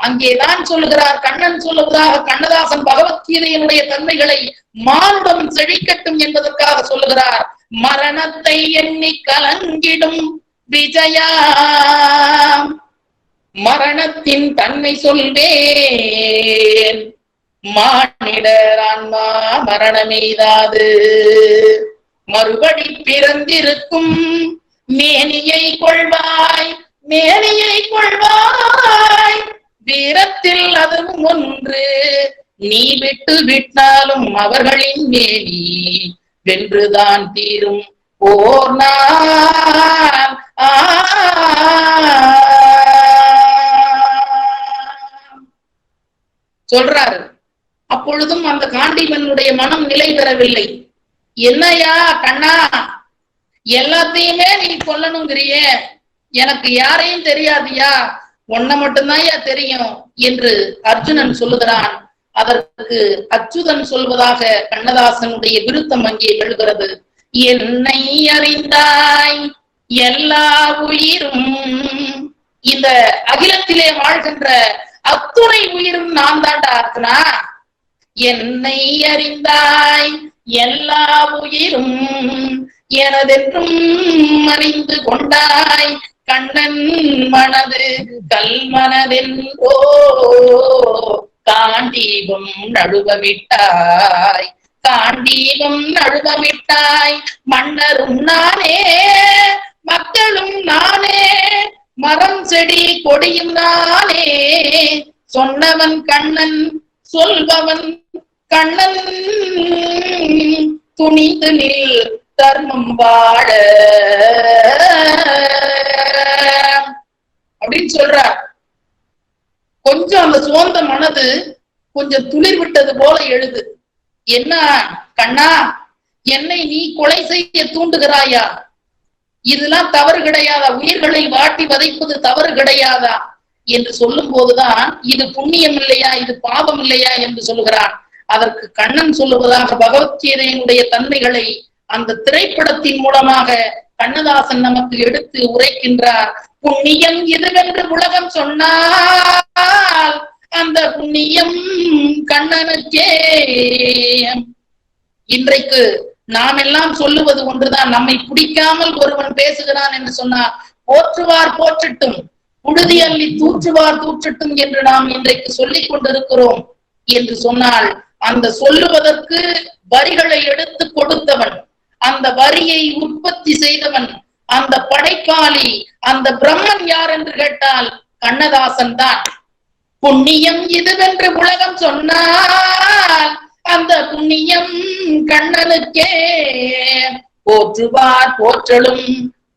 S10: அங்கேதான் சொல்லுகிறார், கண்ணன் சொல்லுவதாக கண்ணதாசன் பகவத்கீதையினுடைய தன்மைகளை மானுடம் செழிக்கட்டும் என்பதற்காக சொல்லுகிறார். மரணத்தை எண்ணி கலங்கிடும் விஜயா, மரணத்தின் தன்மை சொல்வேன், மானிடர் ஆன்மா மரணமெய்தாது, மறுபடி பிறந்திருக்கும் மேனியை கொள்வாய், மேனியை கொள்வாய், வீரத்தில் அதுவும் ஒன்று, நீ விட்டு விட்டாலும் அவர்களின் மேனி வென்றுதான் தீரும் ஓர் நாள். சொல்றாரு. அப்பொழுதும் அந்த காண்டீவனுடைய மனம் நிலை பெறவில்லை. என்னையா கண்ணா, எல்லாத்தையுமே நீ கொல்லணுங்கிறிய, எனக்கு யாரையும் தெரியாதியா, உன்னை மட்டும்தான் தெரியும் என்று அர்ஜுனன் சொல்லுகிறான். அதற்கு அச்சுதன் சொல்வதாக கண்ணதாசனுடைய விருத்தம் அங்கே எழுகிறது. என்னை அறிந்தாய் எல்லா உயிரும், இந்த அகிலத்திலே வாழ்கின்ற அத்துணை உயிரும் நான் தாண்டா அர்த்தனா. என்னை அறிந்தாய் எல்லா உயிரும் எனதென்றும் அறிந்து கொண்டாய், கண்ணன் மனது கல்மனதென்றோ காண்டீபம் நழுவவிட்டாய், காண்டீபம் நழுவவிட்டாய், மன்னரும் நானே மக்களும் நானே, மரம் செடி கொடியும் நானே, சொன்னவன் கண்ணன் சொல்பவன் கண்ணன், துணிந்து நில் தர்மம் வாழ அப்படின்னு சொல்றார். கொஞ்சம் அந்த சோர்ந்த மனது கொஞ்சம் துளிர் விட்டது போல எழுது. என்ன கண்ணா, என்னை நீ கொலை செய்ய தூண்டுகிறாயா? இதெல்லாம் தவறு கிடையாதா? உயிர்களை வாட்டி வதைப்பது தவறு கிடையாதா என்று சொல்லும் போதுதான் இது புண்ணியம் இல்லையா, இது பாவம் இல்லையா என்று சொல்லுகிறான். அதற்கு கண்ணன் சொல்லுவதாக பகவத்கீதையினுடைய தன்மைகளை அந்த திரைப்படத்தின் மூலமாக கண்ணதாசன் நமக்கு எடுத்து உரைக்கின்றார். புண்ணியம் இதுவென்று உலகம் சொன்னால் அந்த புண்ணியம் கண்ணனுக்கே. இன்றைக்கு நாம் எல்லாம் சொல்லுவது ஒன்றுதான், நம்மை பிடிக்காமல் ஒருவன் பேசுகிறான் என்று சொன்னார், போற்றுவார் போற்றட்டும், புழுதி அள்ளி தூற்றுவார் தூற்றட்டும் என்று நாம் இன்றைக்கு சொல்லிக் கொண்டிருக்கிறோம் என்று சொன்னால், அந்த சொல்லுவதற்கு வரிகளை எடுத்து கொடுத்தவன், அந்த வரியை உற்பத்தி செய்தவன், அந்த படைப்பாளி, அந்த பிரம்மன் யார் என்று கேட்டால் கண்ணதாசன் தான். புண்ணியம் இதுவென்று உலகம் சொன்னால் அந்த புண்ணியம் கண்ணனுக்கே. போற்றுவார் போற்றலும்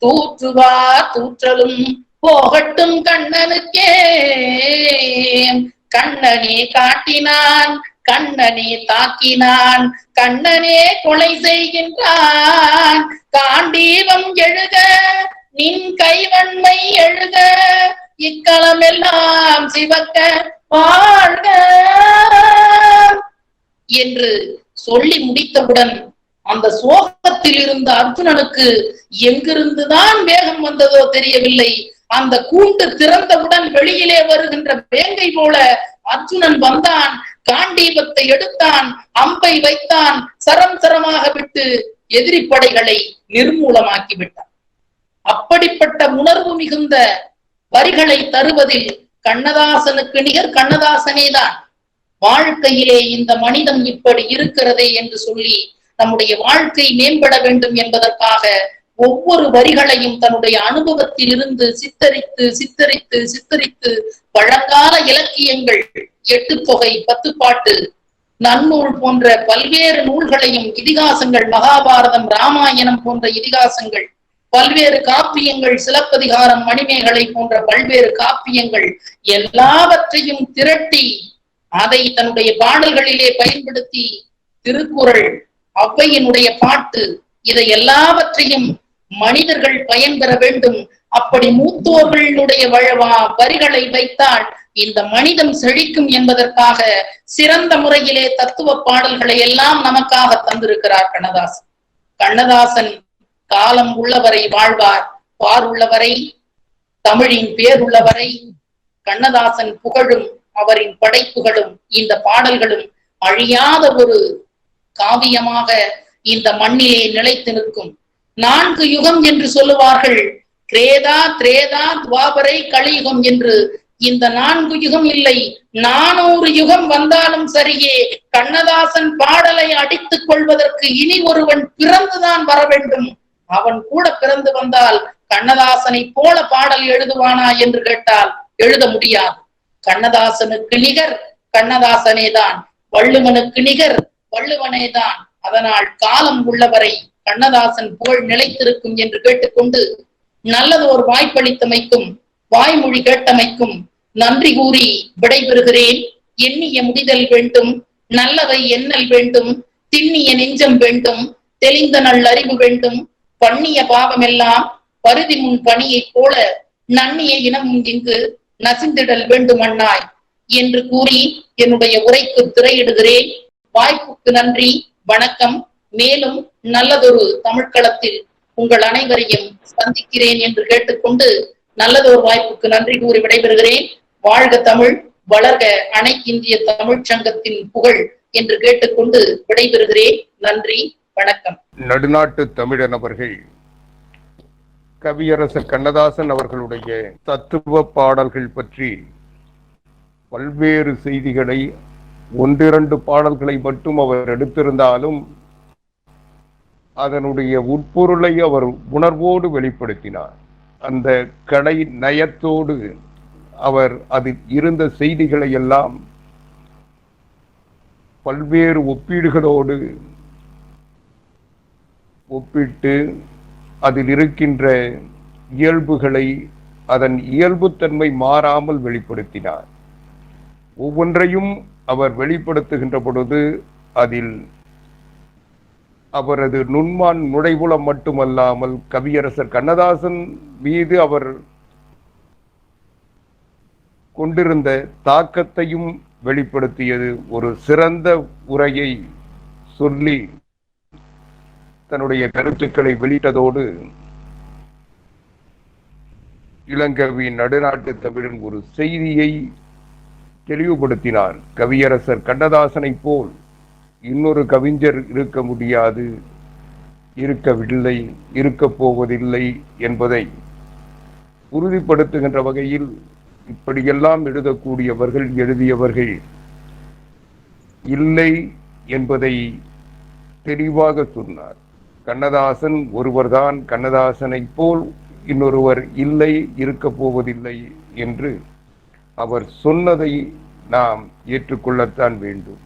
S10: தூற்றுவார் தூற்றலும் போகட்டும் கண்ணனுக்கே. கண்ணனே காட்டினான், கண்ணனே தாக்கினான், கண்ணனே கொலை செய்கின்றான். காண்டீபம் எழுக நின் கைவன்மை எழுக, இக்களமெல்லாம் சிவக்க வாழ்க என்று சொல்லி முடித்தவுடன் அந்த சோகத்தில் இருந்த அர்ஜுனனுக்கு எங்கிருந்துதான் வேகம் வந்ததோ தெரியவில்லை. அந்த கூண்டு திறந்தவுடன் வெளியிலே வருகின்ற வேங்கை போல அர்ஜுனன் வந்தான், காண்டீபத்தை எடுத்தான், அம்பை வைத்தான், சரம் சரமாக விட்டு எதிரி படைகளை நிர்மூலமாக்கி விட்டான். அப்படிப்பட்ட உணர்வு மிகுந்த வரிகளை தருவதில் கண்ணதாசனுக்கு நிகர் கண்ணதாசனே தான். வாழ்க்கையிலே இந்த மனிதன் இப்படி இருக்கிறதே என்று சொல்லி நம்முடைய வாழ்க்கை மேம்பட வேண்டும் என்பதற்காக ஒவ்வொரு வரிகளையும் தன்னுடைய அனுபவத்தில் இருந்து சித்தரித்து சித்தரித்து சித்தரித்து பழங்கால இலக்கியங்கள் 8 தொகை 10 பாட்டு நன்னூல் போன்ற பல்வேறு நூல்களையும், இதிகாசங்கள், மகாபாரதம், ராமாயணம் போன்ற இதிகாசங்கள், பல்வேறு காப்பியங்கள், சிலப்பதிகாரம், மணிமேகலை போன்ற பல்வேறு காப்பியங்கள் எல்லாவற்றையும் திரட்டி அதை தன்னுடைய பாடல்களிலே பயன்படுத்தி திருக்குறள், ஔவையினுடைய பாட்டு, இதை எல்லாவற்றையும் மனிதர்கள் பயன்பெற வேண்டும். அப்படி மூத்தோர்களுடைய வரிகளை வைத்தால் இந்த மனிதன் செழிக்கும் என்பதற்காக சிறந்த முறையிலே தத்துவ பாடல்களை எல்லாம் நமக்காக தந்திருக்கிறார் கண்ணதாசன். கண்ணதாசன் காலம் உள்ளவரை வாழ்வார், பார் உள்ளவரை, தமிழின் பேர் உள்ளவரை கண்ணதாசன் புகழும் அவரின் படைப்புகளும் இந்த பாடல்களும் அழியாத ஒரு காவியமாக இந்த மண்ணிலே நிலைத்து நிற்கும். 4 யுகம் என்று சொல்லுவார்கள். கிரேதா, திரேதா, துவாபரை, கலியுகம் என்று. இந்த 4 யுகம் இல்லை, 400 யுகம் வந்தாலும் சரியே கண்ணதாசன் பாடலை அடித்துக் கொள்வதற்கு இனி ஒருவன் பிறந்துதான் வர வேண்டும். அவன் கூட பிறந்து வந்தால் கண்ணதாசனை போல பாடல் எழுதுவானா என்று கேட்டால் எழுத முடியாது. கண்ணதாசனுக்கு நிகர் கண்ணதாசனே தான், வள்ளுவனுக்கு நிகர் வள்ளுவனே தான். அதனால் காலம் உள்ளவரை கண்ணதாசன் புகழ் நிலைத்திருக்கும் என்று கேட்டுக்கொண்டு நல்லதோர் வாய்ப்பளித்தமைக்கும் வாய்மொழி கேட்டமைக்கும் நன்றி கூறி விடைபெறுகிறேன். எண்ணிய முடிதல் வேண்டும், நல்லவை எண்ணல் வேண்டும், திண்ணிய நெஞ்சம் வேண்டும், தெளிந்த நல் அறிவு வேண்டும், பண்ணிய பாவமெல்லாம் பருதி முன் பணியைப் போல நன்னிய இனமும் இங்கு நசிந்திடல் வேண்டும் அண்ணாய் என்று கூறி என்னுடைய உரைக்கு திரையிடுகிறேன். வாய்ப்புக்கு நன்றி, வணக்கம். மேலும் நல்லதொரு தமிழ்களத்தில் உங்கள் அனைவரையும் சந்திக்கிறேன் என்று கேட்டுக்கொண்டு நல்லதொரு வாய்ப்புக்கு நன்றி கூறி விடைபெறுகிறேன். வாழ்க தமிழ், வளர்க அனைத்திந்திய தமிழ்ச் சங்கத்தின் புகழ் என்று கேட்டுக்கொண்டு விடைபெறுகிறேன். நன்றி, வணக்கம்.
S4: நடுநாட்டு தமிழன் அவர்கள் கவியரசர் கண்ணதாசன் அவர்களுடைய தத்துவ பாடல்கள் பற்றி பல்வேறு செய்திகளை, 1-2 பாடல்களை மட்டும் அவர் எடுத்திருந்தாலும் அதனுடைய உட்பொருளை அவர் உணர்வோடு வெளிப்படுத்தினார். அந்த கலை நயத்தோடு அவர் அதில் இருந்த செய்திகளை எல்லாம் பல்வேறு ஒப்பீடுகளோடு ஒப்பிட்டு அதில் இருக்கின்ற இயல்புகளை அதன் இயல்புத்தன்மை மாறாமல் வெளிப்படுத்தினார். ஒவ்வொன்றையும் அவர் வெளிப்படுத்துகின்ற பொழுது அதில் அவரது நுண்மான் நுழைவுலம் மட்டுமல்லாமல் கவியரசர் கண்ணதாசன் மீது அவர் கொண்டிருந்த தாக்கத்தையும் வெளிப்படுத்தியது. ஒரு சிறந்த உரையை சொல்லி தன்னுடைய கருத்துக்களை வெளியிட்டதோடு இளங்கவி நடுநாட்டு தமிழின் ஒரு செய்தியை தெளிவுபடுத்தினார். கவியரசர் கண்ணதாசனை போல் இன்னொரு கவிஞர் இருக்க முடியாது, இருக்கவில்லை, இருக்க போவதில்லை என்பதை உறுதிப்படுத்துகின்ற வகையில் இப்படியெல்லாம் எழுதக்கூடியவர்கள், எழுதியவர்கள் இல்லை என்பதை தெளிவாக சொன்னார். கண்ணதாசன் ஒருவர்தான், கண்ணதாசனை போல் இன்னொருவர் இல்லை, இருக்க போவதில்லை என்று அவர் சொன்னதை நாம் ஏற்றுக்கொள்ளத்தான் வேண்டும்.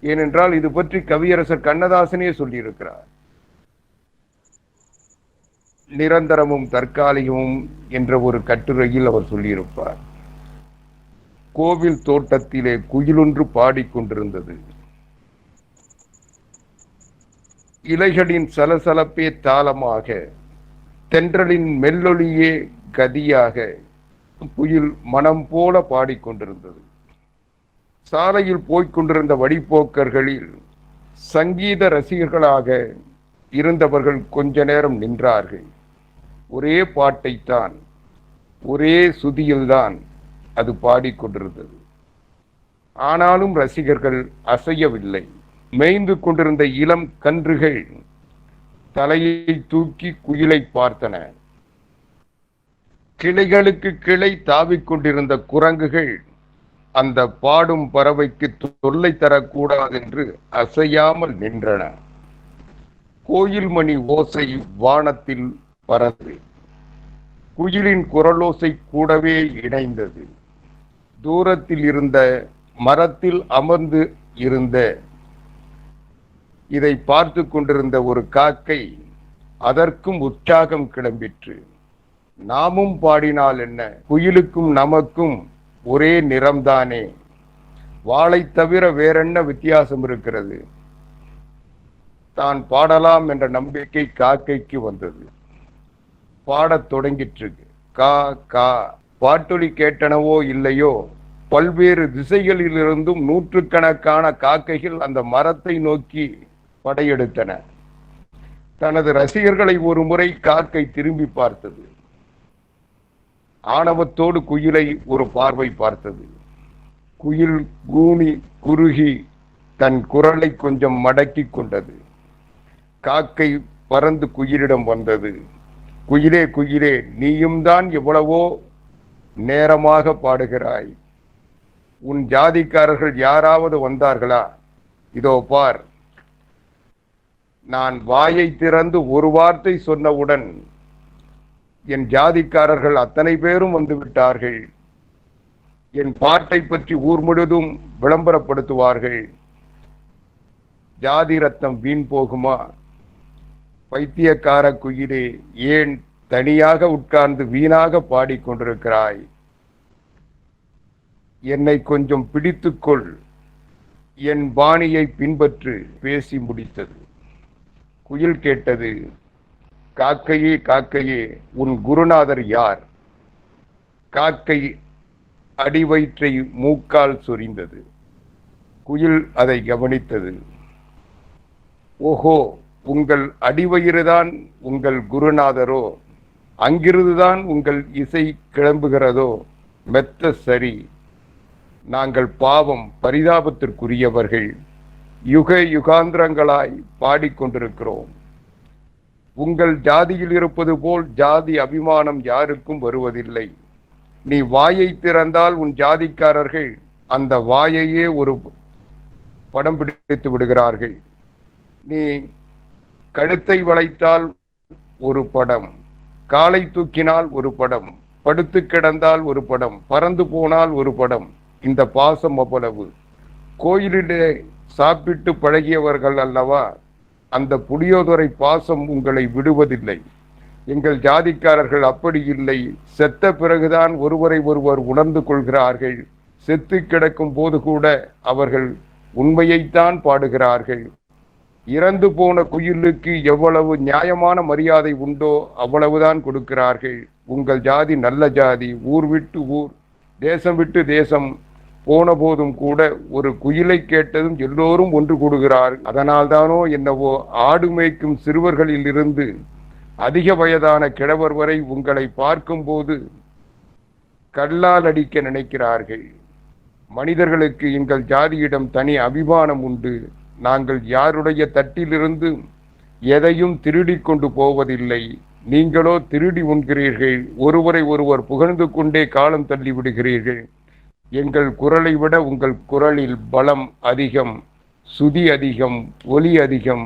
S4: ஏனென்றால் இது பற்றி கவியரசர் கண்ணதாசனே சொல்லியிருக்கிறார். நிரந்தரமும் தற்காலிகமும் என்ற ஒரு கட்டுரையில் அவர் சொல்லியிருப்பார். கோவில் தோட்டத்திலே குயிலொன்று பாடிக்கொண்டிருந்தது. இலைகளின் சலசலப்பே தாளமாக, தென்றலின் மெல்லொலியே கதியாக குயில் மனம் போல பாடிக்கொண்டிருந்தது. சாலையில் போய்கொண்டிருந்த வழிபோக்கர்களில் சங்கீத ரசிகர்களாக இருந்தவர்கள் கொஞ்ச நேரம் நின்றார்கள். ஒரே பாட்டைத்தான், ஒரே சுதியில்தான் அது பாடிக்கொண்டிருந்தது. ஆனாலும் ரசிகர்கள் அசையவில்லை. மேய்ந்து கொண்டிருந்த இளம் கன்றுகள் தலையை தூக்கி குயிலை பார்த்தன. கிளைகளுக்கு கிளை தாவிக் கொண்டிருந்த குரங்குகள் அந்த பாடும் பறவைக்கு தொல்லை தரக்கூடாது என்று அசையாமல் நின்றன. கோயில் மணி ஓசை வானத்தில் பறந்து குயிலின் குரலோசை கூடவே இணைந்தது. தூரத்தில் இருந்த மரத்தில் அமர்ந்து இருந்த இதை பார்த்து கொண்டிருந்த ஒரு காக்கை அதற்கும் உற்சாகம் கிளம்பிற்று. நாமும் பாடினால் என்ன, குயிலுக்கும் நமக்கும் ஒரே நிறம்தானே, வாளை தவிர வேறென்ன வித்தியாசம் இருக்கிறது? தான் பாடலாம் என்ற நம்பிக்கை காக்கைக்கு வந்தது. பாடத் தொடங்கிற்று. கா கா. பாட்டொலி கேட்டனவோ இல்லையோ, பல்வேறு திசைகளிலிருந்தும் நூற்றுக்கணக்கான காக்கைகள் அந்த மரத்தை நோக்கி படையெடுத்தன. தனது ரசிகர்களை ஒரு முறை காக்கை திரும்பி பார்த்தது. ஆணவத்தோடு குயிலை ஒரு பார்வை பார்த்தது. குயில் கூனி குறுகி தன் குரலை கொஞ்சம் மடக்கி கொண்டது. காக்கை பறந்து குயிலிடம் வந்தது. குயிலே குயிலே, நீயும் தான் எவ்வளவோ நேரமாக பாடுகிறாய். உன் ஜாதிக்காரர்கள் யாராவது வந்தார்களா? இதோ பார், நான் வாயை திறந்து ஒரு வார்த்தை சொன்னவுடன் என் ஜாதிக்காரர்கள் அத்தனை பேரும் வந்து விட்டார்கள். என் பாட்டை பற்றி ஊர் முழுதும் விளம்பரப்படுத்துவார்கள். ஜாதி ரத்தம் வீண் போகுமா? பைத்தியக்கார குயிலே, ஏன் தனியாக உட்கார்ந்து வீணாக பாடிக்கொண்டிருக்கிறாய்? என்னை கொஞ்சம் பிடித்துக்கொள், என் பாணியை பின்பற்று. பேசி முடித்தது. குயில் கேட்டது, காக்கையே காக்கையே, உன் குருநாதர் யார்? காக்கை அடிவயிற்றை மூக்கால் சொரிந்தது. குயில் அதை கவனித்தது. ஓஹோ, உங்கள் அடிவயிறுதான் உங்கள் குருநாதரோ? அங்கிருந்துதான் உங்கள் இசை கிளம்புகிறதோ? மெத்த சரி. நாங்கள் பாவம், பரிதாபத்திற்குரியவர்கள். யுக யுகாந்திரங்களாய் பாடிக்கொண்டிருக்கிறோம். உங்கள் ஜாதியில் இருப்பது போல் ஜாதி அபிமானம் யாருக்கும் வருவதில்லை. நீ வாயை திறந்தால் உன் ஜாதிக்காரர்கள் அந்த வாயையே ஒரு படம் பிடித்து விடுகிறார்கள். நீ கழுத்தை வளைத்தால் ஒரு படம், காலை தூக்கினால் ஒரு படம், படுத்து கிடந்தால் ஒரு படம், பறந்து போனால் ஒரு படம். இந்த பாசம் அவ்வளவு. கோயிலிலே சாப்பிட்டு பழகியவர்கள் அல்லவா? அந்த புளியோதரை பாசம் உங்களை விடுவதில்லை. எங்கள் ஜாதிக்காரர்கள் அப்படி இல்லை. செத்த பிறகுதான் ஒருவரை ஒருவர் உணர்ந்து கொள்கிறார்கள். செத்து கிடக்கும் போது கூட அவர்கள் உண்மையைத்தான் பாடுகிறார்கள். இறந்து போன குயிலுக்கு எவ்வளவு நியாயமான மரியாதை உண்டோ அவ்வளவுதான் கொடுக்கிறார்கள். உங்கள் ஜாதி நல்ல ஜாதி. ஊர் விட்டு ஊர், தேசம் விட்டு தேசம் போன போதும் கூட ஒரு குயிலை கேட்டதும் எல்லோரும் ஒன்று கூடுகிறார். அதனால்தானோ என்னவோ ஆடு மேய்க்கும் சிறுவர்களில் இருந்து அதிக வயதான கிழவர் வரை உங்களை பார்க்கும் போது கல்லால் அடிக்க நினைக்கிறார்கள். மனிதர்களுக்கு எங்கள் ஜாதியிடம் தனி அபிமானம் உண்டு. நாங்கள் யாருடைய தட்டிலிருந்து எதையும் திருடி கொண்டு போவதில்லை. நீங்களோ திருடி உண்கிறீர்கள். ஒருவரை ஒருவர் புகழ்ந்து கொண்டே காலம் தள்ளி விடுகிறீர்கள். எங்கள் குரலை விட உங்கள் குரலில் பலம் அதிகம், சுதி அதிகம், ஒலி அதிகம்.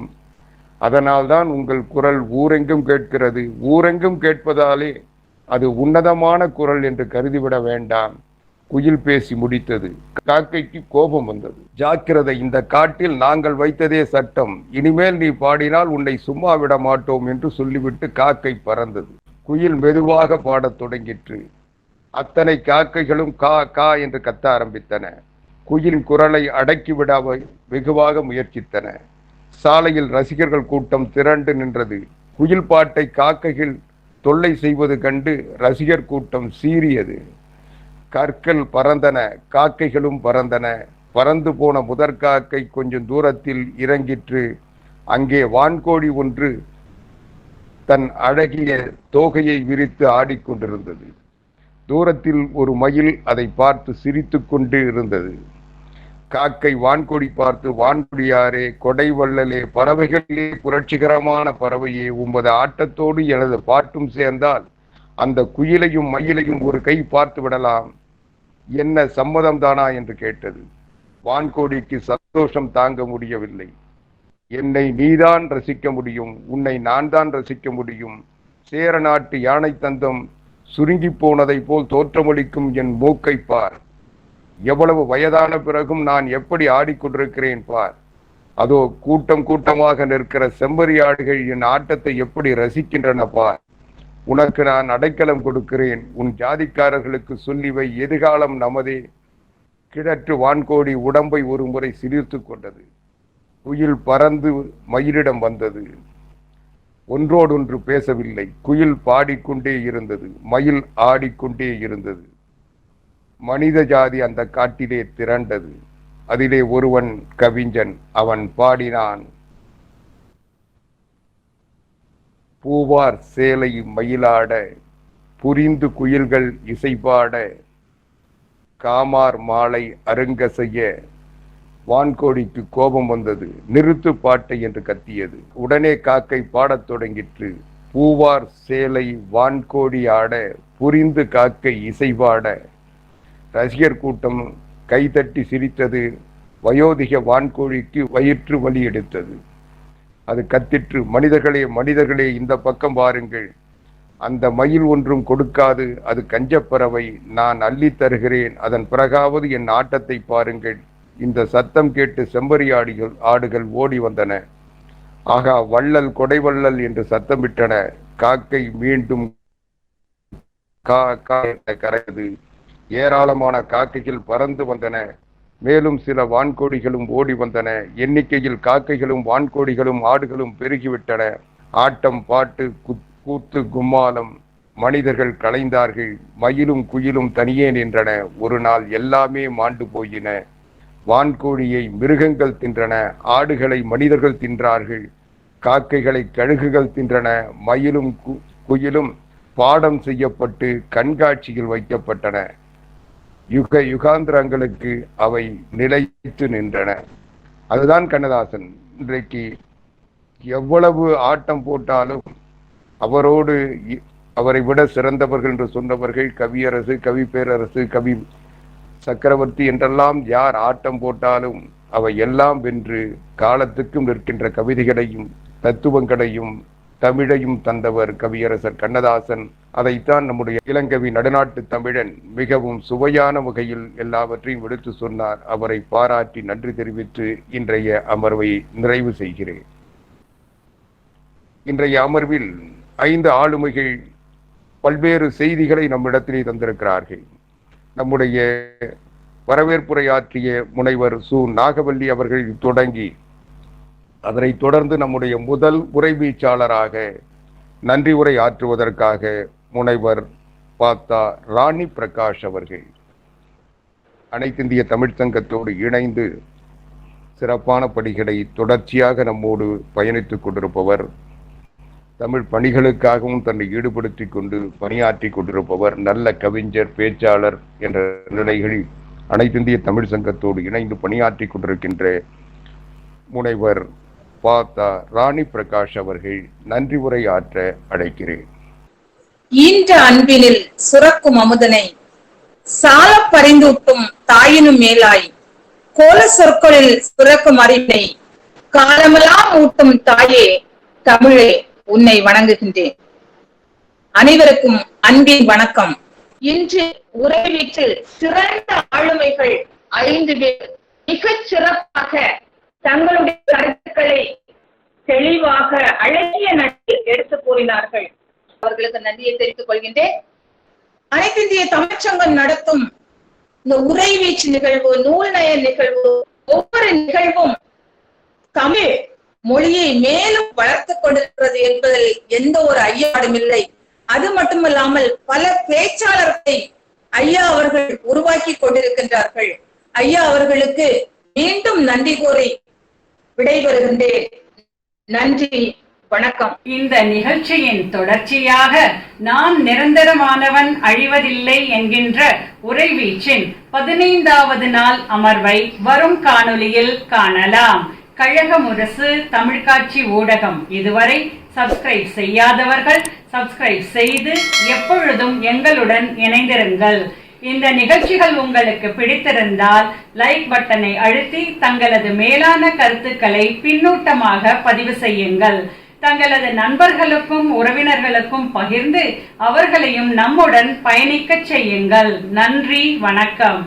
S4: அதனால்தான் உங்கள் குரல் ஊரெங்கும் கேட்கிறது. ஊரெங்கும் கேட்பதாலே அது உன்னதமான குரல் என்று கருதிவிட வேண்டாம். குயில் பேசி முடித்தது. காக்கைக்கு கோபம் வந்தது. ஜாக்கிரதை, இந்த காட்டில் நாங்கள் வைத்ததே சட்டம். இனிமேல் நீ பாடினால் உன்னை சும்மா விட மாட்டோம் என்று சொல்லிவிட்டு காக்கை பறந்தது. குயில் மெதுவாக பாடத் தொடங்கிற்று. அத்தனை காக்கைகளும் கா கா என்று கத்த ஆரம்பித்தன. குயிலின் குரலை அடக்கிவிட வெகுவாக முயற்சித்தன. சாலையில் ரசிகர்கள் கூட்டம் திரண்டு நின்றது. குயில் பாட்டை காக்கைகள் தொல்லை செய்வது கண்டு ரசிகர் கூட்டம் சீறியது. கற்கள் பறந்தன, காக்கைகளும் பறந்தன. பறந்து போன முதற்காக்கை கொஞ்சம் தூரத்தில் இறங்கிற்று. அங்கே வான்கோழி ஒன்று தன் அழகிய தோகையை விரித்து ஆடிக்கொண்டிருந்தது. தூரத்தில் ஒரு மயில் அதை பார்த்து சிரித்து கொண்டு இருந்தது. காக்கை வான்கொடி பார்த்து, வான்கொடியாரே, கொடை வள்ளலே, பறவைகளிலே புரட்சிகரமான பறவையே, உமது ஆட்டத்தோடு எனது பாட்டும் சேர்ந்தால் அந்த குயிலையும் மயிலையும் ஒரு கை பார்த்து விடலாம், என்ன சம்மதம் தானா என்று கேட்டது. வான்கோடிக்கு சந்தோஷம் தாங்க முடியவில்லை. என்னை நீதான் ரசிக்க முடியும், உன்னை நான் தான் ரசிக்க முடியும். சேர நாட்டு யானை தந்தம் சுருங்கி போனதை போல் தோற்றமளிக்கும் என் மூக்கை பார், எவ்வளவு வயதான பிறகும் நான் எப்படி ஆடிக்கொண்டிருக்கிறேன் பார். அதோ கூட்டம் கூட்டமாக நிற்கிற செம்மறியாடுகள் என் ஆட்டத்தை எப்படி ரசிக்கின்றன பார். உனக்கு நான் அடைக்கலம் கொடுக்கிறேன், உன் ஜாதிக்காரர்களுக்கு சொல்லிவை, எதிர்காலம் நமதே. கிழற்று வான்கோடி உடம்பை ஒரு முறை சிலிர்த்து கொண்டது. குயில் பறந்து மயிலிடம் வந்தது. ஒன்றோடொன்று பேசவில்லை. குயில் பாடிக்கொண்டே இருந்தது, மயில் ஆடிக்கொண்டே இருந்தது. மனித ஜாதி அந்த காட்டிலே திரண்டது. அதிலே ஒருவன் கவிஞன். அவன் பாடினான், பூவார் சேலை மயிலாட, புரிந்து குயில்கள் இசைபாட, காமார் மாலை அருங்க செய்ய. வான்கோடிக்கு கோபம் வந்தது. நிறுத்து பாட்டை என்று கத்தியது. உடனே காக்கை பாடத் தொடங்கிற்று. பூவார் சேலை வான்கோடி ஆட, புரிந்து காக்கை இசைபாட. ரசிகர் கூட்டம் கைதட்டி சிரித்தது. வயோதிக வான்கோழிக்கு வயிற்று வலி எடுத்தது. அது கத்திற்று, மனிதர்களே மனிதர்களே, இந்த பக்கம் பாருங்கள், அந்த மயில் ஒன்றும் கொடுக்காது, அது கஞ்சப்பறவை, நான் அள்ளி தருகிறேன், அதன் பிறகாவது என் ஆட்டத்தை பாருங்கள். இந்த சத்தம் கேட்டு ஆடுகள் ஓடி வந்தன. ஆகா, வள்ளல் கொடைவள்ளல் என்று சத்தமிட்டன. காக்கை மீண்டும் கரையது. ஏராளமான காக்கைகள் பறந்து வந்தன. மேலும் சில வான்கோடிகளும் ஓடி வந்தன. எண்ணிக்கையில் காக்கைகளும் வான்கோடிகளும் ஆடுகளும் பெருகிவிட்டன. ஆட்டம் பாட்டு கூத்து கும்மாலம். மனிதர்கள் கலைந்தார்கள். மயிலும் குயிலும் தனியே நின்றன. ஒரு நாள் எல்லாமே மாண்டு போயின. வான்கோழியை மிருகங்கள் தின்றன, ஆடுகளை மனிதர்கள் தின்றார்கள், காக்கைகளை கழுகுகள் தின்றன. மயிலும் குயிலும் பாடம் செய்யப்பட்டு கண்காட்சியில் வைக்கப்பட்டன. யுக யுகாந்திரங்களுக்கு அவை நிலைத்து நின்றன. அதுதான் கண்ணதாசன். இன்றைக்கு எவ்வளவு ஆட்டம் போட்டாலும் அவரோடு அவரை விட சிறந்தவர்கள் என்று சொன்னவர்கள் கவியரசு, கவி பேரரசு, கவி சக்கரவர்த்தி என்றெல்லாம் யார் ஆட்டம் போட்டாலும் அவை எல்லாம் வென்று காலத்துக்கும் நிற்கின்ற கவிதைகளையும் தத்துவங்களையும் தமிழையும் தந்தவர் கவியரசர் கண்ணதாசன். அதைத்தான் நம்முடைய இளங்கவி நடுநாட்டு தமிழன் மிகவும் சுவையான வகையில் எல்லாவற்றையும் எடுத்து சொன்னார். அவரை பாராட்டி நன்றி தெரிவித்து இன்றைய அமர்வை நிறைவு செய்கிறேன். இன்றைய அமர்வில் 5 ஆளுமைகள் பல்வேறு செய்திகளை நம்மிடத்திலே தந்திருக்கிறார்கள். நம்முடைய வரவேற்புரையாற்றிய முனைவர் சு. நாகவல்லி அவர்கள் தொடங்கி அதனை தொடர்ந்து நம்முடைய முதல் உரைவீச்சாளராக நன்றி உரை ஆற்றுவதற்காக முனைவர் பாத்தா ராணி பிரகாஷ் அவர்கள் அனைத்திந்திய தமிழ்ச் சங்கத்தோடு இணைந்து சிறப்பான பணிகளை தொடர்ச்சியாக நம்மோடு பயணித்துக் கொண்டிருப்பவர், தமிழ் பணிகளுக்காகவும் தன்னை ஈடுபடுத்திக் கொண்டு பணியாற்றி கொண்டிருப்பவர், நல்ல கவிஞர், பேச்சாளர் என்ற நிலைகளில் அனைத்திந்திய தமிழ் சங்கத்தோடு இணைந்து பணியாற்றி கொண்டிருக்கின்ற முனைவர் பாத்தா ராணி பிரகாஷ் அவர்கள் நன்றி உரை ஆற்ற அழைக்கிறேன்.
S11: ஈன்ற அன்பினில் சுரக்கும் அமுதனை சால பறிந்தூட்டும் தாயினும் மேலாய் கோல சொற்களில் சுரக்கும் அறிவினை காலமெல்லாம் ஊட்டும் தாயே தமிழே உன்னை வணங்குகின்றேன். அனைவருக்கும் அன்பின் வணக்கம். இன்று உரை வீட்டில் சிறந்த ஆளுமைகள் 5 பேர் மிகச் சிறப்பாக தங்களுடைய கருத்துக்களை தெளிவாக அழகிய நடையில் எடுத்து கூறினார்கள். அவர்களுக்கு நன்றியை தெரிவித்துக் கொள்கின்றேன். அனைத்திந்திய தமிழ்ச்சங்கம் நடத்தும் இந்த உரை வீச்சு நிகழ்வு, நூல் நய நிகழ்வு, ஒவ்வொரு நிகழ்வும் தமிழ் மொழியை மேலும் வளர்த்து கொண்டிருக்கிறது என்பதில் எந்த ஒரு ஐயாடும் இல்லை. அது மட்டுமல்லாமல் பல பேச்சாளர்களை ஐயா அவர்கள் உருவாக்கி கொண்டிருக்கின்றார்கள். ஐயா அவர்களுக்கு மீண்டும் நன்றி கூறி விடைபெறுகின்றேன். நன்றி, வணக்கம்.
S1: இந்த நிகழ்ச்சியின் தொடர்ச்சியாக நான் நிரந்தரமானவன் அழிவதில்லை என்கின்ற உரைவீச்சின் 15வது நாள் அமர்வை வரும் காணொளியில் காணலாம். கழக முரசு தமிழ்காட்சி ஊடகம் இதுவரை சப்ஸ்கிரைப் செய்யாதவர்கள் சப்ஸ்கிரைப் செய்து எப்பொழுதும் எங்களுடன் இணைந்திருங்கள். இந்த நிகழ்ச்சிகள் உங்களுக்கு பிடித்திருந்தால் லைக் பட்டனை அழுத்தி தங்களது மேலான கருத்துக்களை பின்னூட்டமாக பதிவு செய்யுங்கள். தங்களது நண்பர்களுக்கும் உறவினர்களுக்கும் பகிர்ந்து அவர்களையும் நம்முடன் பயணிக்கச் செய்யுங்கள். நன்றி, வணக்கம்.